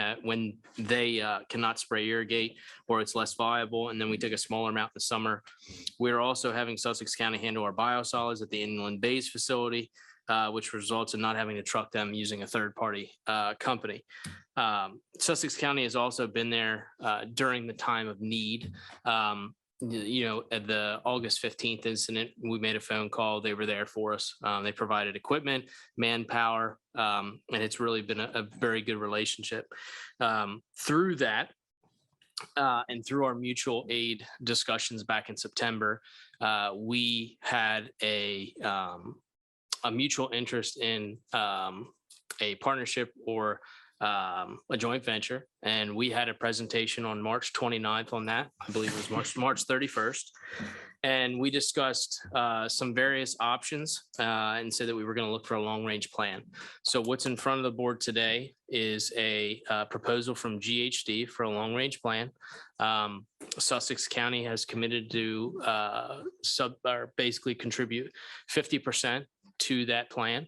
cannot spray irrigate or it's less viable, and then we take a smaller amount in the summer. We're also having Sussex County handle our biosolids at the Inland Bays facility, which results in not having to truck them using a third-party company. Sussex County has also been there during the time of need. At the August 15th incident, we made a phone call. They were there for us. They provided equipment, manpower, and it's really been a very good relationship. Through that, and through our mutual aid discussions back in September, we had a mutual interest in a partnership or a joint venture. And we had a presentation on March 29th on that. I believe it was March 31st. And we discussed some various options and said that we were going to look for a long-range plan. So what's in front of the board today is a proposal from GHD for a long-range plan. Sussex County has committed to basically contribute 50% to that plan.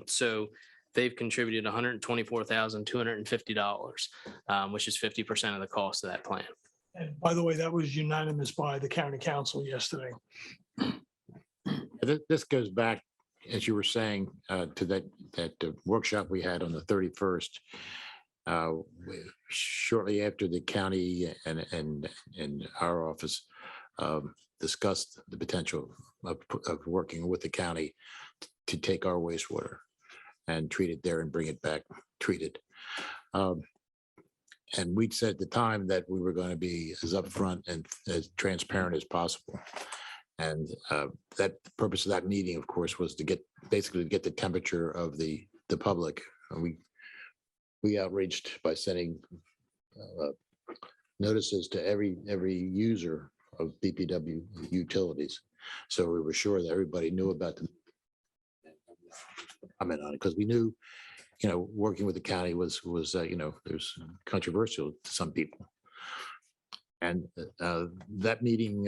So they've contributed $124,250, which is 50% of the cost of that plan. And by the way, that was unanimous by the county council yesterday. This goes back, as you were saying, to that workshop we had on the 31st. Shortly after the county and our office discussed the potential of working with the county to take our wastewater and treat it there and bring it back treated. And we'd said at the time that we were going to be as upfront and as transparent as possible. And that the purpose of that meeting, of course, was to get the temperature of the public. And we outreached by sending notices to every user of BPW utilities. So we were sure that everybody knew about the comment on it, because we knew, working with the county was there's controversial to some people. And that meeting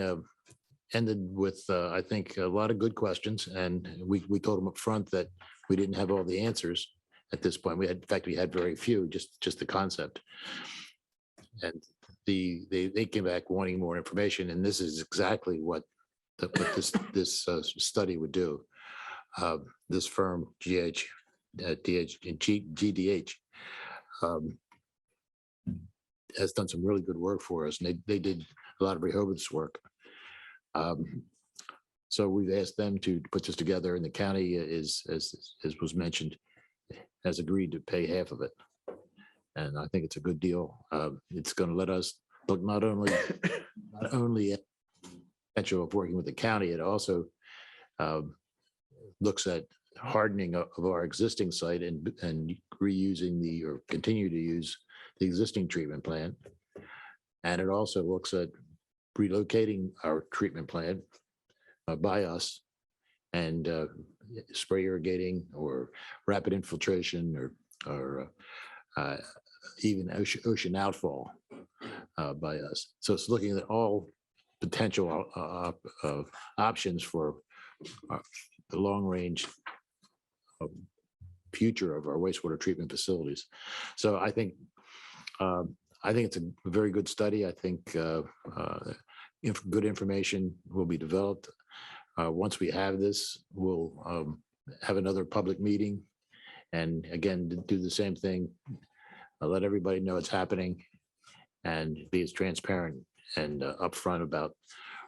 ended with, I think, a lot of good questions. And we told them up front that we didn't have all the answers at this point. In fact, we had very few, just the concept. And they came back wanting more information. And this is exactly what this study would do. This firm, GDH, has done some really good work for us, and they did a lot of Rehoboth's work. So we've asked them to put this together, and the county is, as was mentioned, has agreed to pay half of it. And I think it's a good deal. It's going to let us look not only at the potential of working with the county, it also looks at hardening of our existing site and reusing or continue to use the existing treatment plant. And it also looks at relocating our treatment plant by us and spray irrigating or rapid infiltration or even ocean outfall by us. So it's looking at all potential options for the long range future of our wastewater treatment facilities. So I think it's a very good study. I think good information will be developed. Once we have this, we'll have another public meeting, and again, do the same thing. Let everybody know it's happening, and be as transparent and upfront about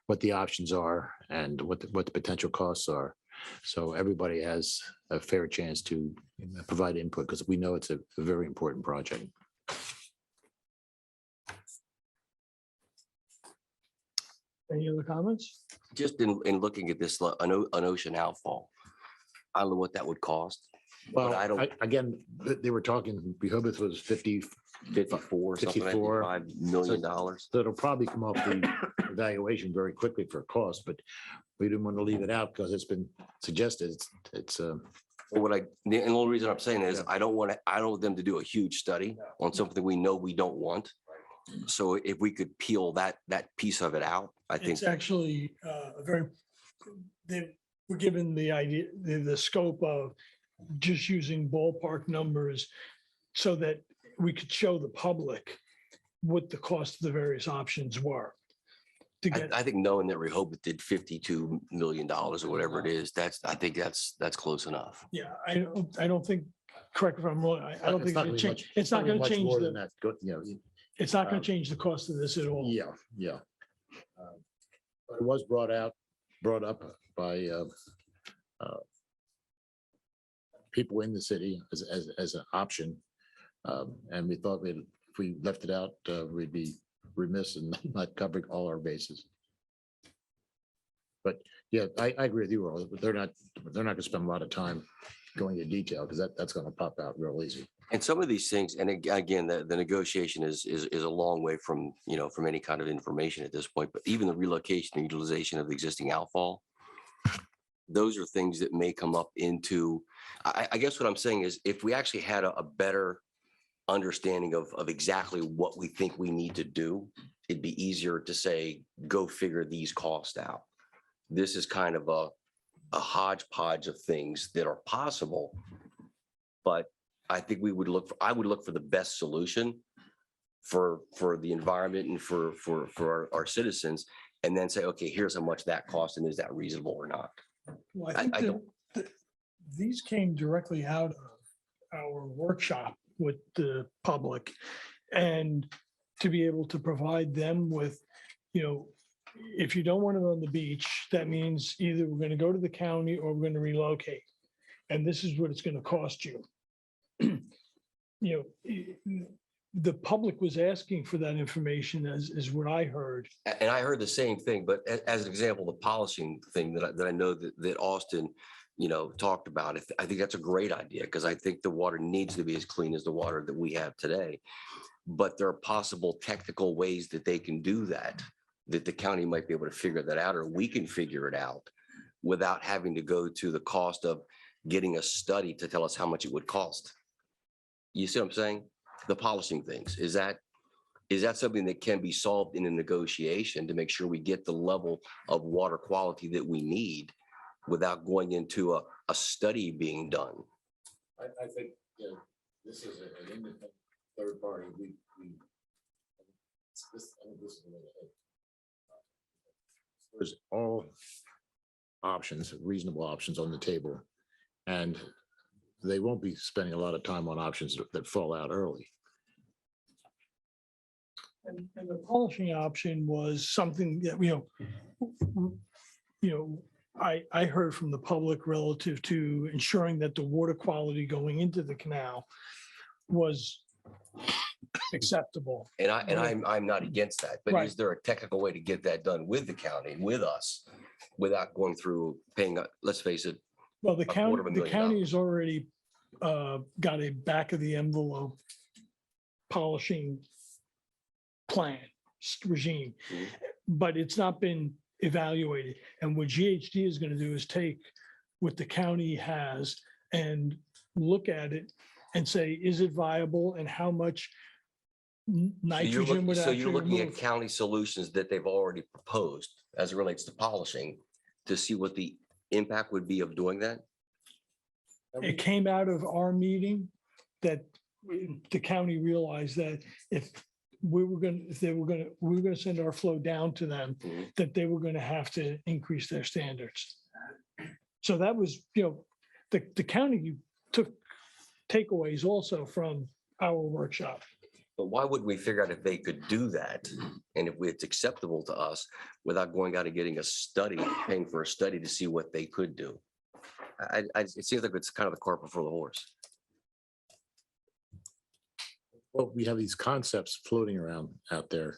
what the options are and what the potential costs are. So everybody has a fair chance to provide input, because we know it's a very important project. Any other comments? Just in looking at this, an ocean outfall, I don't know what that would cost. Well, But I don't- again, they were talking, Rehoboth was 54, something like 54. $5 million. So it'll probably come off the evaluation very quickly for cost, but we didn't want to leave it out because it's been suggested. It's And the only reason I'm saying is I don't want them to do a huge study on something we know we don't want. So if we could peel that piece of it out, I think. It's actually we're given the idea, the scope of just using ballpark numbers so that we could show the public what the cost of the various options were. I think knowing that Rehoboth did $52 million or whatever it is, I think that's close enough. Yeah, I don't think, correct if I'm wrong, I don't think not it's gonna be change. much- It's not going to change more than the, that. Go- You know, it's not going to change the cost of this at all. yeah. But it was brought up by people in the city as an option. And we thought if we left it out, we'd be remiss in not covering all our bases. But yeah, I agree with you, Earl. They're not gonna spend a lot of time going into detail, because that's gonna pop out real easy. And some of these things, and again, the negotiation is a long way from any kind of information at this point, but even the relocation and utilization of the existing outfall, those are things that may come up into, I guess what I'm saying is, if we actually had a better understanding of exactly what we think we need to do, it'd be easier to say, go figure these costs out. This is kind of a hodgepodge of things that are possible, but I think I would look for the best solution for the environment and for our citizens, and then say, okay, here's how much that costs, and is that reasonable or not? Well, I think I don't. these came directly out of our workshop with the public, and to be able to provide them with, if you don't want it on the beach, that means either we're going to go to the county or we're going to relocate. And this is what it's going to cost you. The public was asking for that information, is what I heard. And I heard the same thing, but as an example, the polishing thing that I know that Austin, talked about, I think that's a great idea, because I think the water needs to be as clean as the water that we have today. But there are possible technical ways that they can do that the county might be able to figure that out, or we can figure it out without having to go to the cost of getting a study to tell us how much it would cost. You see what I'm saying? The polishing things, is that something that can be solved in a negotiation to make sure we get the level of water quality that we need without going into a study being done? I think this is an independent third party. There's all options, reasonable options on the table, and they won't be spending a lot of time on options that fall out early. And the polishing option was something that, I heard from the public relative to ensuring that the water quality going into the canal was acceptable. And I'm not against that, but Right. is there a technical way to get that done with the county, with us, without going through paying, let's face it, Well, the $250,000. county has already got a back of the envelope polishing plan regime, Mhm. but it's not been evaluated. And what GHD is going to do is take what the county has and look at it and say, is it viable and how much nitrogen would So actually you're looking at remove? county solutions that they've already proposed as it relates to polishing to see what the impact would be of doing that? It came out of our meeting that the county realized that if we were going, if they were going to, we were going to send our flow down to them, Mhm. that they were going to have to increase their standards. So that was, the county took takeaways also from our workshop. But why wouldn't we figure out if they could do that? And if it's acceptable to us without going out and getting a study, paying for a study to see what they could do? It seems like it's kind of the cart before the horse. Well, we have these concepts floating around out there.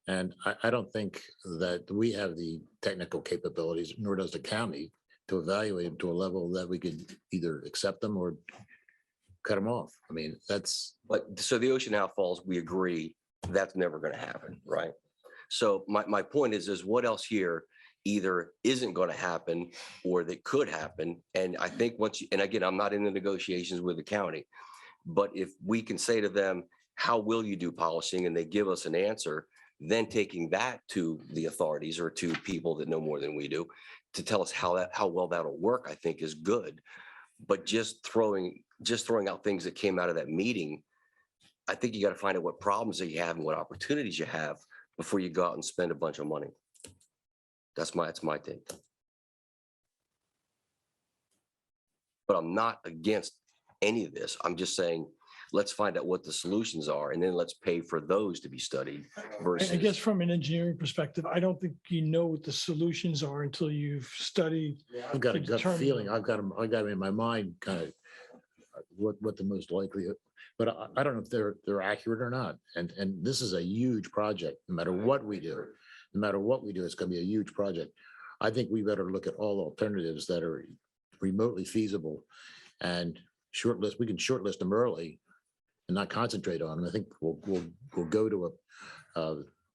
And I don't think that we have the technical capabilities, nor does the county, to evaluate them to a level that we could either accept them or cut them off. I mean, that's, But so the ocean outfalls, we agree that's never going to happen, right? So my point is what else here either isn't going to happen or that could happen? And I think once, and again, I'm not in the negotiations with the county, but if we can say to them, how will you do polishing? And they give us an answer, then taking that to the authorities or to people that know more than we do to tell us how well that'll work, I think is good. But just throwing out things that came out of that meeting, I think you got to find out what problems that you have and what opportunities you have before you go out and spend a bunch of money. That's my take. But I'm not against any of this. I'm just saying, let's find out what the solutions are and then let's pay for those to be studied versus. I guess from an engineering perspective, I don't think you know what the solutions are until you've studied. I've got a to gut determine feeling. them. I've got them in my mind, kind of what the most likely, but I don't know if they're accurate or not. And this is a huge project, no matter what we do. No matter what we do, it's going to be a huge project. I think we better look at all alternatives that are remotely feasible and shortlist. We can shortlist them early and not concentrate on them. I think we'll go to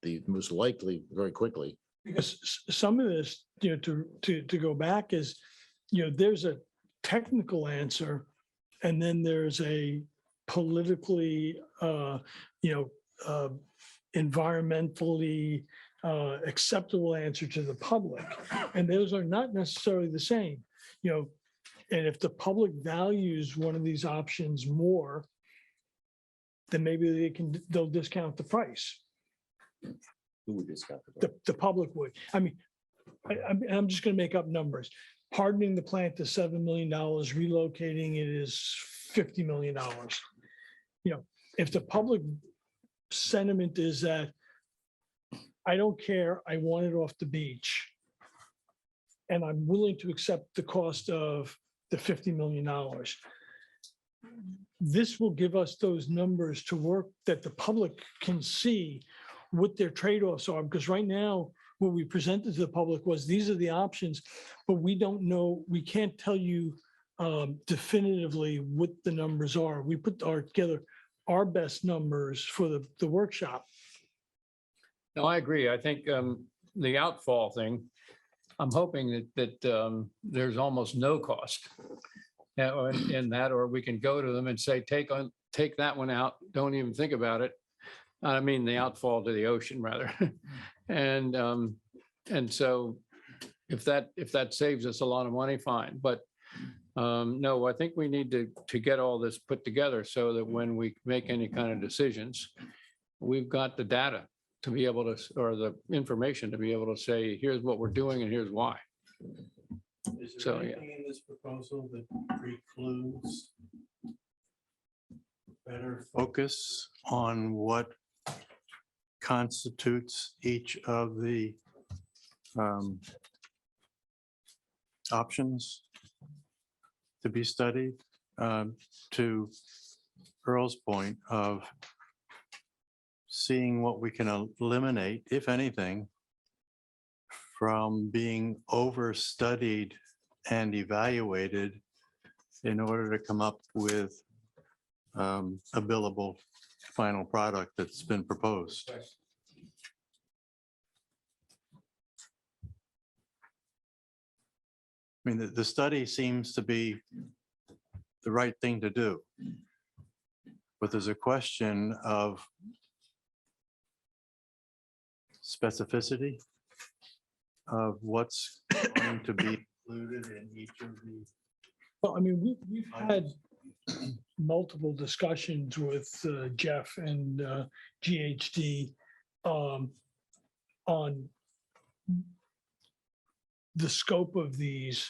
the most likely very quickly. Because some of this, to go back is, there's a technical answer and then there's a politically, environmentally acceptable answer to the public. And those are not necessarily the same, and if the public values one of these options more, then maybe they'll discount the price. Who would discount the The public would. I mean, I'm just going to make up numbers. Hardening the plant to $7 million, relocating it is $50 million. If the public sentiment is that I don't care, I want it off the beach, and I'm willing to accept the cost of the $50 million. This will give us those numbers to work that the public can see what their trade-offs are, because right now what we presented to the public was these are the options, but we don't know, we can't tell you definitively what the numbers are. We put together our best numbers for the workshop. No, I agree. I think the outfall thing, I'm hoping that there's almost no cost in that, or we can go to them and say, take that one out. Don't even think about it. I mean, the outfall to the ocean rather. And so if that saves us a lot of money, fine. But no, I think we need to get all this put together so that when we make any kind of decisions, we've got the data to be able to, or the information to be able to say, here's what we're doing and here's why. Is So, there yeah. anything in this proposal that precludes better focus on what constitutes each of the options to be studied? To Earl's point of seeing what we can eliminate, if anything, from being overstudied and evaluated in order to come up with a billable final product that's been proposed. I mean, the study seems to be the right thing to do. but there's a question of specificity of what's going to be included in each of the. Well, I mean, we've had multiple discussions with Jeff and GHD on the scope of these.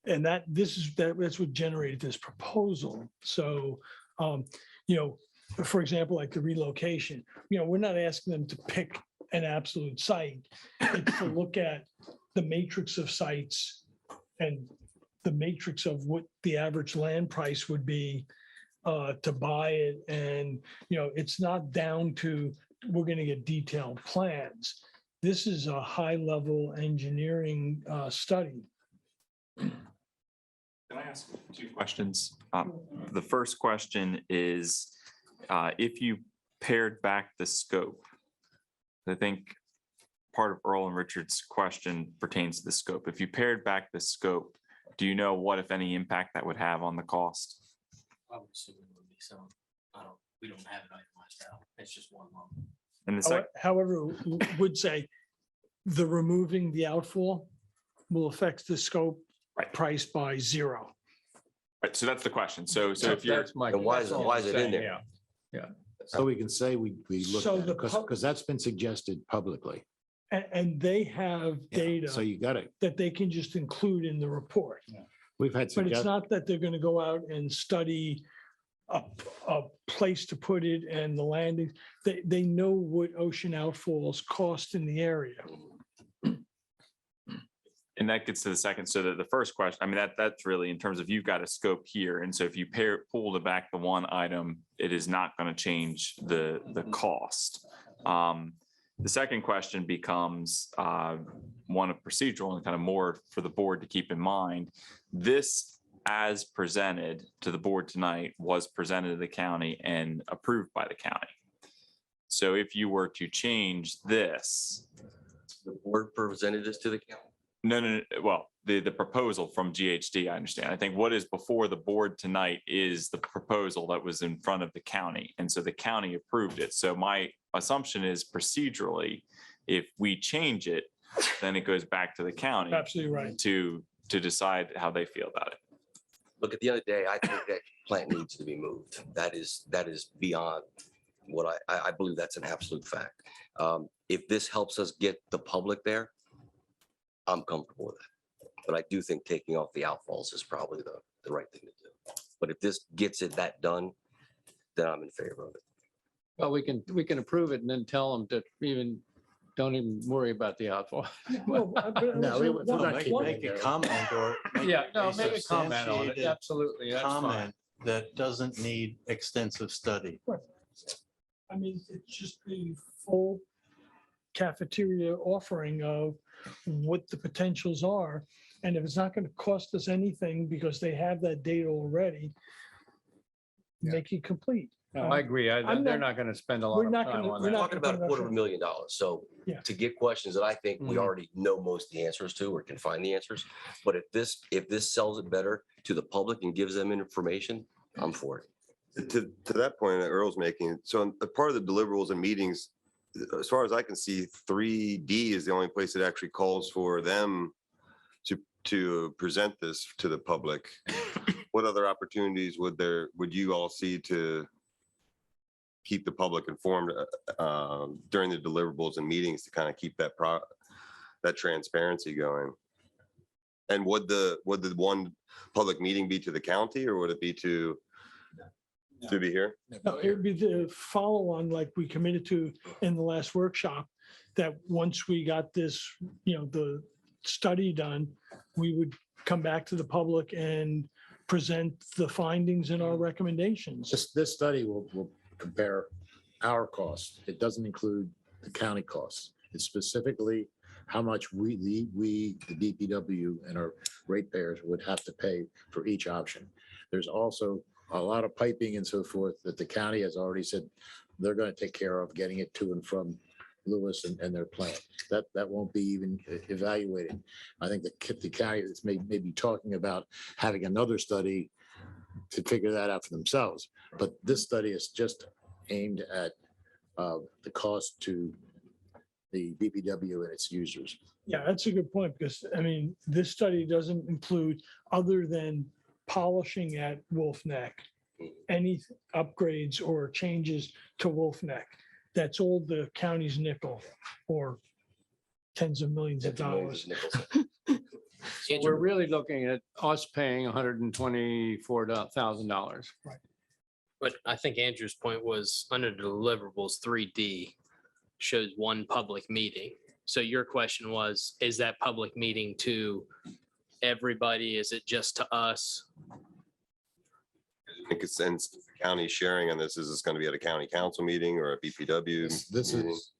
And that's what generated this proposal. So, for example, like the relocation, we're not asking them to pick an absolute site. It's to look at the matrix of sites and the matrix of what the average land price would be to buy it. And, it's not down to, we're going to get detailed plans. This is a high-level engineering study. Can I ask 2 questions? The first question is, if you pared back the scope, I think part of Earl and Richard's question pertains to the scope. If you pared back the scope, do you know what, if any, impact that would have on the cost? I would assume it would be some, we don't have it itemized out. It's just one lump. And the second, However, would say the removing the outfall will affect the scope Right. price by 0. right, so that's the question. So if you're, That's my. Then why is that's it- all why I'm is it in saying, there? Yeah. So we can say we looked So at it, the because that's been suggested publicly. And they have Yeah, data So you got it. that they can just include in the report. We've had But it's suggestions. not that they're going to go out and study a place to put it and the landing. They know what ocean outfalls cost in the area. and that gets to the second. So the first question, I mean, that's really in terms of you've got a scope here. And so if you pull back the one item, it is not going to change the cost. The second question becomes one of procedural and kind of more for the board to keep in mind. This, as presented to the board tonight, was presented to the county and approved by the county. So if you were to change this, The board presented this to the county. no. Well, the proposal from GHD, I understand. I think what is before the board tonight is the proposal that was in front of the county. And so the county approved it. So my assumption is procedurally, if we change it, then it goes back to the county Absolutely right. to decide how they feel about it. Look, at the end of the day, I think that plant needs to be moved. That is beyond what I believe that's an absolute fact. If this helps us get the public there, I'm comfortable with that. But I do think taking off the outfalls is probably the right thing to do. But if this gets it that done, then I'm in favor of it. Well, we can approve it and then tell them to don't even worry about the outfall. No, we're not keeping Make it a there. comment or. Yeah, no, make a comment on it. substantiated Absolutely, that's fine. Comment that doesn't need extensive study. I mean, it's just the full cafeteria offering of what the potentials are. And if it's not going to cost us anything because they have that data already, make it complete. No, I agree. I'm They're not- not going to spend a lot we're of not time gonna- on we're that. not Talking about $250,000. So Yeah. to get questions that I think we Mhm. already know most of the answers to or can find the answers. But if this sells it better to the public and gives them information, I'm for it. To that point that Earl's making, so a part of the deliverables and meetings, as far as I can see, 3D is the only place that actually calls for them to present this to the public. What other opportunities would you all see to keep the public informed during the deliverables and meetings to kind of keep that transparency going? And would the one public meeting be to the county, or would it be to be here? No, it would be the follow-on like we committed to in the last workshop, that once we got this, the study done, we would come back to the public and present the findings and our recommendations. This study will compare our costs. It doesn't include the county costs. It's specifically how much we, the DPW and our ratepayers would have to pay for each option. There's also a lot of piping and so forth that the county has already said they're going to take care of getting it to and from Lewes and their plant. That won't be even evaluated. I think the county is maybe talking about having another study to figure that out for themselves. But this study is just aimed at the cost to the BPW and its users. Yeah, that's a good point, because, I mean, this study doesn't include, other than polishing at Wolf Neck, any upgrades or changes to Wolf Neck. That's all the county's nickel, or tens of millions of dollars. So we're really looking at us paying $124,000. But I think Andrew's point was under the deliverables, 3D shows one public meeting. So your question was, is that public meeting to everybody? Is it just to us? I think it's, since the county sharing on this, is this going to be at a county council meeting or a BPW? This meeting? is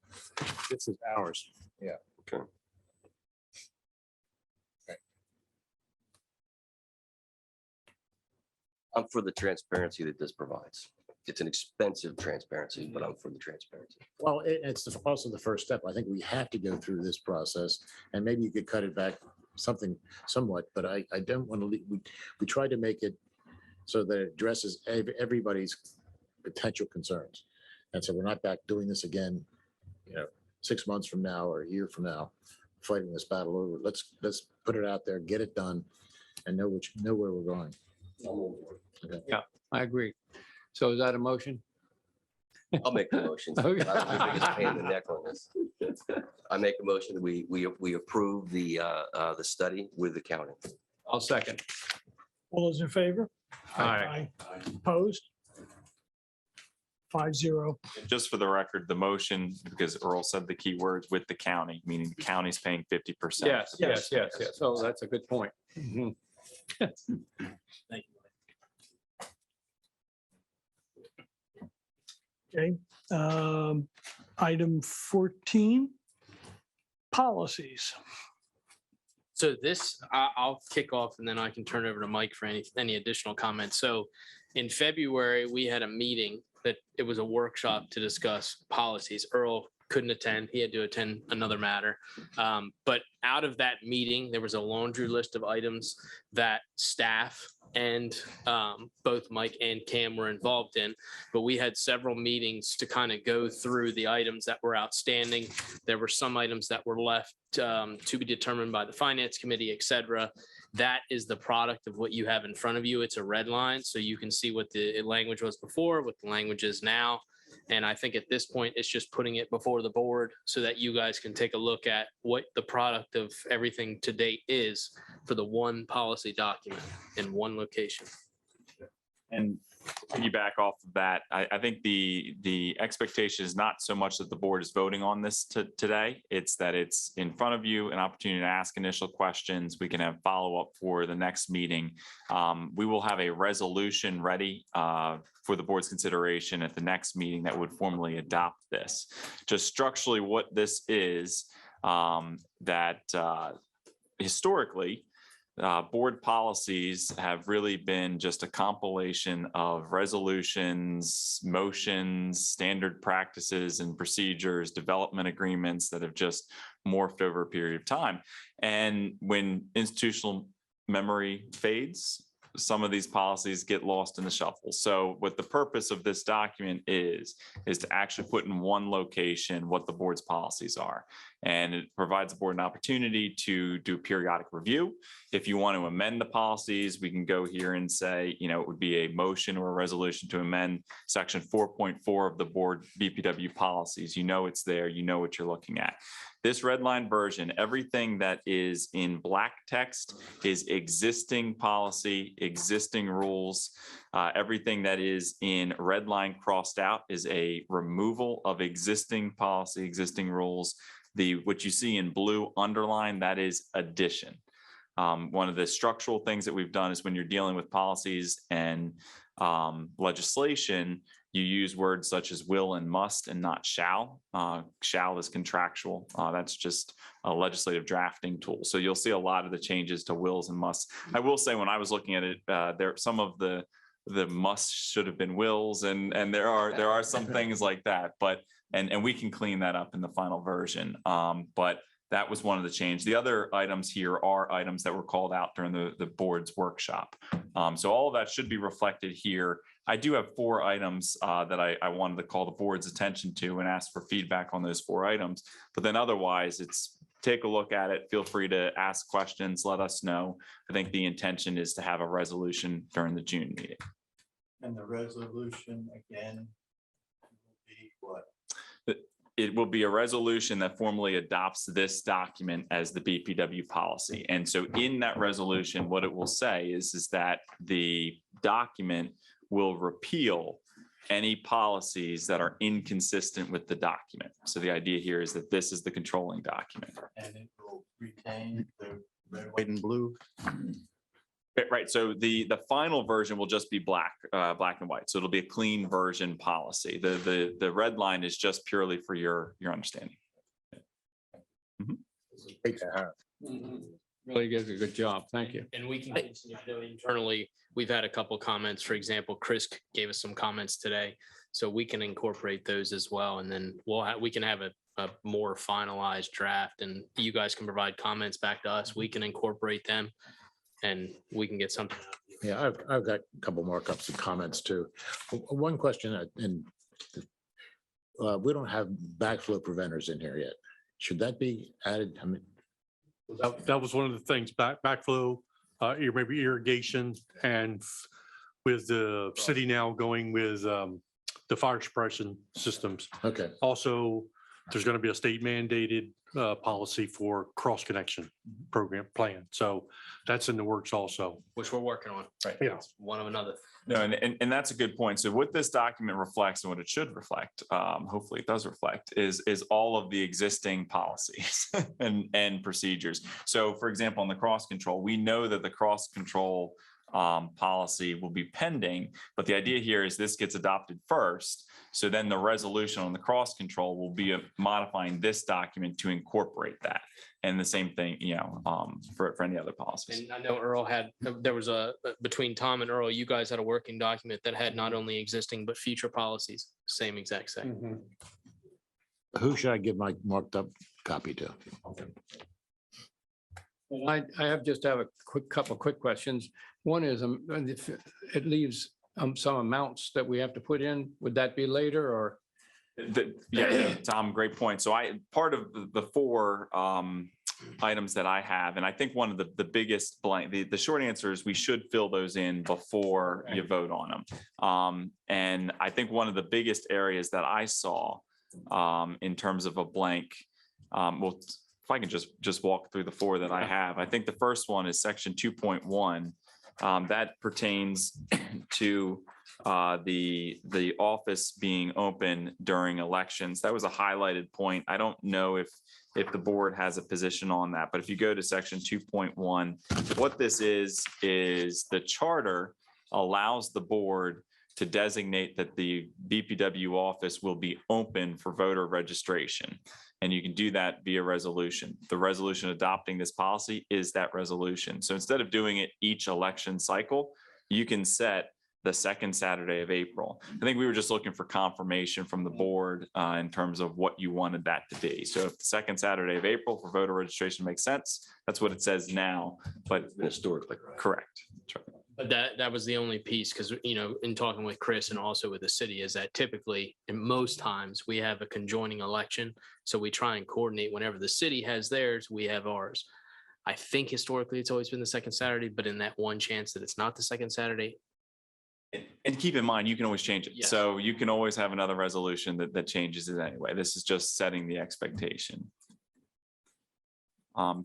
ours. Yeah. Okay. I'm for the transparency that this provides. It's an expensive transparency, but I'm for the transparency. Well, also the first step. I think we have to go through this process, and maybe you could cut it back somewhat, but I don't want to leave. We tried to make it so that it addresses everybody's potential concerns. And so we're not back doing this again, 6 months from now or a year from now, fighting this battle over. Let's put it out there, get it done, and know where we're going. Okay. Yeah, I agree. So is that a motion? I'll make the motion. I don't think the biggest pain in the neck on this. I make a motion that we approve the study with the county. I'll second. All those in favor? Aye. Opposed? 5-0. Just for the record, the motion, because Earl said the key words, with the county, meaning the county's paying 50%. Yes. So that's a good point. Mhm. Thank you. Okay. Item 14, policies. So this, I'll kick off and then I can turn it over to Mike for any additional comments. So in February, we had a meeting that it was a workshop to discuss policies. Earl couldn't attend. He had to attend another matter. But out of that meeting, there was a laundry list of items that staff and both Mike and Cam were involved in. But we had several meetings to kind of go through the items that were outstanding. There were some items that were left to be determined by the finance committee, et cetera. That is the product of what you have in front of you. It's a red line, so you can see what the language was before, what the language is now. And I think at this point, it's just putting it before the board so that you guys can take a look at what the product of everything to date is for the one policy document in one location. And piggyback off of that, I think the expectation is not so much that the board is voting on this today. It's that it's in front of you, an opportunity to ask initial questions. We can have follow-up for the next meeting. We will have a resolution ready for the board's consideration at the next meeting that would formally adopt this. Just structurally what this is, that historically, board policies have really been just a compilation of resolutions, motions, standard practices and procedures, development agreements that have just morphed over a period of time. And when institutional memory fades, some of these policies get lost in the shuffle. So what the purpose of this document is to actually put in one location what the board's policies are. And it provides the board an opportunity to do periodic review. If you want to amend the policies, we can go here and say, it would be a motion or a resolution to amend section 4.4 of the board BPW policies. It's there, what you're looking at. This red line version, everything that is in black text is existing policy, existing rules. Everything that is in red line crossed out is a removal of existing policy, existing rules. What you see in blue underline, that is addition. One of the structural things that we've done is when you're dealing with policies and legislation, you use words such as will and must and not shall. Shall is contractual. That's just a legislative drafting tool. So you'll see a lot of the changes to wills and musts. I will say when I was looking at it, some of the must should have been wills, and there are some things like that. But and we can clean that up in the final version. But That was one of the changes. The other items here are items that were called out during the board's workshop. So all of that should be reflected here. I do have 4 items that I wanted to call the board's attention to and ask for feedback on those 4 items. But then otherwise, it's take a look at it. Feel free to ask questions. Let us know. I think the intention is to have a resolution during the June meeting. And the resolution again will be what? It will be a resolution that formally adopts this document as the BPW policy. And so in that resolution, what it will say is that the document will repeal any policies that are inconsistent with the document. So the idea here is that this is the controlling document. And it will retain the red, white, and blue. Right, so the final version will just be black and white. So it'll be a clean version policy. The red line is just purely for your understanding. Great to have. Really gives a good job. Thank you. And we can continue. I know internally, we've had a couple comments. For example, Chris gave us some comments today. So we can incorporate those as well. And then we can have a more finalized draft and you guys can provide comments back to us. We can incorporate them and we can get something out. Yeah, I've got a couple more cups of comments too. One question, and we don't have backflow preventers in here yet. Should that be added? I mean, That was one of the things, backflow, maybe irrigation, and with the city now going with the fire suppression systems. okay, Also, there's going to be a state mandated policy for cross connection program plan. So that's in the works also. Which we're working on. Right. Yeah. It's one of another. No, and that's a good point. So what this document reflects and what it should reflect, hopefully it does reflect, is all of the existing policies and procedures. So for example, on the cross control, we know that the cross control policy will be pending, but the idea here is this gets adopted first. So then the resolution on the cross control will be modifying this document to incorporate that. And the same thing, for any other policies. And I know Earl there was between Tom and Earl, you guys had a working document that had not only existing, but future policies, same exact same. who should I give my marked up copy to? I just have a couple quick questions. One is, if it leaves some amounts that we have to put in, would that be later or? Yeah, Tom, great point. So part of the 4 items that I have, and I think one of the biggest blank, the short answer is we should fill those in before you vote on them. And I think one of the biggest areas that I saw in terms of a blank, well, if I can just walk through the 4 that I have, I think the first one is section 2.1. That pertains to the office being open during elections. That was a highlighted point. I don't know if the board has a position on that, but if you go to section 2.1, what this is the charter allows the board to designate that the BPW office will be open for voter registration. And you can do that via resolution. The resolution adopting this policy is that resolution. So instead of doing it each election cycle, you can set the second Saturday of April. I think we were just looking for confirmation from the board in terms of what you wanted that to be. So if the second Saturday of April for voter registration makes sense, that's what it says now, but Historically, right? correct. That's right. But that was the only piece, because, in talking with Chris and also with the city, is that typically, and most times, we have a conjoining election. So we try and coordinate whenever the city has theirs, we have ours. I think historically it's always been the second Saturday, but in that one chance that it's not the second Saturday. And keep in mind, you can always change it. Yes. So you can always have another resolution that changes it anyway. This is just setting the expectation.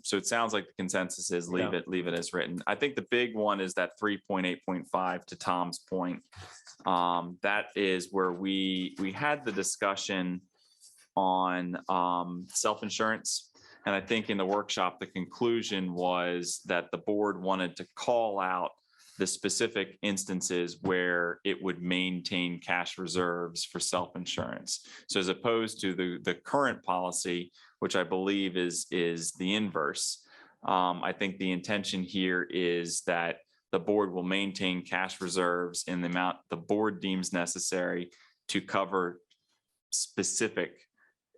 So it sounds like the consensus is leave it as written. I think the big one is that 3.8.5, to Tom's point. That is where we had the discussion on self-insurance. And I think in the workshop, the conclusion was that the board wanted to call out the specific instances where it would maintain cash reserves for self-insurance. So as opposed to the current policy, which I believe is the inverse, I think the intention here is that the board will maintain cash reserves in the amount the board deems necessary to cover specific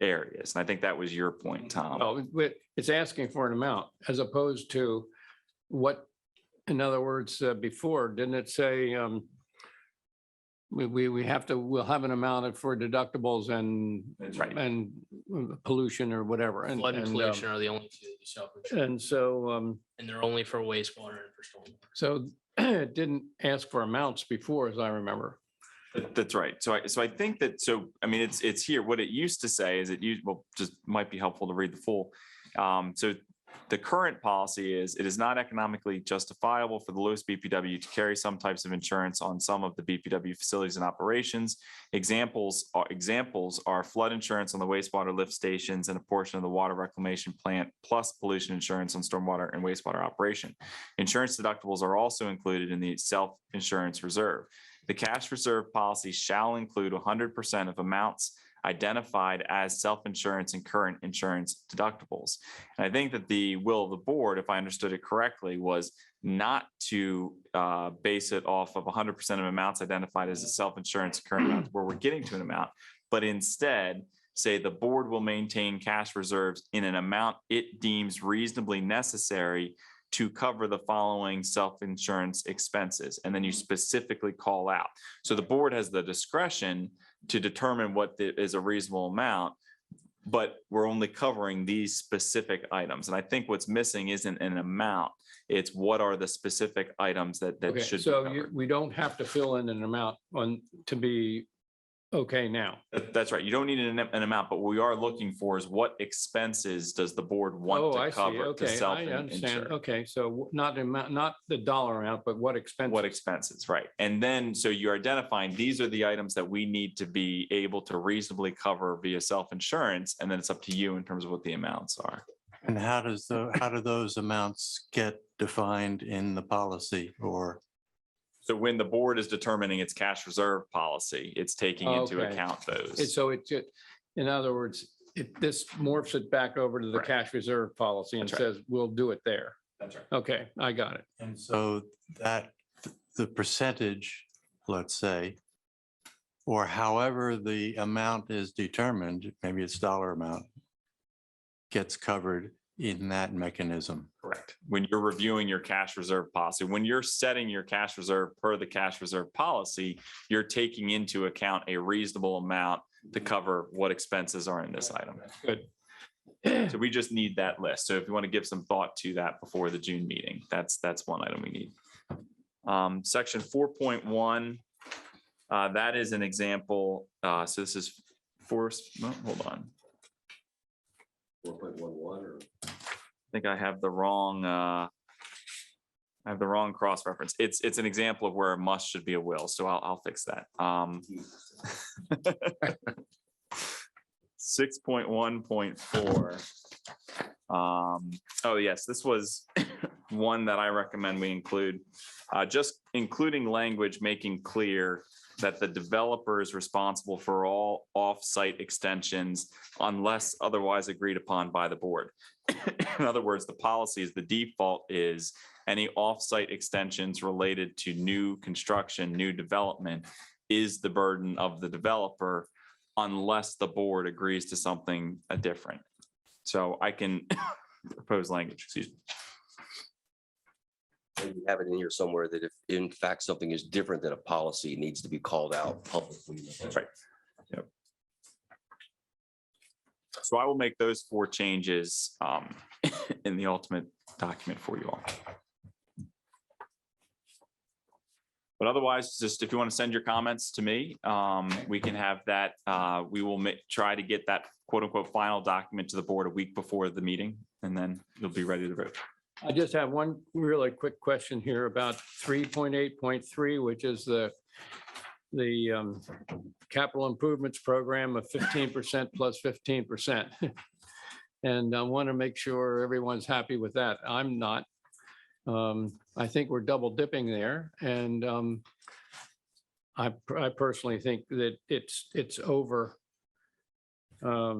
areas. And I think that was your point, Tom. Well, it's asking for an amount as opposed to what, in other words, before, didn't it say we have to, we'll have an amount for deductibles and That's right. and pollution or whatever. Flood and pollution are the only two that you self-insure, And so, and they're only for wastewater and for stormwater. so it didn't ask for amounts before, as I remember. That's right. So I think that, so, I mean, it's here. What it used to say is well, just might be helpful to read the full. So the current policy is, it is not economically justifiable for the Lewes BPW to carry some types of insurance on some of the BPW facilities and operations. Examples are flood insurance on the wastewater lift stations and a portion of the water reclamation plant, plus pollution insurance on stormwater and wastewater operation. Insurance deductibles are also included in the self-insurance reserve. The cash reserve policy shall include 100% of amounts identified as self-insurance and current insurance deductibles. And I think that the will of the board, if I understood it correctly, was not to base it off of 100% of amounts identified as a self-insurance current amount where we're getting to an amount, but instead say the board will maintain cash reserves in an amount it deems reasonably necessary to cover the following self-insurance expenses. And then you specifically call out. So the board has the discretion to determine what is a reasonable amount, but we're only covering these specific items. And I think what's missing isn't an amount. It's what are the specific items that Okay, should be so covered. we don't have to fill in an amount to be okay now. That's right. You don't need an amount, but what we are looking for is what expenses does the board want I to see. cover to Okay, I understand. self-insure? Okay, so not the amount, not the dollar amount, but what expense? What expenses, right? And then, so you're identifying, these are the items that we need to be able to reasonably cover via self-insurance, and then it's up to you in terms of what the amounts are. And how do those amounts get defined in the policy or? So when the board is determining its cash reserve policy, it's taking into Okay. account And those. so in other words, this morphs it back over to the Right. cash reserve policy and That's right. says, we'll do it there. That's right. Okay, I got it. And so that the percentage, let's say, or however the amount is determined, maybe it's dollar amount, gets covered in that mechanism. Correct. When you're reviewing your cash reserve policy, when you're setting your cash reserve per the cash reserve policy, you're taking into account a reasonable amount to cover what expenses are in this item. Good. So we just need that list. So if you want to give some thought to that before the June meeting, that's one item we need. Section 4.1, that is an example. So this is hold on. 4.11 or? I think I have the wrong cross-reference. It's an example of where a must should be a will. So I'll fix that. 6.1.4. Oh yes, this was one that I recommend we include. Just including language making clear that the developer is responsible for all off-site extensions unless otherwise agreed upon by the board. In other words, the policy is the default is any off-site extensions related to new construction, new development is the burden of the developer unless the board agrees to something different. So I can propose language, excuse me. Maybe have it in here somewhere that if in fact something is different than a policy, it needs to be called out publicly. That's right. Yep. So I will make those 4 changes in the ultimate document for you all. But otherwise, just if you want to send your comments to me, we can have that. We will try to get that quote unquote final document to the board a week before the meeting, and then you'll be ready to vote. I just have one really quick question here about 3.8.3, which is the capital improvements program of 15% plus 15%. And I want to make sure everyone's happy with that. I'm not. I think we're double dipping there. And I personally think that it's over. Yeah.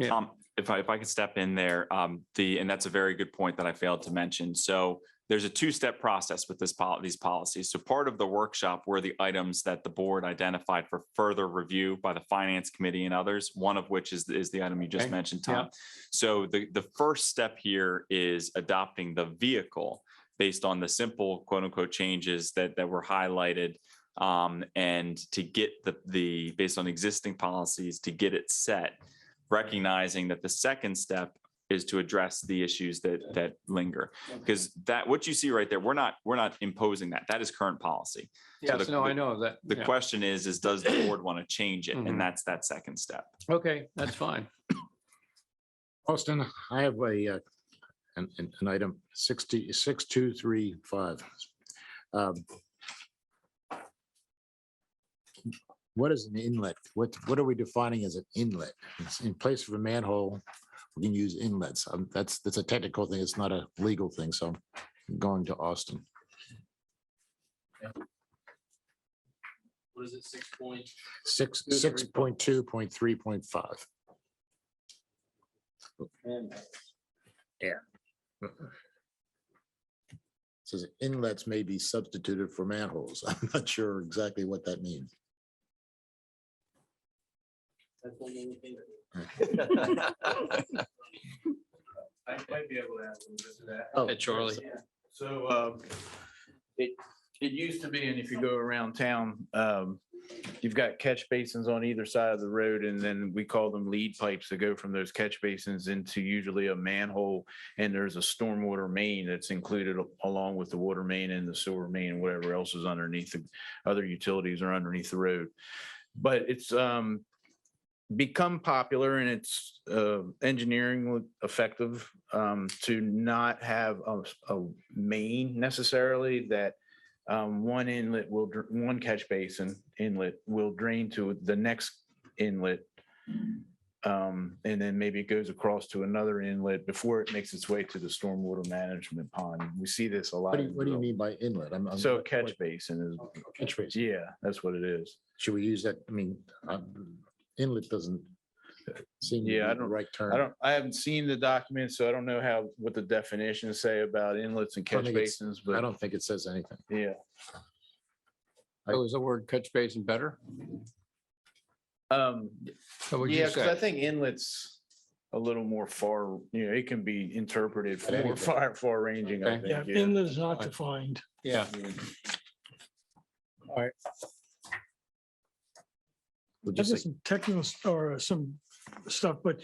Tom, if I could step in there, and that's a very good point that I failed to mention. So there's a two-step process with these policies. So part of the workshop were the items that the board identified for further review by the finance committee and others, one of which is the item you just Okay. mentioned, Yeah. Tom. So the first step here is adopting the vehicle based on the simple quote unquote changes that were highlighted. And to get the based on existing policies to get it set, recognizing that the second step is to address the issues that linger. Because what you see right there, we're not imposing that. That is current policy. So Yes, no, I know that. The yeah. question is does the board want to change it? Mhm. And that's that second step. Okay, that's fine. Austin, I have an item 6235. What is an inlet? What are we defining as an inlet? It's in place of a manhole, we can use inlets. That's a technical thing. It's not a legal thing. So I'm going to Austin. What is it, 6.2.3.5. Yeah. Says inlets may be substituted for manholes. I'm not sure exactly what that means. I might be able to add a little bit to that. Oh, Hey, Charlie. So it used to be, and if you go around town, you've got catch basins on either side of the road, and then we call them lead pipes that go from those catch basins into usually a manhole, and there's a stormwater main that's included along with the water main and the sewer main and whatever else is underneath the other utilities are underneath the road. But it's become popular and it's engineering effective to not have a main necessarily that one catch basin inlet will drain to the next inlet. And then maybe it goes across to another inlet before it makes its way to the stormwater management pond. We see this a lot. What do you mean by inlet? So a catch basin is, Catch basin. yeah, that's what it is. Should we use that? I mean, inlet doesn't seem to be Yeah, the right term. I haven't seen the document, so I don't know what the definitions say about inlets and I don't catch think it's- basins, I but don't think it says anything. yeah. So is the word catch basin better? What would you Yeah, because I say? think inlets a little more far, it can be interpreted for more anything. far ranging, I Okay. Yeah, think. inlet is not defined. Yeah. We'll I just got say- some technical or some stuff, but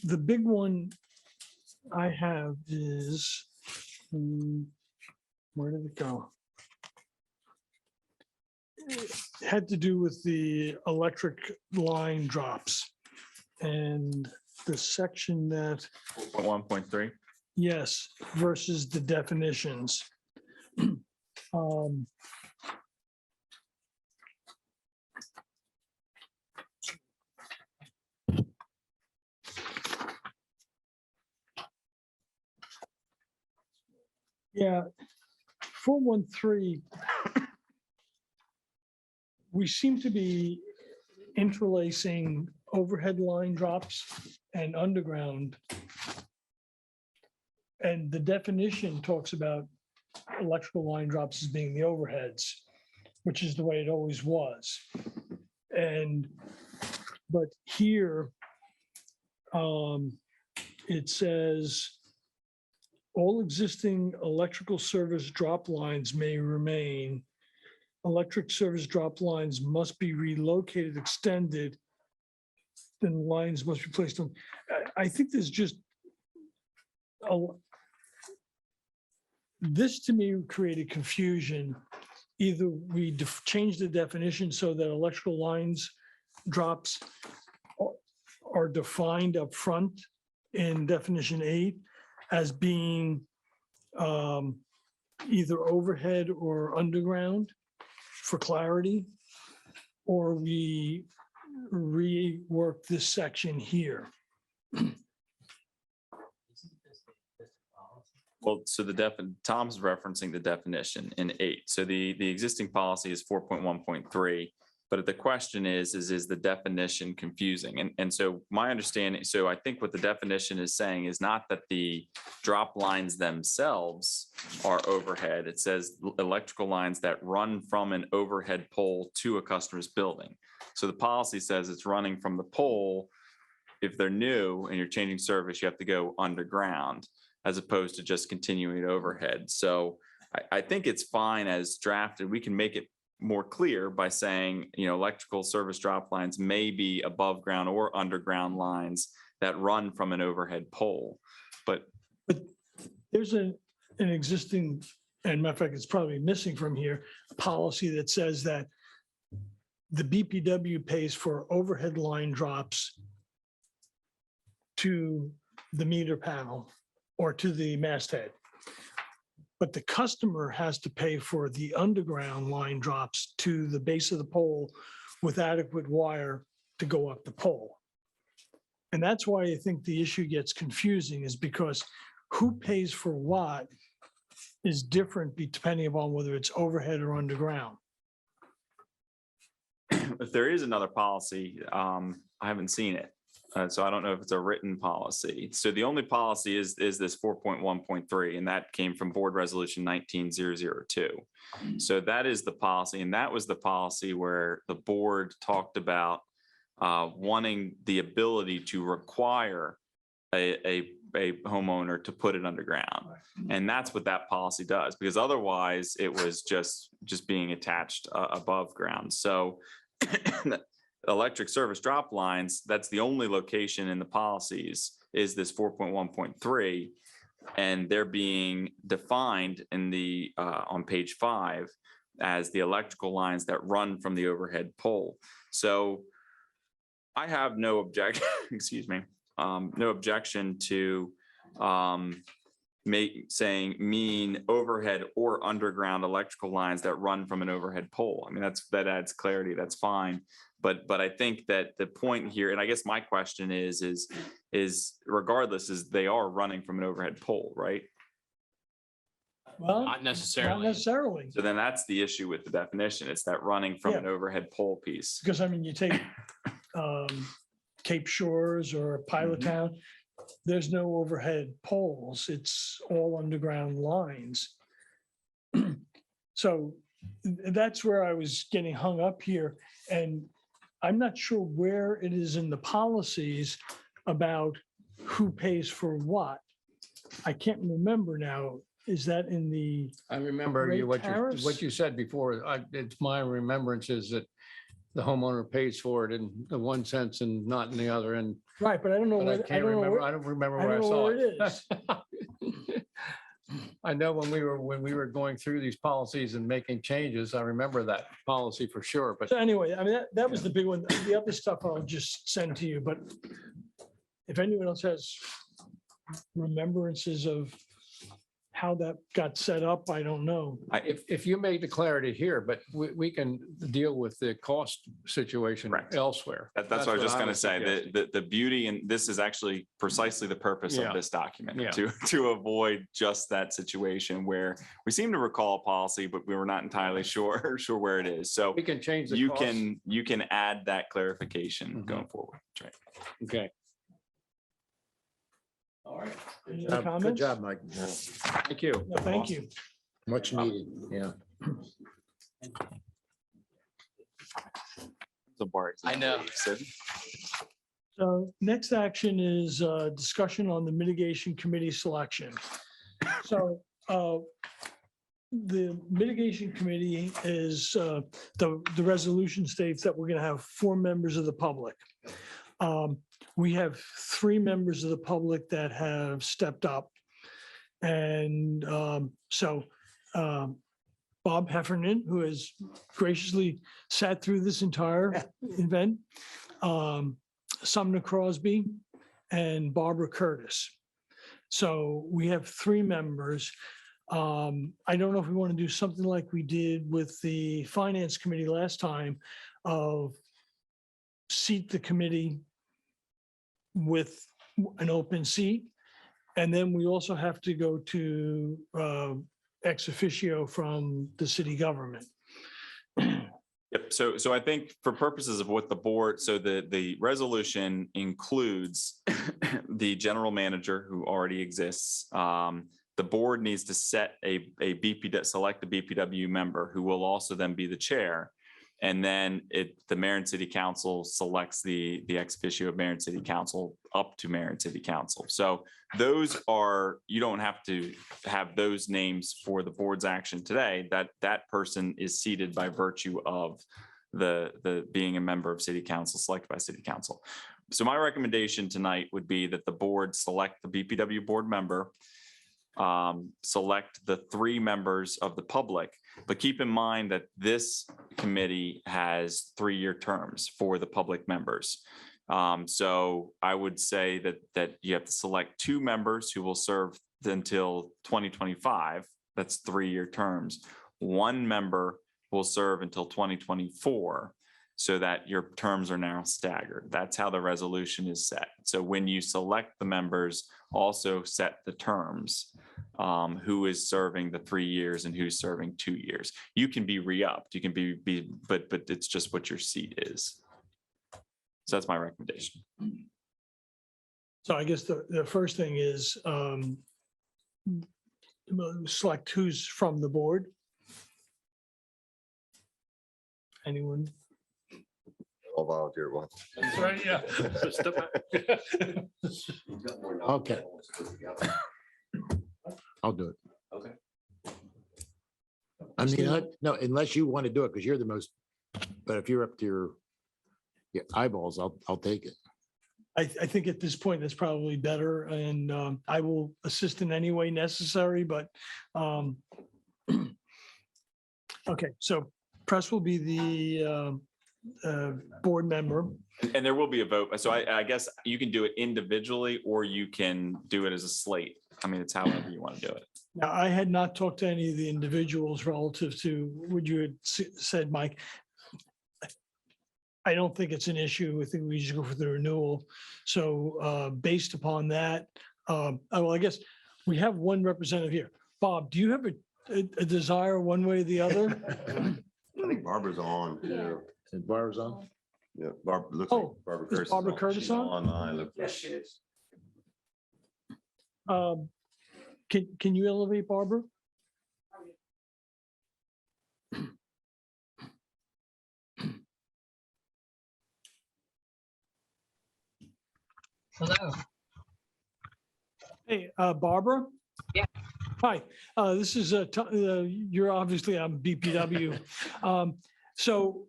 the big one I have is, where did it go? It had to do with the electric line drops. And the section that, 1.3. yes, versus the definitions. Yeah, 413. We seem to be interlacing overhead line drops and underground. And the definition talks about electrical line drops as being the overheads, which is the way it always was. But here, it says, all existing electrical service drop lines may remain. Electric service drop lines must be relocated, extended. Then lines must be placed on. I think there's just this to me created confusion. Either we change the definition so that electrical lines drops are defined up front in definition 8 as being either overhead or underground for clarity, or we rework this section here. Well, so Tom's referencing the definition in 8. So the existing policy is 4.1.3. But the question is the definition confusing? And so my understanding, so I think what the definition is saying is not that the drop lines themselves are overhead. It says electrical lines that run from an overhead pole to a customer's building. So the policy says it's running from the pole. If they're new and you're changing service, you have to go underground as opposed to just continuing overhead. So I think it's fine as drafted. We can make it more clear by saying, electrical service drop lines may be above ground or underground lines that run from an overhead pole. But there's an existing, and matter of fact, it's probably missing from here, a policy that says that the BPW pays for overhead line drops to the meter panel or to the masthead. But the customer has to pay for the underground line drops to the base of the pole with adequate wire to go up the pole. And that's why I think the issue gets confusing, is because who pays for what is different depending upon whether it's overhead or underground. if there is another policy, I haven't seen it. So I don't know if it's a written policy. So the only policy is this 4.1.3, and that came from Board Resolution 19002. So that is the policy, and that was the policy where the board talked about wanting the ability to require a homeowner to put it underground. And that's what that policy does, because otherwise it was just being attached above ground. So electric service drop lines, that's the only location in the policies is this 4.1.3. And they're being defined in the on page 5 as the electrical lines that run from the overhead pole. So I have no objection, excuse me, no objection to saying mean overhead or underground electrical lines that run from an overhead pole. I mean, that adds clarity, that's fine. But I think that the point here, and I guess my question is regardless, is they are running from an overhead pole, right? Well, Not necessarily. not necessarily, So then that's the issue with the definition. It's that running from an overhead pole piece. because I mean, you take Cape Shores or Pilot Town, there's no overhead poles. It's all underground lines. So that's where I was getting hung up here. And I'm not sure where it is in the policies about who pays for what. I can't remember now. Is that in the, I remember Rate what tariffs? you said before. It's my remembrance is that the homeowner pays for it in the one sense and not in the other. And right, but I don't know. but I where- can't don't know remember. where- I don't remember I where I don't know saw where it. it is. I know when we were going through these policies and making changes, I remember that policy for sure, but So anyway, I mean, that was the big one. The other stuff I'll just send to you, but if anyone else has remembrances of how that got set up, I don't know. if you made the clarity here, but we can deal with the cost situation Correct. elsewhere. That's what I was just going to say. suggesting. The beauty, and this is actually precisely the purpose Yeah. of this document, Yeah. to avoid just that situation where we seem to recall a policy, but we were not entirely sure where it is. So We can change the you cost. can add that clarification Mhm. going forward. That's right. Okay. All right. Any Good other comments? job, Mike. Thank you. No, thank you. Much needed, yeah. So Bart. I know. So next action is discussion on the mitigation committee selection. So the mitigation committee is, the resolution states that we're going to have 4 members of the public. We have 3 members of the public that have stepped up. And so Bob Heffernan, who has graciously sat through this entire event, Sumner Crosby, and Barbara Curtis. So we have 3 members. I don't know if we want to do something like we did with the finance committee last time of seat the committee with an open seat. And then we also have to go to ex officio from the city government. Yep. So I think for purposes of what the board, so the resolution includes the general manager who already exists. The board needs to set a select a BPW member who will also then be the chair. And then the mayor and city council selects the ex officio of mayor and city council up to mayor and city council. So those are, you don't have to have those names for the board's action today. That person is seated by virtue of the being a member of city council, selected by city council. So my recommendation tonight would be that the board select the BPW board member, select the 3 members of the public, but keep in mind that this committee has 3-year terms for the public members. So I would say that you have to select 2 members who will serve until 2025. That's 3-year terms. 1 member will serve until 2024, so that your terms are now staggered. That's how the resolution is set. So when you select the members, also set the terms, who is serving the 3 years and who's serving 2 years. You can be re-upped, you can be, but it's just what your seat is. So that's my recommendation. So I guess the first thing is select who's from the board. Anyone? All volunteer at once. That's right, yeah. Okay. I'll do it. Okay. I mean, no, unless you want to do it, because you're the most, but if you're up to your eyeballs, I'll take it. I think at this point, that's probably better, and I will assist in any way necessary, but okay, so Press will be the board member. And there will be a vote. So I guess you can do it individually, or you can do it as a slate. I mean, it's however you want to do it. Now, I had not talked to any of the individuals relative to what you had said, Mike. I don't think it's an issue. I think we just go for the renewal. So based upon that, well, I guess we have one representative here. Bob, do you have a desire one way or the other? I think Barbara's on. Yeah. Is Barbara's on? Yeah, Barbara, looks like Barbara Is Curtis. Barbara Curtis She's on? Online. Look. Yes, she is. Can you elevate Barbara? Hello. Hey, Barbara? Yeah. Hi, this is, you're obviously on BPW. So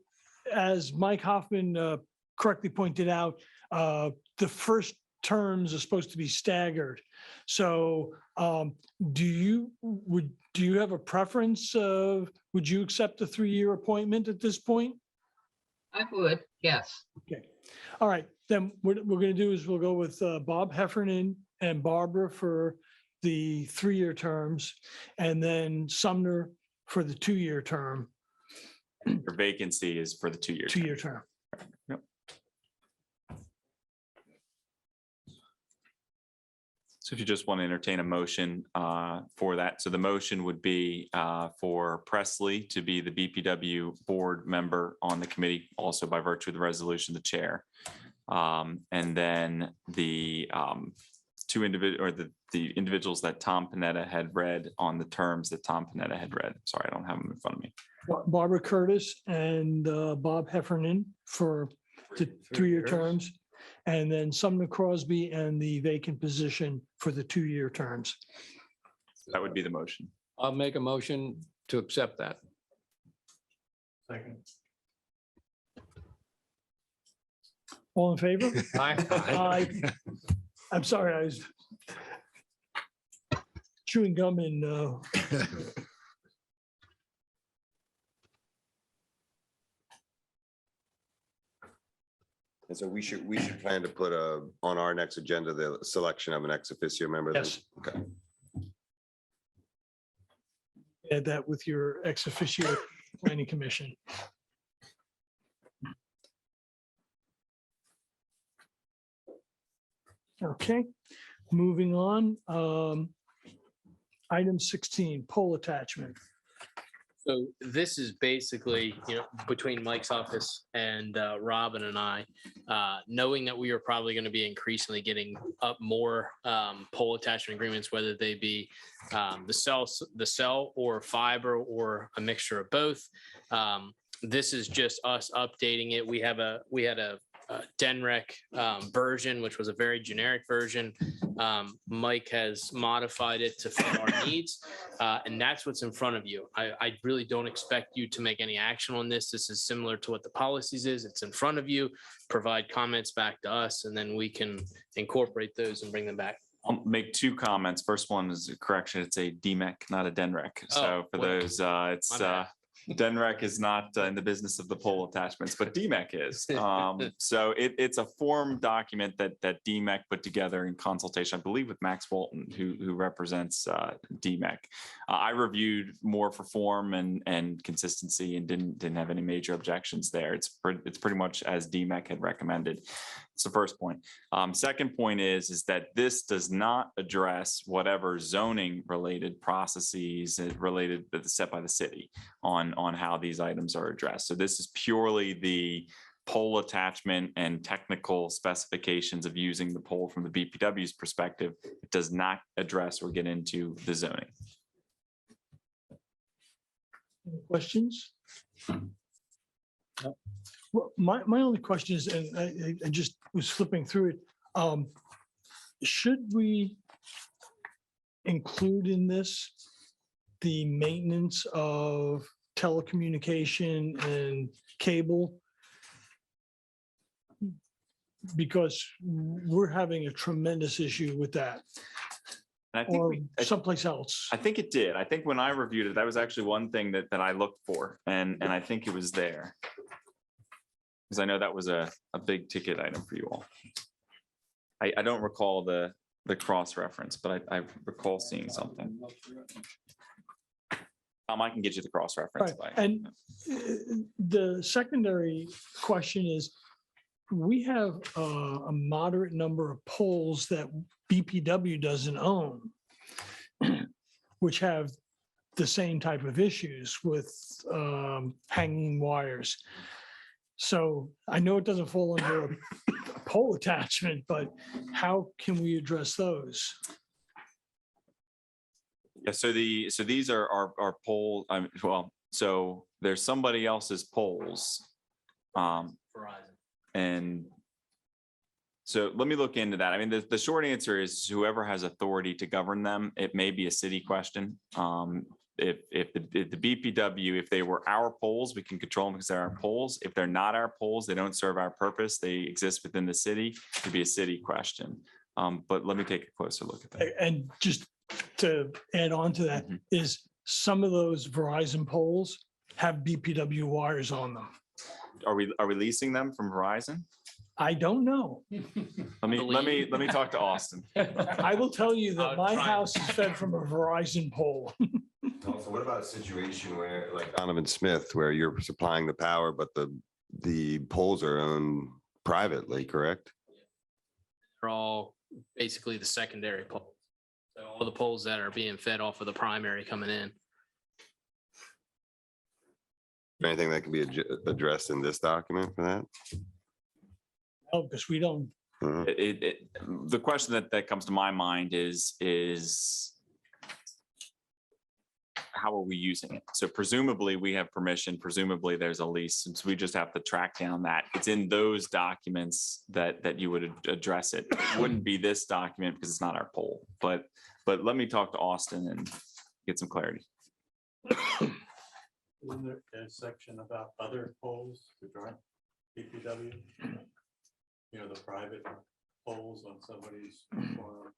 as Mike Hoffman correctly pointed out, the first terms are supposed to be staggered. So do you have a preference of, would you accept a 3-year appointment at this point? I would, yes. Okay, all right, then what we're gonna do is we'll go with Bob Heffernan and Barbara for the 3-year terms, and then Sumner for the 2-year term, Your vacancy is for the 2-year. 2-year term. Yep. So if you just want to entertain a motion for that, so the motion would be for Presley to be the BPW board member on the committee, also by virtue of the resolution, the chair. And then the the individuals that Tom Panetta had read on the terms that Tom Panetta had read. Sorry, I don't have them in front of me. Barbara Curtis and Bob Heffernan for the 3-year terms, and then Sumner Crosby and the vacant position for the 2-year terms. That would be the motion. I'll make a motion to accept that. Second. All in favor? Aye. I'm sorry, I was chewing gum and And so we should plan to put on our next agenda, the selection of an ex officio member. then? yes, Okay. add that with your ex officio planning commission. Okay, moving on. Item 16, pole attachment. So this is basically, between Mike's office and Robin and I, knowing that we are probably going to be increasingly getting up more pole attachment agreements, whether they be the cell or fiber or a mixture of both. This is just us updating it. We had a DENREC version, which was a very generic version. Mike has modified it to fit our needs, and that's what's in front of you. I really don't expect you to make any action on this. This is similar to what the policies is. It's in front of you. Provide comments back to us, and then we can incorporate those and bring them back. I'll make two comments. First one is a correction. It's a DMEC, not a DENREC. So for those, it's DENREC is not in the business of the pole attachments, but DMEC is. So it's a form document that DMEC put together in consultation, I believe, with Max Walton, who represents DMEC. I reviewed more for form and consistency and didn't have any major objections there. It's pretty much as DMEC had recommended. It's the first point. Second point is that this does not address whatever zoning related processes related set by the city on how these items are addressed. So this is purely the pole attachment and technical specifications of using the pole from the BPW's perspective. It does not address or get into the zoning. Any questions? Well, my only question is, and I just was flipping through it. Should we include in this the maintenance of telecommunication and cable? Because we're having a tremendous issue with that. And I think Or someplace else. I think it did. I think when I reviewed it, that was actually one thing that I looked for, and I think it was there. Because I know that was a big ticket item for you all. I don't recall the cross reference, but I recall seeing something. I can get you the cross reference. Right. And the secondary question is, we have a moderate number of poles that BPW doesn't own, which have the same type of issues with hanging wires. So I know it doesn't fall under a pole attachment, but how can we address those? Yeah, so these are our poll. Well, so there's somebody else's polls. Verizon. And so let me look into that. I mean, the short answer is whoever has authority to govern them. It may be a city question. If the BPW, if they were our polls, we can control them because they're our polls. If they're not our polls, they don't serve our purpose. They exist within the city. It'd be a city question. But let me take a closer look at that. And just to add on to that, is some of those Verizon poles have BPW wires on them. Are we leasing them from Verizon? I don't know. Let me talk to Austin. I will tell you that my house is fed from a Verizon pole. Also, what about a situation where, like Donovan Smith, where you're supplying the power, but the poles are owned privately, correct? They're all basically the secondary poles. So all the poles that are being fed off of the primary coming in. Anything that can be addressed in this document for that? Oh, because we don't. The question that comes to my mind is how are we using it? So presumably we have permission, presumably there's a lease, since we just have to track down that. It's in those documents that you would address it. It wouldn't be this document because it's not our poll, but let me talk to Austin and get some clarity. Isn't there a section about other polls to join BPW? You know, the private polls on somebody's farm.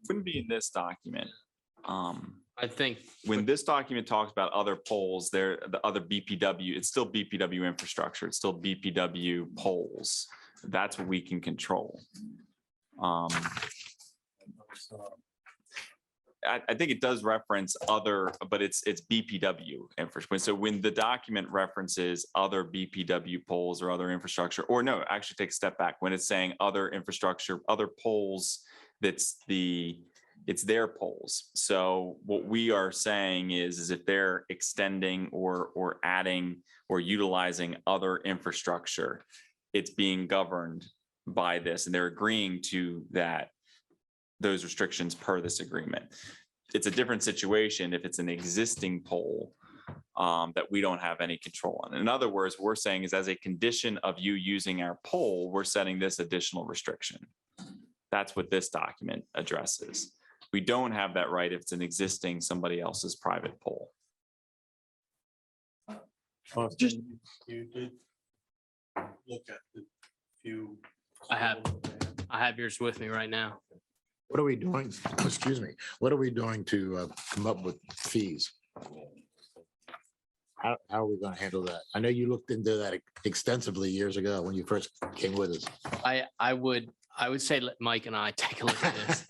Wouldn't be in this document. I think when this document talks about other polls, the other BPW, it's still BPW infrastructure. It's still BPW polls. That's what we can control. I think it does reference other, but it's BPW infrastructure. So when the document references other BPW polls or other infrastructure, or no, actually take a step back. When it's saying other infrastructure, other polls, that's the it's their poles. So what we are saying is if they're extending or adding or utilizing other infrastructure, it's being governed by this, and they're agreeing to those restrictions per this agreement. It's a different situation if it's an existing pole that we don't have any control on. In other words, what we're saying is as a condition of you using our pole, we're setting this additional restriction. That's what this document addresses. We don't have that right if it's an existing somebody else's private pole. Just- You did look at the few. I have yours with me right now. What are we doing? Excuse me. What are we doing to come up with fees? How are we going to handle that? I know you looked into that extensively years ago when you first came with us. I would say let Mike and I take a look at this.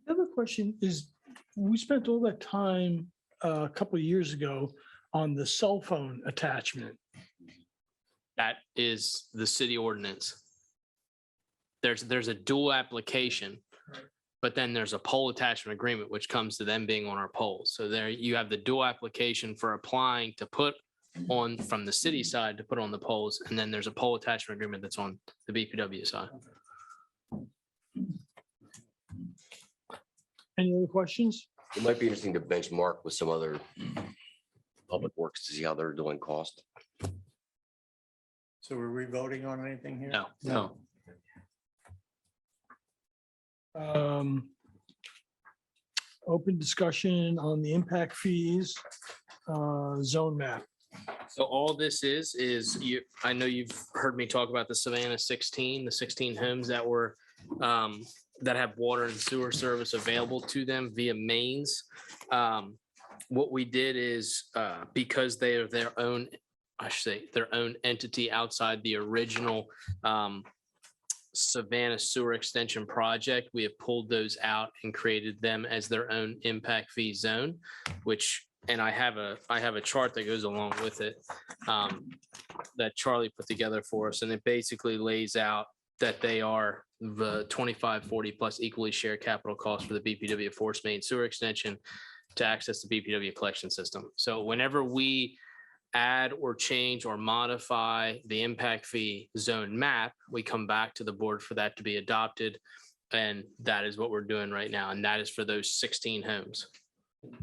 The other question is, we spent all that time a couple of years ago on the cell phone attachment. That is the city ordinance. There's a dual application, but then there's a pole attachment agreement, which comes to them being on our poles. So there you have the dual application for applying to put on from the city side to put on the poles. And then there's a pole attachment agreement that's on the BPW side. Any other questions? It might be interesting to benchmark with some other public works to see how they're doing cost. So were we voting on anything here? No. No. Open discussion on the impact fees, zone map. So all this is you, I know you've heard me talk about the Savannah 16, the 16 homes that were that have water and sewer service available to them via mains. What we did is because they are their own, I should say, their own entity outside the original Savannah Sewer Extension Project, we have pulled those out and created them as their own impact fee zone, which, and I have a chart that goes along with it that Charlie put together for us, and it basically lays out that they are the 25, 40 plus equally shared capital costs for the BPW force main sewer extension to access the BPW collection system. So whenever we add or change or modify the impact fee zone map, we come back to the board for that to be adopted. And that is what we're doing right now. And that is for those 16 homes.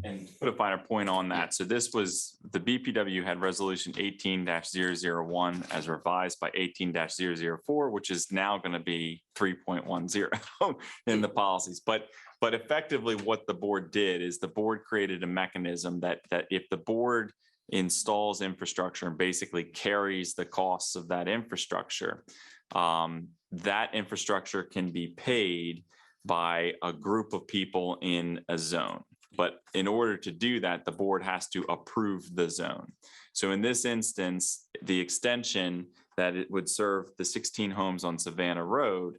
And to put a finer point on that. So this was, the BPW had resolution 18-001 as revised by 18-004, which is now going to be 3.10 in the policies. But effectively what the board did is the board created a mechanism that if the board installs infrastructure and basically carries the costs of that infrastructure, that infrastructure can be paid by a group of people in a zone. But in order to do that, the board has to approve the zone. So in this instance, the extension that it would serve the 16 homes on Savannah Road,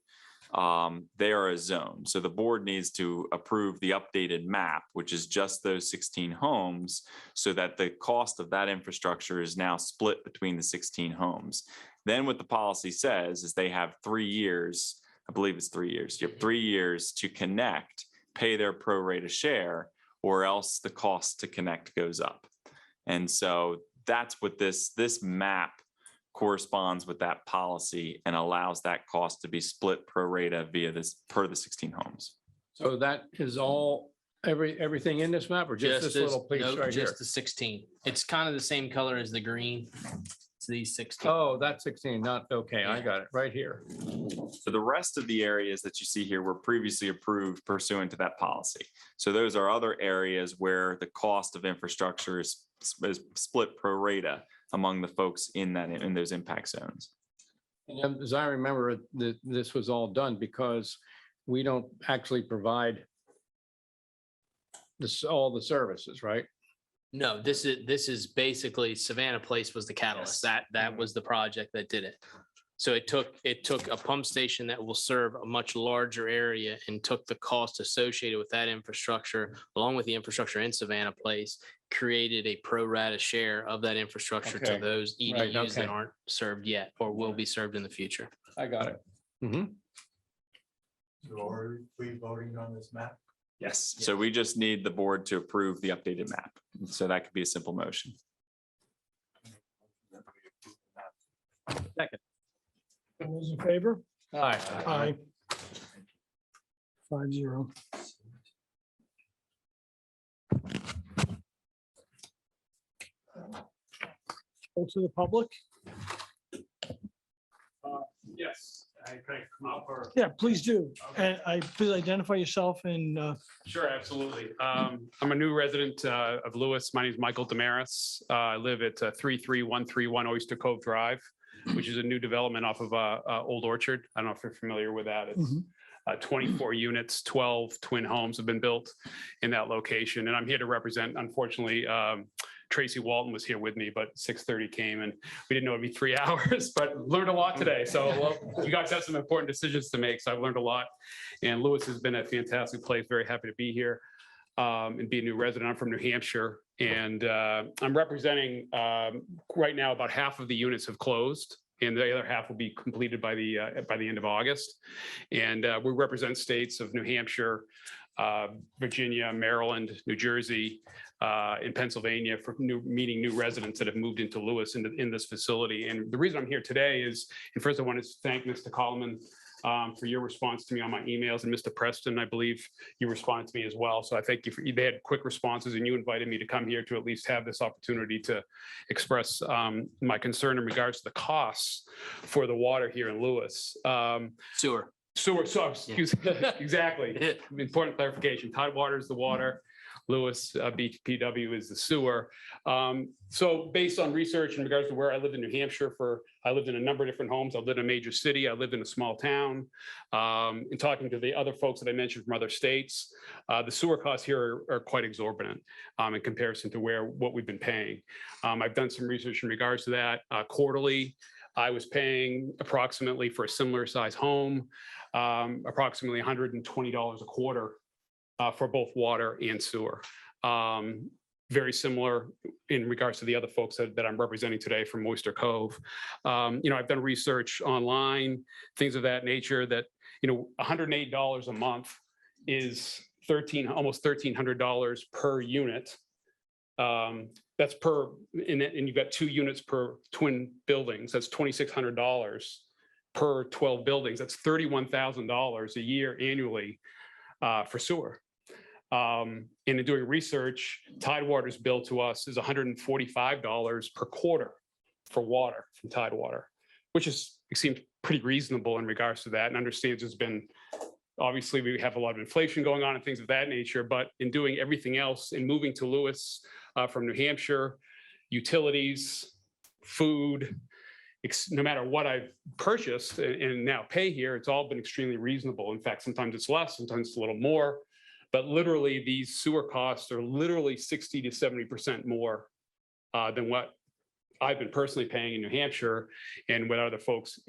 they are a zone. So the board needs to approve the updated map, which is just those 16 homes, so that the cost of that infrastructure is now split between the 16 homes. Then what the policy says is they have 3 years, I believe it's 3 years. You have 3 years to connect, pay their pro rata share, or else the cost to connect goes up. And so that's what this map corresponds with that policy and allows that cost to be split pro rata via this per the 16 homes. So that is all, everything in this map or just this little piece no, right here? just the 16. It's kind of the same color as the green. It's these 16. Oh, that's 16, not, okay, I got it right here. So the rest of the areas that you see here were previously approved pursuant to that policy. So those are other areas where the cost of infrastructure is split pro rata among the folks in those impact zones. And as I remember, this was all done because we don't actually provide all the services, right? No, this is basically Savannah Place was the catalyst. That was the project that did it. So it took a pump station that will serve a much larger area and took the cost associated with that infrastructure, along with the infrastructure in Savannah Place, created a pro rata share of that infrastructure to Okay. those EDUs Right, okay. that aren't served yet or will be served in the future. I got it. Mhm. So are we voting on this map? Yes. So we just need the board to approve the updated map. So that could be a simple motion. All those in favor? Aye. Aye. 5-0. Go to the public. Yes. Can I come up or? Yeah, please do. And please identify yourself and Sure, absolutely. I'm a new resident of Lewes. My name is Michael Damaris. I live at 33131 Oyster Cove Drive, which is a new development off of Old Orchard. I don't know if you're familiar with that. It's 24 units, 12 twin homes have been built in that location. And I'm here to represent, unfortunately, Tracy Walton was here with me, but 6:30 came and we didn't know it'd be 3 hours, but learned a lot today. So well, you guys have some important decisions to make. So I've learned a lot. And Lewes has been a fantastic place. Very happy to be here and be a new resident. I'm from New Hampshire and I'm representing right now about half of the units have closed and the other half will be completed by the end of August. And we represent states of New Hampshire, Virginia, Maryland, New Jersey, in Pennsylvania for meeting new residents that have moved into Lewes in this facility. And the reason I'm here today is, and first I want to thank Mr. Coleman for your response to me on my emails, and Mr. Preston, I believe you responded to me as well. So I thank you for, they had quick responses and you invited me to come here to at least have this opportunity to express my concern in regards to the costs for the water here in Lewes. Sewer. So excuse me, exactly. Important clarification. Tidewater is the water. Lewes, BPW is the sewer. So based on research in regards to where I lived in New Hampshire I lived in a number of different homes. I lived in a major city. I lived in a small town. In talking to the other folks that I mentioned from other states, the sewer costs here are quite exorbitant in comparison to what we've been paying. I've done some research in regards to that. Quarterly, I was paying approximately for a similar size home, approximately $120 a quarter for both water and sewer. Very similar in regards to the other folks that I'm representing today from Oyster Cove. I've done research online, things of that nature that, $108 a month is almost $1,300 per unit. That's and you've got 2 units per twin buildings. That's $2,600 per 12 buildings. That's $31,000 a year annually for sewer. And in doing research, Tidewater's bill to us is $145 per quarter for water from Tidewater, which seems pretty reasonable in regards to that, and understands there's been, obviously we have a lot of inflation going on and things of that nature, but in doing everything else and moving to Lewes from New Hampshire, utilities, food, no matter what I've purchased and now pay here, it's all been extremely reasonable. In fact, sometimes it's less, sometimes it's a little more. But literally, these sewer costs are literally 60 to 70% more than what I've been personally paying in New Hampshire and what other folks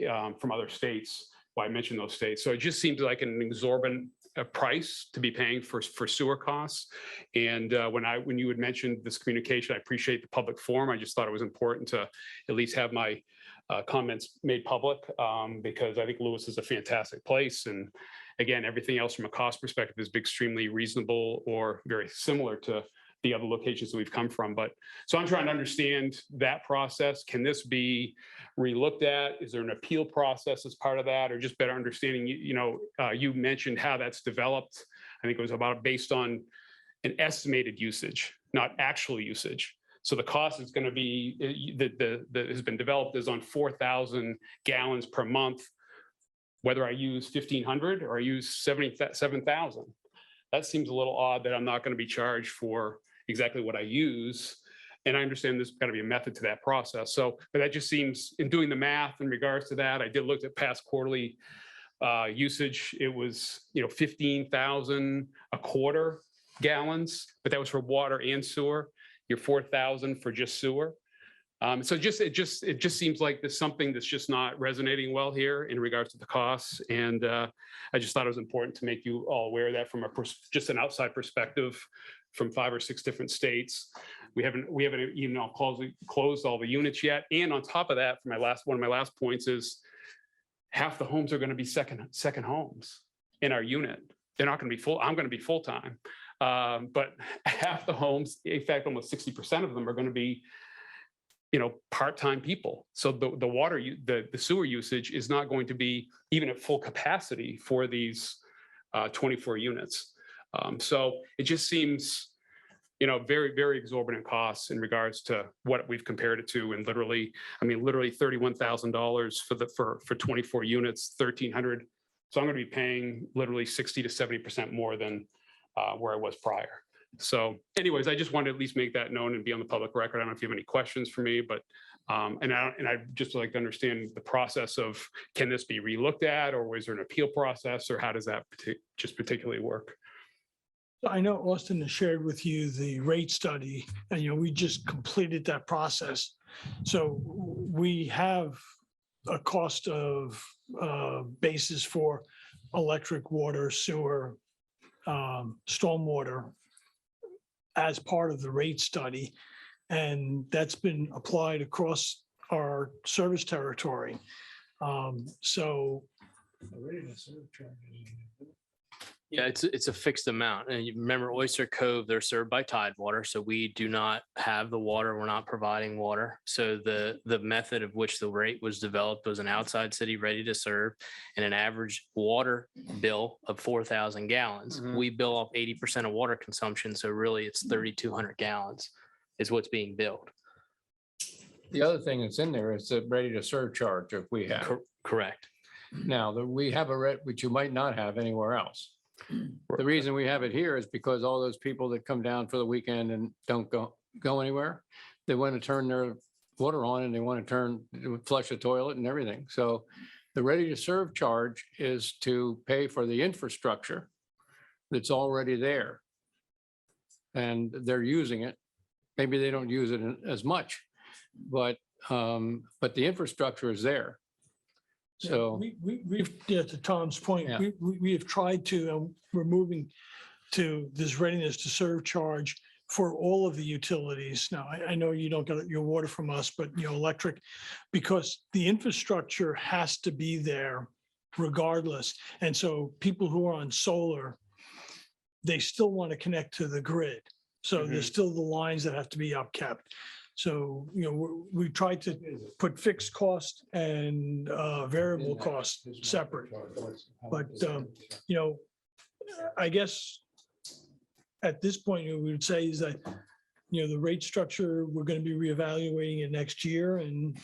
from other states, why I mentioned those states. So it just seems like an exorbitant price to be paying for sewer costs. And when you had mentioned this communication, I appreciate the public forum. I just thought it was important to at least have my comments made public because I think Lewes is a fantastic place. And again, everything else from a cost perspective is extremely reasonable or very similar to the other locations that we've come from. But so I'm trying to understand that process. Can this be relooked at? Is there an appeal process as part of that, or just better understanding? You mentioned how that's developed. I think it was based on an estimated usage, not actual usage. So the cost is going to be that has been developed is on 4,000 gallons per month, whether I use 1,500 or I use 7,000. That seems a little odd that I'm not going to be charged for exactly what I use. And I understand there's got to be a method to that process. So, but that just seems, in doing the math in regards to that, I did look at past quarterly usage. It was 15,000 a quarter gallons, but that was for water and sewer. You're 4,000 for just sewer. So it just seems like there's something that's just not resonating well here in regards to the costs. And I just thought it was important to make you all aware of that from just an outside perspective from 5 or 6 different states. We haven't even closed all the units yet. And on top of that, one of my last points is half the homes are going to be second homes. in our unit. They're not going to be full. I'm going to be full-time. But half the homes, in fact, almost 60% of them are going to be, part-time people. So the water, the sewer usage is not going to be even at full capacity for these 24 units. So it just seems, very, very exorbitant costs in regards to what we've compared it to. And literally $31,000 for 24 units, 1,300. So I'm going to be paying literally 60 to 70% more than where I was prior. So anyways, I just wanted to at least make that known and be on the public record. I don't know if you have any questions for me, but I'd just like to understand the process of, can this be relooked at, or is there an appeal process, or how does that just particularly work? I know Austin has shared with you the rate study, and we just completed that process. So we have a cost of basis for electric, water, sewer, stormwater as part of the rate study. And that's been applied across our service territory. So Yeah, it's a fixed amount. And you remember Oyster Cove, they're served by Tidewater. So we do not have the water. We're not providing water. So the method of which the rate was developed was an outside city ready to serve and an average water bill of 4,000 gallons. We bill off 80% of water consumption. So really it's 3,200 gallons is what's being billed. The other thing that's in there is the ready to serve charge if we have. Correct. Now, we have a rate which you might not have anywhere else. The reason we have it here is because all those people that come down for the weekend and don't go anywhere, they want to turn their water on and they want to flush the toilet and everything. So the ready to serve charge is to pay for the infrastructure that's already there. And they're using it. Maybe they don't use it as much, but the infrastructure is there. So we've, to Tom's point, Yeah. we have tried to, we're moving to this readiness to serve charge for all of the utilities. Now, I know you don't get your water from us, but electric, because the infrastructure has to be there regardless. And so people who are on solar, they still want to connect to the grid. So there's still the lines that have to be upkept. So, we tried to put fixed cost and variable cost separate. But, I guess at this point, we would say is that, the rate structure, we're going to be reevaluating it next year, and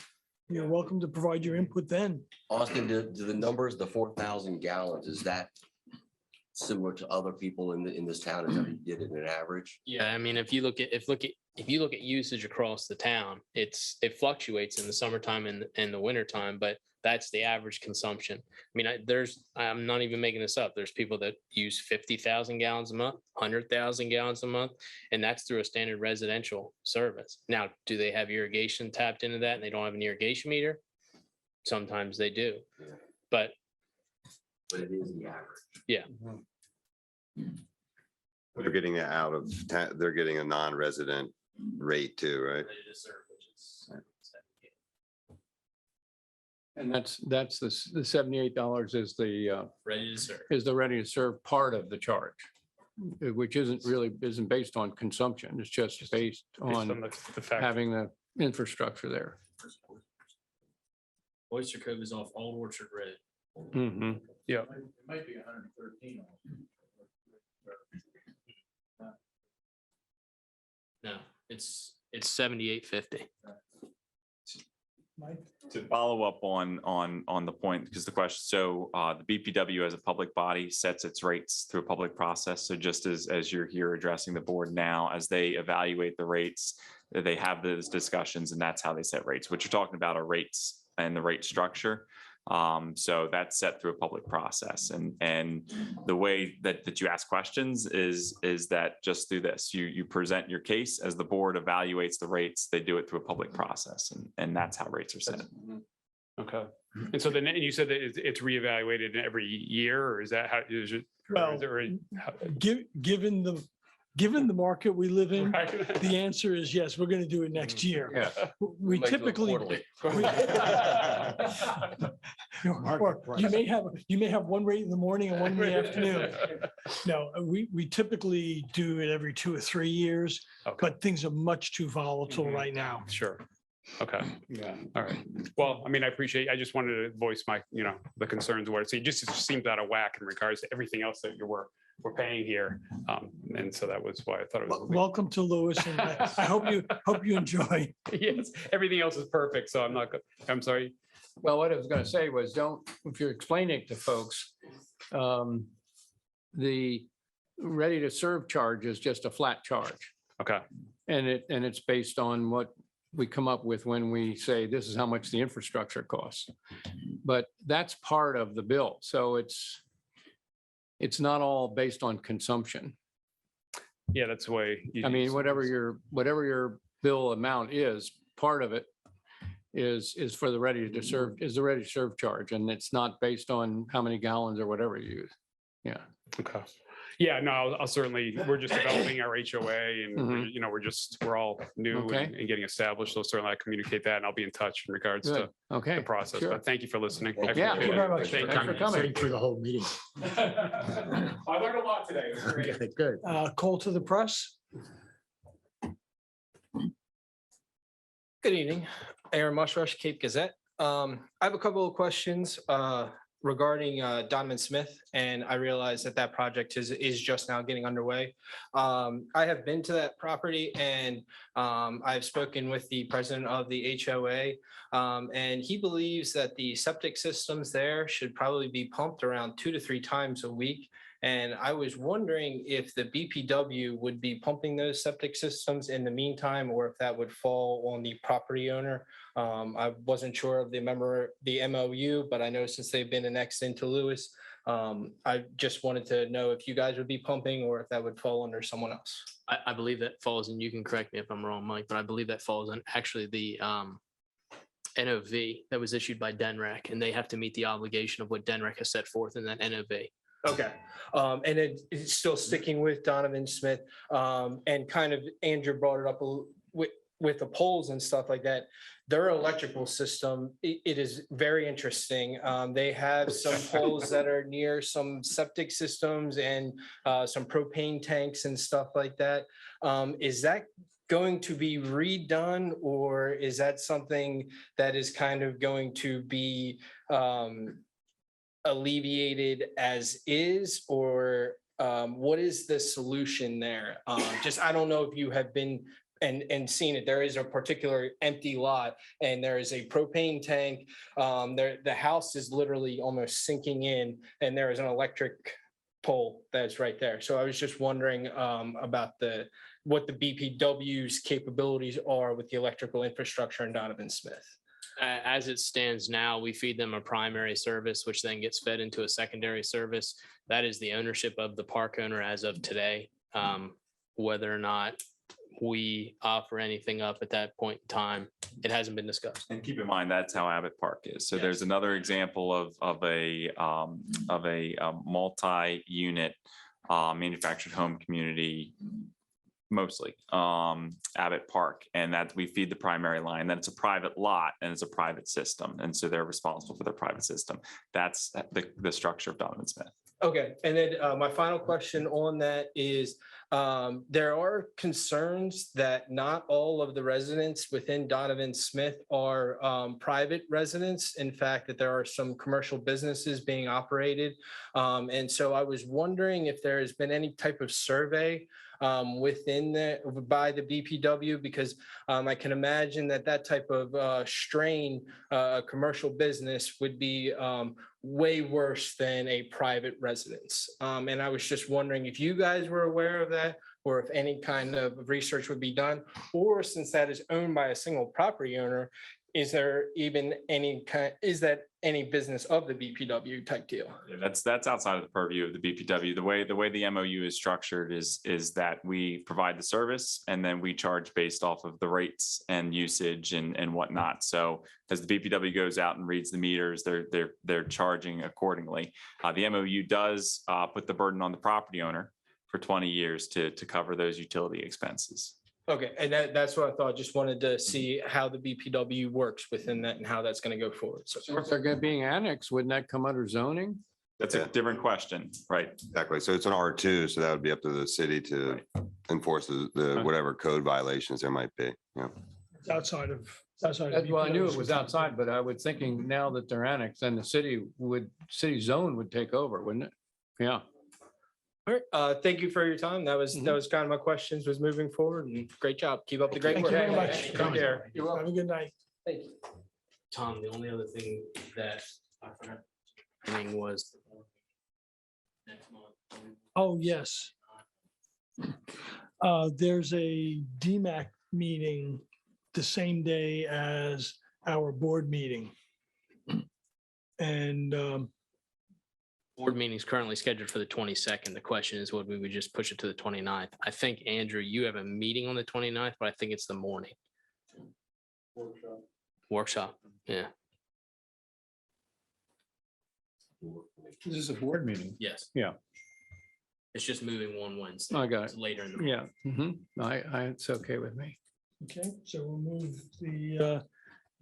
you're welcome to provide your input then. Austin, do the numbers, the 4,000 gallons, is that similar to other people in this town? Is that you did it in an average? Yeah, I mean, if you look at usage across the town, it fluctuates in the summertime and the wintertime, but that's the average consumption. I mean, I'm not even making this up. There's people that use 50,000 gallons a month, 100,000 gallons a month, and that's through a standard residential service. Now, do they have irrigation tapped into that and they don't have an irrigation meter? Sometimes they do, but it is the average. Yeah. They're getting it out of, they're getting a non-resident rate too, right? and that's the $78 is the Ready to serve. is the ready to serve part of the charge, which isn't based on consumption. It's just based on the fact having the infrastructure there. Oyster Cove is off Old Orchard Road. Yeah. It might be 113. No, it's 78.50. To follow up on the point, because the question, so the BPW as a public body sets its rates through a public process. So just as you're here addressing the board now, as they evaluate the rates, they have those discussions and that's how they set rates. What you're talking about are rates and the rate structure. So that's set through a public process. And the way that you ask questions is that just through this, you present your case as the board evaluates the rates, they do it through a public process and that's how rates are set. Okay. And so then you said that it's reevaluated every year, or is that how is it? Well, given the market we live in, Right. the answer is yes, we're going to do it next year. Yeah. We Might do it typically, quarterly. Or you may have one rate in the morning and one in the afternoon. No, we typically do it every 2 or 3 years, Okay. but things are much too volatile Mhm. right now. Sure. Okay. Yeah. All right. Well, I mean, I just wanted to voice my, the concerns where it just seemed out of whack in regards to everything else that we're paying here. And so that was why I thought it was. Welcome to Lewis, and I hope you enjoy. Yes, everything else is perfect. So I'm sorry. Well, what I was going to say was if you're explaining it to folks, the ready to serve charge is just a flat charge. Okay. And it's based on what we come up with when we say this is how much the infrastructure costs. But that's part of the bill. So it's not all based on consumption. Yeah, that's the way. I mean, whatever your bill amount is, part of it is for the ready to serve charge. And it's not based on how many gallons or whatever you use. Yeah. Okay. Yeah, no, I'll certainly, we're just developing our HOA and, Mhm. we're all new Okay. and getting established. So certainly I communicate that and I'll be in touch in regards to Good. Okay. the process. Sure. But thank you for listening. I Yeah. appreciate Thank you it. very much. Thank Thanks for you. coming. Staying through the whole meeting. I learned a lot today. It was great. Okay, good. Call to the press. Good evening, Aaron Mushrush, Cape Gazette. I have a couple of questions regarding Donovan Smith, and I realize that project is just now getting underway. I have been to that property, and I've spoken with the president of the HOA, and he believes that the septic systems there should probably be pumped around 2 to 3 times a week. And I was wondering if the BPW would be pumping those septic systems in the meantime, or if that would fall on the property owner. I wasn't sure of the MOU, but I know since they've been annexed into Lewes, I just wanted to know if you guys would be pumping or if that would fall under someone else. I believe that falls, and you can correct me if I'm wrong, Mike, but I believe that falls on actually the NOV that was issued by DENREC, and they have to meet the obligation of what DENREC has set forth in that NOV. Okay, and it's still sticking with Donovan Smith, and kind of Andrew brought it up with the poles and stuff like that. Their electrical system, it is very interesting. They have some poles that are near some septic systems and some propane tanks and stuff like that. Is that going to be redone, or is that something that is kind of going to be alleviated as is, or what is the solution there? I don't know if you have been and seen it. There is a particular empty lot and there is a propane tank. The house is literally almost sinking in, and there is an electric pole that's right there. So I was just wondering about what the BPW's capabilities are with the electrical infrastructure in Donovan Smith. As it stands now, we feed them a primary service, which then gets fed into a secondary service. That is the ownership of the park owner as of today. Whether or not we offer anything up at that point in time, it hasn't been discussed. And keep in mind, that's how Abbott Park is. So there's another example of a multi-unit manufactured home community, mostly Abbott Park, and that we feed the primary line. Then it's a private lot and it's a private system, and so they're responsible for their private system. That's the structure of Donovan Smith. Okay, and then my final question on that is, there are concerns that not all of the residents within Donovan Smith are private residents. In fact, that there are some commercial businesses being operated. And so I was wondering if there has been any type of survey by the BPW, because I can imagine that type of strain, commercial business would be way worse than a private residence. And I was just wondering if you guys were aware of that, or if any kind of research would be done, or since that is owned by a single property owner, is there even is that any business of the BPW type deal? Yeah, that's outside of the purview of the BPW. The way the MOU is structured is that we provide the service and then we charge based off of the rates and usage and whatnot. So as the BPW goes out and reads the meters, they're charging accordingly. The MOU does put the burden on the property owner for 20 years to cover those utility expenses. Okay, and that's what I thought. Just wanted to see how the BPW works within that and how that's going to go forward. So So if they're being annexed, wouldn't that come under zoning? That's a Yeah. different question, right? Exactly. So it's an R2, so that would be up to the city to enforce the whatever code violations there might be. Yeah. It's outside of. Outside of Well, I knew it BPW's was control. outside, but I was thinking now that they're annexed, then the city zone would take over, wouldn't it? Yeah. all right, thank you for your time. That was kind of my questions was moving forward and great job. Keep up the great Thank work. you very much. Take care. Have a good night. Thank you. Tom, the only other thing that I forgot was next month. Oh, yes. There's a DMAC meeting the same day as our board meeting. And Board meeting is currently scheduled for the 22nd. The question is, would we would just push it to the 29th? I think, Andrew, you have a meeting on the 29th, but I think it's the morning. Workshop, yeah. This is a board meeting. Yes. Yeah. It's just moving one Wednesday. I got It's it. later in the month. Yeah. It's okay with me. okay, so we'll move the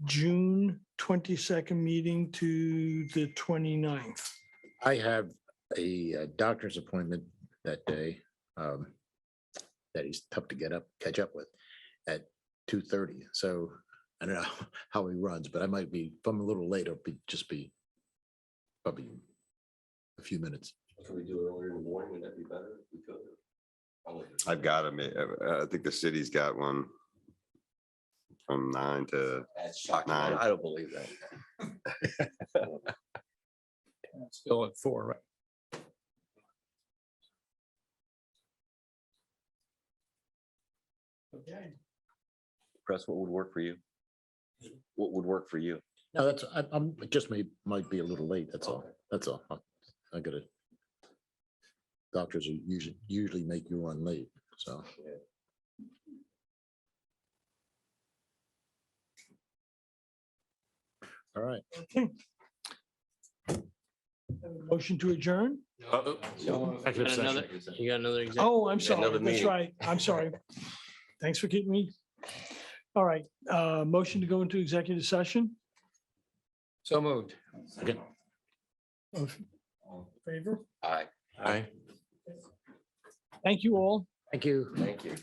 June 22nd meeting to the 29th. I have a doctor's appointment that day that he's tough to catch up with at 2:30. So I don't know how he runs, but I might be, if I'm a little late, it'll be probably a few minutes. Can we do it earlier in the morning? Would that be better? if we could? I've got them. I think the city's got one from 9 to That's shocking. 9. I don't believe that. Still at 4, right? Okay. Press, what would work for you? What would work for you? No, I'm just might be a little late. That's all. That's all. I gotta. Doctors are usually make you run late, so. All right. Okay. Motion to adjourn? Oh, got another- You got another example? Oh, I'm sorry. another That's meeting. right. I'm sorry. Thanks for keeping me. All right, motion to go into executive session? So moved. Second. Of favor? Aye. Aye. Thank you all. Thank you. Thank you.